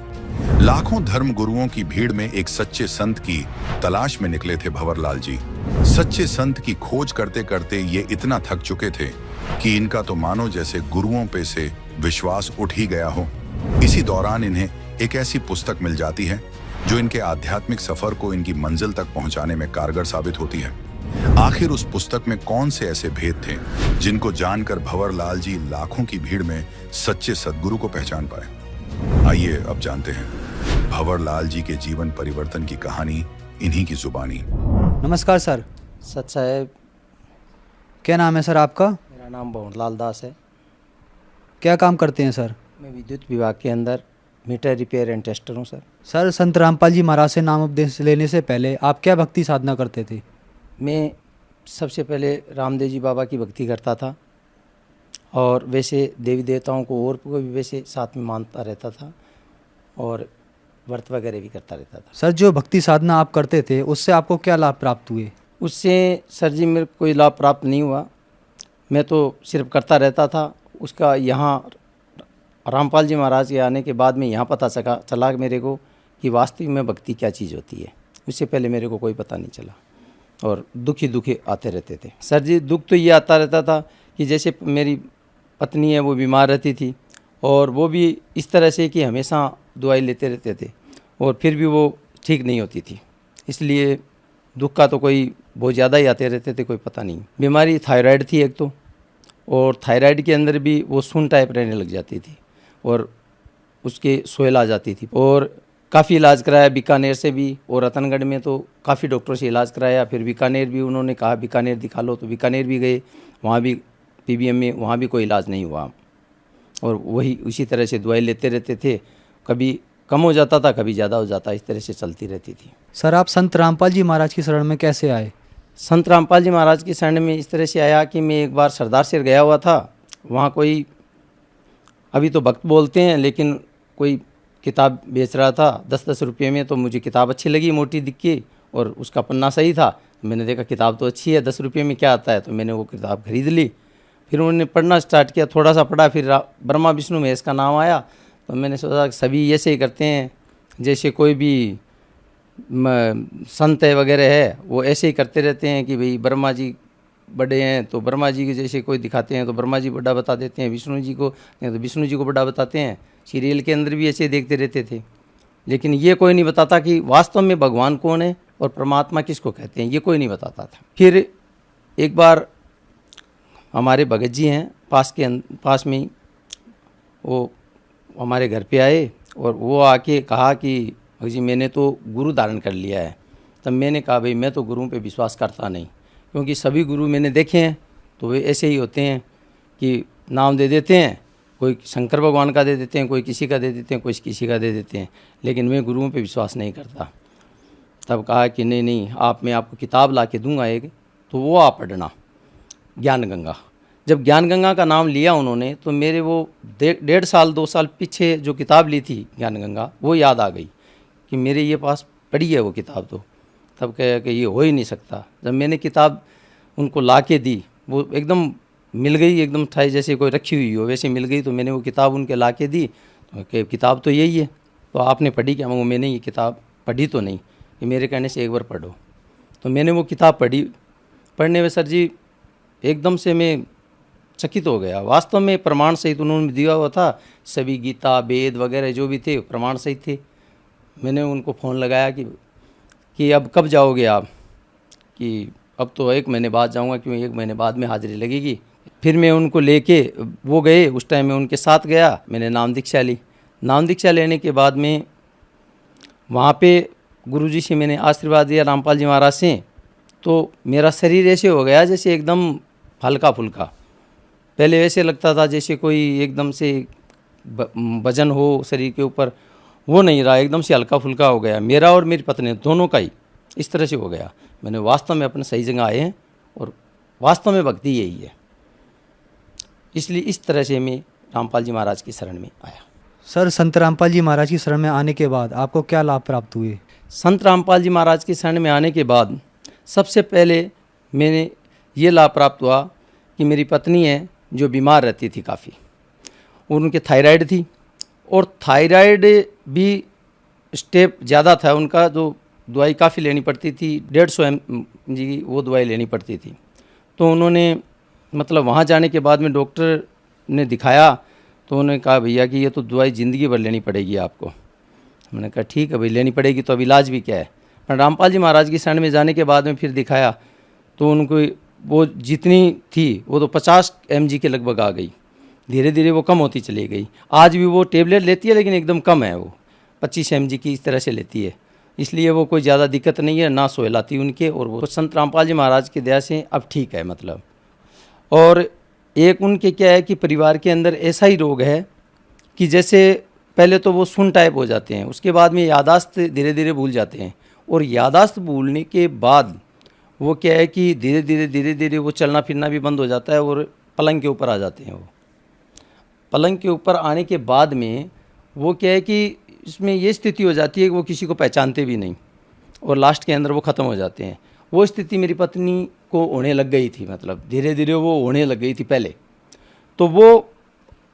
S7: लाखों धर्म गुरुओं की भीड़ में एक सच्चे संत की तलाश में निकले थे भंवरलाल जी। सच्चे संत की खोज करते करते ये इतना थक चुके थे कि इनका तो मानो जैसे गुरुओं पे से विश्वास उठ ही गया हो। इसी दौरान इन्हें एक ऐसी पुस्तक मिल जाती है जो इनके आध्यात्मिक सफर को इनकी मंजिल तक पहुंचाने में कारगर साबित होती है। आखिर उस पुस्तक में कौन से ऐसे भेद थे जिनको जानकर भंवरलाल जी लाखों की भीड़ में सच्चे सद्गुरु को पहचान पाए? आइए अब जानते हैं भंवरलाल जी के जीवन परिवर्तन की कहानी इन्हीं की जुबानी।
S8: नमस्कार सर।
S9: सच साहेब।
S8: क्या नाम है सर आपका?
S9: मेरा नाम भंवरलाल दास है।
S8: क्या काम करते हैं सर?
S9: मैं विद्युत विभाग के अंदर मीटर रिपेयर एंड टेस्टर हूँ सर।
S8: सर, संत रामपाल जी महाराज से नाम उपदेश लेने से पहले आप क्या भक्ति साधना करते थे?
S9: मैं सबसे पहले रामदेव जी बाबा की भक्ति करता था और वैसे देवी देवताओं को और को भी वैसे साथ में मानता रहता था और व्रत वगैरह भी करता रहता था।
S8: सर, जो भक्ति साधना आप करते थे उससे आपको क्या लाभ प्राप्त हुए?
S9: उससे सर जी मेरे को कोई लाभ प्राप्त नहीं हुआ। मैं तो सिर्फ करता रहता था। उसका यहाँ रामपाल जी महाराज के आने के बाद में यहाँ पता चला मेरे को कि वास्तविक में भक्ति क्या चीज़ होती है। उससे पहले मेरे को कोई पता नहीं चला और दुखी दुखी आते रहते थे। सर जी, दुख तो ये आता रहता था कि जैसे मेरी पत्नी है वो बीमार रहती थी और वो भी इस तरह से कि हमेशा दवाई लेते रहते थे और फिर भी वो ठीक नहीं होती थी। इसलिए दुख का तो कोई बहुत ज़्यादा ही आते रहते थे, कोई पता नहीं। बीमारी थायराइड थी एक तो, और थायराइड के अंदर भी वो सुन टाइप रहने लग जाती थी और उसके सोयल आ जाती थी। और काफ़ी इलाज कराया बीकानेर से भी और रतनगढ़ में तो काफ़ी डॉक्टरों से इलाज कराया। फिर बीकानेर भी उन्होंने कहा बीकानेर दिखा लो, तो बीकानेर भी गए, वहाँ भी पीबीएम में, वहाँ भी कोई इलाज नहीं हुआ और वही उसी तरह से दवाई लेते रहते थे। कभी कम हो जाता था, कभी ज़्यादा हो जाता, इस तरह से चलती रहती थी।
S8: सर, आप संत रामपाल जी महाराज की शरण में कैसे आए?
S9: संत रामपाल जी महाराज की शरण में इस तरह से आया कि मैं एक बार सरदार सिर गया हुआ था। वहाँ कोई, अभी तो भक्त बोलते हैं, लेकिन कोई किताब बेच रहा था 10-10 रुपये में। तो मुझे किताब अच्छी लगी, मोटी दिख के, और उसका पन्ना सही था। मैंने देखा किताब तो अच्छी है, 10 रुपये में क्या आता है, तो मैंने वो किताब खरीद ली। फिर उन्होंने पढ़ना स्टार्ट किया, थोड़ा सा पढ़ा, फिर ब्रह्मा विष्णु महेश का नाम आया। तो मैंने सोचा कि सभी ऐसे ही करते हैं, जैसे कोई भी संत है वगैरह है वो ऐसे ही करते रहते हैं कि भाई ब्रह्मा जी बड़े हैं तो ब्रह्मा जी के जैसे कोई दिखाते हैं तो ब्रह्मा जी बड़ा बता देते हैं, विष्णु जी को तो विष्णु जी को बड़ा बताते हैं। सीरियल के अंदर भी ऐसे देखते रहते थे, लेकिन ये कोई नहीं बताता कि वास्तव में भगवान कौन है और परमात्मा किसको कहते हैं, ये कोई नहीं बताता था। फिर एक बार हमारे भगत जी हैं पास में ही, वो हमारे घर पे आए और वो आके कहा कि जी मैंने तो गुरु धारण कर लिया है। तब मैंने कहा भाई मैं तो गुरुओं पे विश्वास करता नहीं, क्योंकि सभी गुरु मैंने देखे हैं तो वे ऐसे ही होते हैं कि नाम दे देते हैं, कोई शंकर भगवान का दे देते हैं, कोई किसी का दे देते हैं, कोई किसी का दे देते हैं, लेकिन मैं गुरुओं पे विश्वास नहीं करता। तब कहा कि नहीं नहीं, मैं आपको किताब ला के दूँगा एक, तो वो आप पढ़ना, ज्ञान गंगा। जब ज्ञान गंगा का नाम लिया उन्होंने, तो मेरे वो 1.5 साल 2 साल पीछे जो किताब ली थी ज्ञान गंगा, वो याद आ गई कि मेरे ये पास पढ़ी है वो किताब। तो तब कहा कि ये हो ही नहीं सकता। जब मैंने किताब उनको ला के दी, वो एकदम मिल गई, एकदम ठाई जैसे कोई रखी हुई हो वैसे मिल गई। तो मैंने वो किताब उनके ला के दी, तो कि किताब तो यही है, तो आपने पढ़ी क्या? वो मैंने ये किताब पढ़ी तो नहीं, कि मेरे कहने से एक बार पढ़ो। तो मैंने वो किताब पढ़ी। पढ़ने में सर जी एकदम से मैं चकित हो गया। वास्तव में प्रमाण सहित उन्होंने दिया हुआ था, सभी गीता वेद वगैरह जो भी थे प्रमाण सहित थे। मैंने उनको फ़ोन लगाया कि अब कब जाओगे आप? कि अब तो 1 महीने बाद जाऊंगा, क्यों 1 महीने बाद में हाजिरी लगेगी। फिर मैं उनको लेके वो गए, उस टाइम मैं उनके साथ गया, मैंने नाम दीक्षा ली। नाम दीक्षा लेने के बाद में वहाँ पे गुरुजी से मैंने आशीर्वाद दिया, रामपाल जी महाराज से। तो मेरा शरीर ऐसे हो गया जैसे एकदम हल्का फुल्का। पहले ऐसे लगता था जैसे कोई एकदम से वजन हो शरीर के ऊपर, वो नहीं रहा, एकदम से हल्का फुल्का हो गया मेरा और मेरी पत्नी दोनों का ही इस तरह से हो गया। मैंने वास्तव में अपने सही जगह आए हैं और वास्तव में भक्ति यही है। इसलिए इस तरह से मैं रामपाल जी महाराज की शरण में आया।
S8: सर, संत रामपाल जी महाराज की शरण में आने के बाद आपको क्या लाभ प्राप्त हुए?
S9: संत रामपाल जी महाराज की शरण में आने के बाद सबसे पहले मैंने ये लाभ प्राप्त हुआ कि मेरी पत्नी है जो बीमार रहती थी काफ़ी, उनके थायराइड थी, और थायराइड भी स्टेप ज़्यादा था उनका, जो दवाई काफ़ी लेनी पड़ती थी, 150 mg की वो दवाई लेनी पड़ती थी। तो उन्होंने मतलब वहाँ जाने के बाद में डॉक्टर ने दिखाया, तो उन्होंने कहा भैया कि ये तो दवाई ज़िंदगी भर लेनी पड़ेगी आपको। मैंने कहा ठीक है भाई, लेनी पड़ेगी तो अब इलाज भी क्या है। पर रामपाल जी महाराज की शरण में जाने के बाद में फिर दिखाया, तो उनको वो जितनी थी वो तो 50 mg के लगभग आ गई। धीरे धीरे वो कम होती चली गई। आज भी वो टेबलेट लेती है लेकिन एकदम कम है, वो 25 mg की इस तरह से लेती है। इसलिए वो कोई ज़्यादा दिक्कत नहीं है, ना सोहलाती उनके, और वो संत रामपाल जी महाराज की दया से अब ठीक है मतलब। और एक उनके क्या है कि परिवार के अंदर ऐसा ही रोग है कि जैसे पहले तो वो सुन टाइप हो जाते हैं, उसके बाद में यादाश्त धीरे धीरे भूल जाते हैं, और यादाश्त भूलने के बाद वो क्या है कि धीरे धीरे वो चलना फिरना भी बंद हो जाता है और पलंग के ऊपर आ जाते हैं। वो पलंग के ऊपर आने के बाद में वो क्या है कि इसमें ये स्थिति हो जाती है कि वो किसी को पहचानते भी नहीं, और लास्ट के अंदर वो ख़त्म हो जाते हैं। वो स्थिति मेरी पत्नी को होने लग गई थी, मतलब धीरे धीरे वो होने लग गई थी पहले। तो वो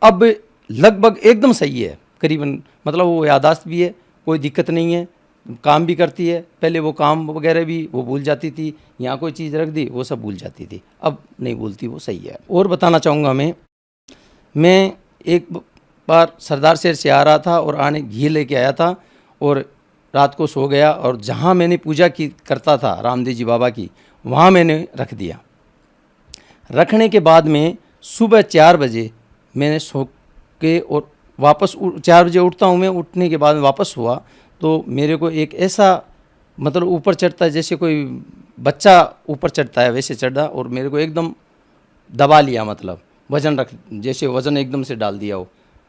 S9: अब लगभग एकदम सही है करीबन, मतलब वो यादाश्त भी है, कोई दिक्कत नहीं है, काम भी करती है। पहले वो काम वगैरह भी वो भूल जाती थी, यहाँ कोई चीज़ रख दी वो सब भूल जाती थी, अब नहीं भूलती, वो सही है। और बताना चाहूँगा मैं एक बार सरदार शहर से आ रहा था और आने घी लेके आया था, और रात को सो गया, और जहाँ मैंने पूजा की करता था रामदेव जी बाबा की, वहाँ मैंने रख दिया। रखने के बाद में सुबह 4 बजे मैंने सो के और वापस 4 बजे उठता हूँ मैं, उठने के बाद में वापस हुआ तो मेरे को एक ऐसा मतलब ऊपर चढ़ता है जैसे कोई बच्चा ऊपर चढ़ता है वैसे चढ़ा, और मेरे को एकदम दबा लिया, मतलब वज़न रख जैसे वज़न एकदम से डाल दिया हो।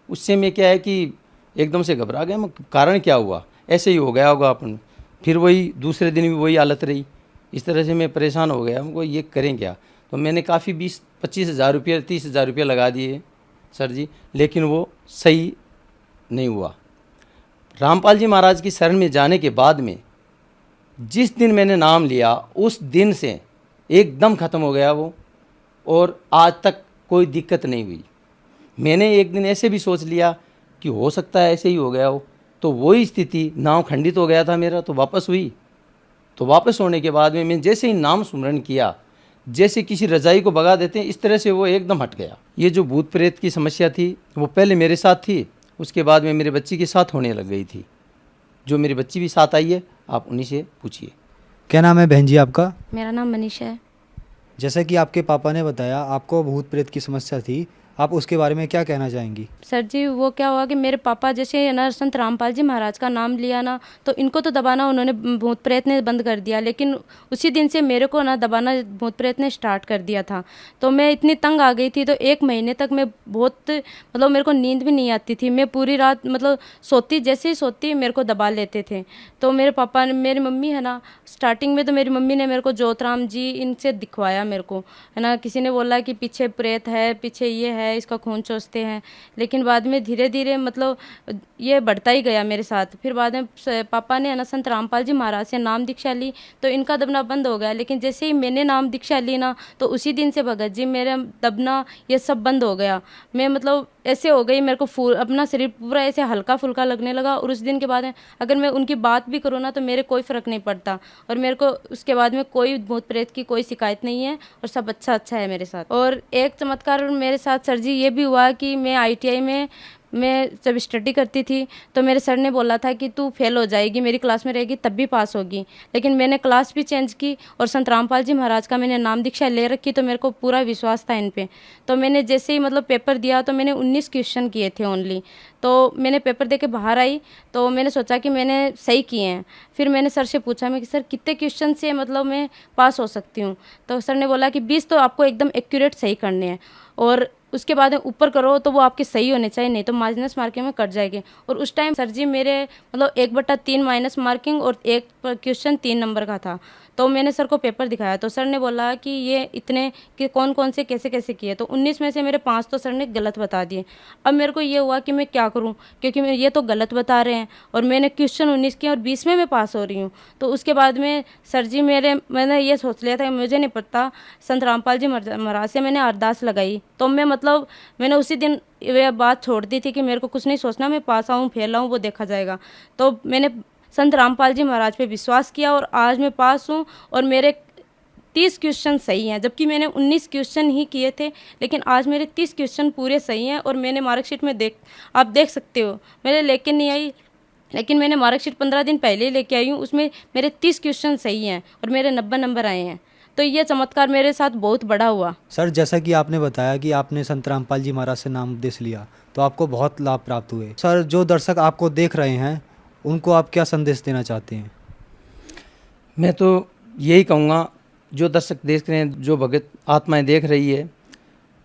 S9: उससे मैं क्या है कि एकदम से घबरा गया मैं, कारण क्या हुआ, ऐसे ही हो गया होगा अपन। फिर वही दूसरे दिन भी वही हालत रही, इस तरह से मैं परेशान हो गया, हमको ये करें क्या। तो मैंने काफ़ी 20-25 हज़ार रुपये 30 हज़ार रुपये लगा दिए सर जी, लेकिन वो सही नहीं हुआ। रामपाल जी महाराज की शरण में जाने के बाद में जिस दिन मैंने नाम लिया उस दिन से एकदम ख़त्म हो गया वो, और आज तक कोई दिक्कत नहीं हुई। मैंने एक दिन ऐसे भी सोच लिया कि हो सकता है ऐसे ही हो गया हो, तो वही स्थिति नाम खंडित हो गया था मेरा, तो वापस हुई। तो वापस होने के बाद में मैं जैसे ही नाम सुमरण किया, जैसे किसी रजाई को भगा देते हैं इस तरह से वो एकदम हट गया। ये जो भूत प्रेत की समस्या थी वो पहले मेरे साथ थी, उसके बाद में मेरे बच्ची के साथ होने लग गई थी। जो मेरी बच्ची भी साथ आई है, आप उन्हीं से पूछिए।
S8: क्या नाम है बहन जी आपका?
S10: मेरा नाम मनीषा है।
S8: जैसे कि आपके पापा ने बताया आपको भूत प्रेत की समस्या थी, आप उसके बारे में क्या कहना चाहेंगी?
S10: सर जी, वो क्या हुआ कि मेरे पापा जैसे ना संत रामपाल जी महाराज का नाम लिया ना, तो इनको तो दबाना उन्होंने भूत प्रेत ने बंद कर दिया, लेकिन उसी दिन से मेरे को ना दबाना भूत प्रेत ने स्टार्ट कर दिया था। तो मैं इतनी तंग आ गई थी, तो 1 महीने तक मैं बहुत मतलब मेरे को नींद भी नहीं आती थी। मैं पूरी रात मतलब सोती, जैसे ही सोती मेरे को दबा लेते थे। तो मेरे पापा ने, मेरी मम्मी है ना, स्टार्टिंग में तो मेरी मम्मी ने मेरे को ज्योतराम जी इनसे दिखवाया मेरे को, है ना। किसी ने बोला कि पीछे प्रेत है, पीछे ये है, इसका खून चूसते हैं, लेकिन बाद में धीरे धीरे मतलब ये बढ़ता ही गया मेरे साथ। फिर बाद में पापा ने है ना संत रामपाल जी महाराज से नाम दीक्षा ली, तो इनका दबना बंद हो गया। लेकिन जैसे ही मैंने नाम दीक्षा ली ना, तो उसी दिन से भगत जी मेरा दबना ये सब बंद हो गया। मैं मतलब ऐसे हो गई, मेरे को अपना शरीर पूरा ऐसे हल्का फुल्का लगने लगा। और उस दिन के बाद अगर मैं उनकी बात भी करूँ ना, तो मेरे कोई फ़र्क नहीं पड़ता, और मेरे को उसके बाद में कोई भूत प्रेत की कोई शिकायत नहीं है, और सब अच्छा है मेरे साथ। और एक चमत्कार मेरे साथ सर जी ये भी हुआ कि मैं ITI में मैं जब स्टडी करती थी, तो मेरे सर ने बोला था कि तू फेल हो जाएगी, मेरी क्लास में रहेगी तब भी पास होगी। लेकिन मैंने क्लास भी चेंज की और संत रामपाल जी महाराज का मैंने नाम दीक्षा ले रखी, तो मेरे को पूरा विश्वास था इन पे। तो मैंने जैसे ही मतलब पेपर दिया, तो मैंने 19 क्वेश्चन किए थे ओनली। तो मैंने पेपर दे के बाहर आई, तो मैंने सोचा कि मैंने सही किए हैं। फिर मैंने सर से पूछा मैं कि सर कितने क्वेश्चन से मतलब मैं पास हो सकती हूँ? तो सर ने बोला कि 20 तो आपको एकदम एक्यूरेट सही करने हैं, और उसके बाद ऊपर करो तो वो आपके सही होने चाहिए, नहीं तो माइनस मार्किंग में कट जाएगी। और उस टाइम सर जी मेरे मतलब 1/3 माइनस मार्किंग और 1 क्वेश्चन 3 नंबर का था। तो मैंने सर को पेपर दिखाया, तो सर ने बोला कि ये इतने कि कौन कौन से कैसे कैसे किए। तो 19 में से मेरे 5 तो सर ने गलत बता दिए। अब मेरे को ये हुआ कि मैं क्या करूं, क्योंकि ये तो गलत बता रहे हैं और मैंने क्वेश्चन 19 किए और 20 में मैं पास हो रही हूँ। तो उसके बाद में सर जी मैंने ये सोच लिया था कि मुझे नहीं पता, संत रामपाल जी महाराज से मैंने अरदास लगाई। तो मैंने उसी दिन ये बात छोड़ दी थी कि मेरे को कुछ नहीं सोचना, मैं पास आऊँ फेल आऊँ वो देखा जाएगा। तो मैंने संत रामपाल जी महाराज पे विश्वास किया और आज मैं पास हूँ और मेरे 30 क्वेश्चन सही हैं, जबकि मैंने 19 क्वेश्चन ही किए थे, लेकिन आज मेरे 30 क्वेश्चन पूरे सही हैं। और मैंने मार्कशीट में आप देख सकते हो, मैंने लेके नहीं आई, लेकिन मैंने मार्कशीट 15 दिन पहले ही लेके आई हूँ, उसमें मेरे 30 क्वेश्चन सही हैं और मेरे 90 नंबर आए हैं। तो ये चमत्कार मेरे साथ बहुत बड़ा हुआ।
S8: सर, जैसा कि आपने बताया कि आपने संत रामपाल जी महाराज से नाम उपदेश लिया, तो आपको बहुत लाभ प्राप्त हुए। सर, जो दर्शक आपको देख रहे हैं उनको आप क्या संदेश देना चाहते हैं?
S9: मैं तो यही कहूँगा, जो दर्शक देख रहे हैं, जो भगत आत्माएं देख रही है,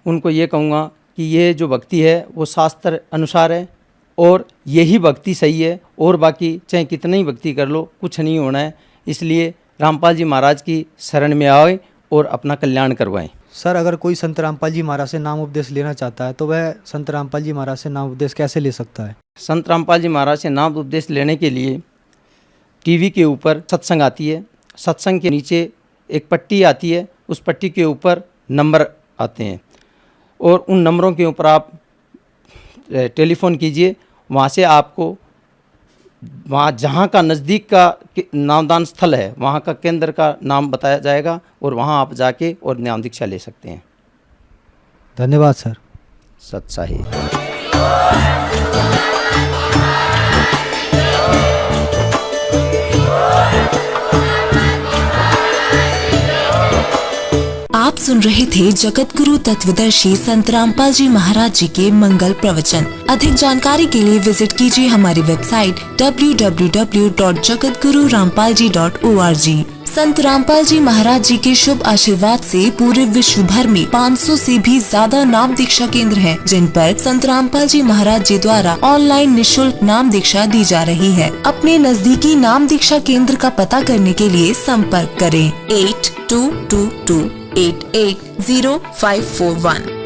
S9: उनको ये कहूँगा कि ये जो भक्ति है वो शास्त्र अनुसार है और यही भक्ति सही है, और बाकी चाहे कितनी ही भक्ति कर लो कुछ नहीं होना है। इसलिए रामपाल जी महाराज की शरण में आए और अपना कल्याण करवाएं।
S8: सर, अगर कोई संत रामपाल जी महाराज से नाम उपदेश लेना चाहता है तो वह संत रामपाल जी महाराज से नाम उपदेश कैसे ले सकता है?
S9: संत रामपाल जी महाराज से नाम उपदेश लेने के लिए टीवी के ऊपर सत्संग आती है, सत्संग के नीचे एक पट्टी आती है, उस पट्टी के ऊपर नंबर आते हैं और उन नंबरों के ऊपर आप टेलीफोन कीजिए। वहाँ से आपको वहाँ जहाँ का नज़दीक का नामदान स्थल है वहाँ का केंद्र का नाम बताया जाएगा और वहाँ आप जाके और नाम दीक्षा ले सकते हैं।
S8: धन्यवाद सर।
S9: सत्साही।
S11: आप सुन रहे थे जगत गुरु तत्वदर्शी संत रामपाल जी महाराज जी के मंगल प्रवचन। अधिक जानकारी के लिए विजिट कीजिए हमारी वेबसाइट www.jagatgururampalji.org। संत रामपाल जी महाराज जी के शुभ आशीर्वाद से पूरे विश्व भर में 500 से भी ज्यादा नाम दीक्षा केंद्र हैं, जिन पर संत रामपाल जी महाराज जी द्वारा ऑनलाइन निशुल्क नाम दीक्षा दी जा रही है। अपने नजदीकी नाम दीक्षा केंद्र का पता करने के लिए संपर्क करें 8222880541।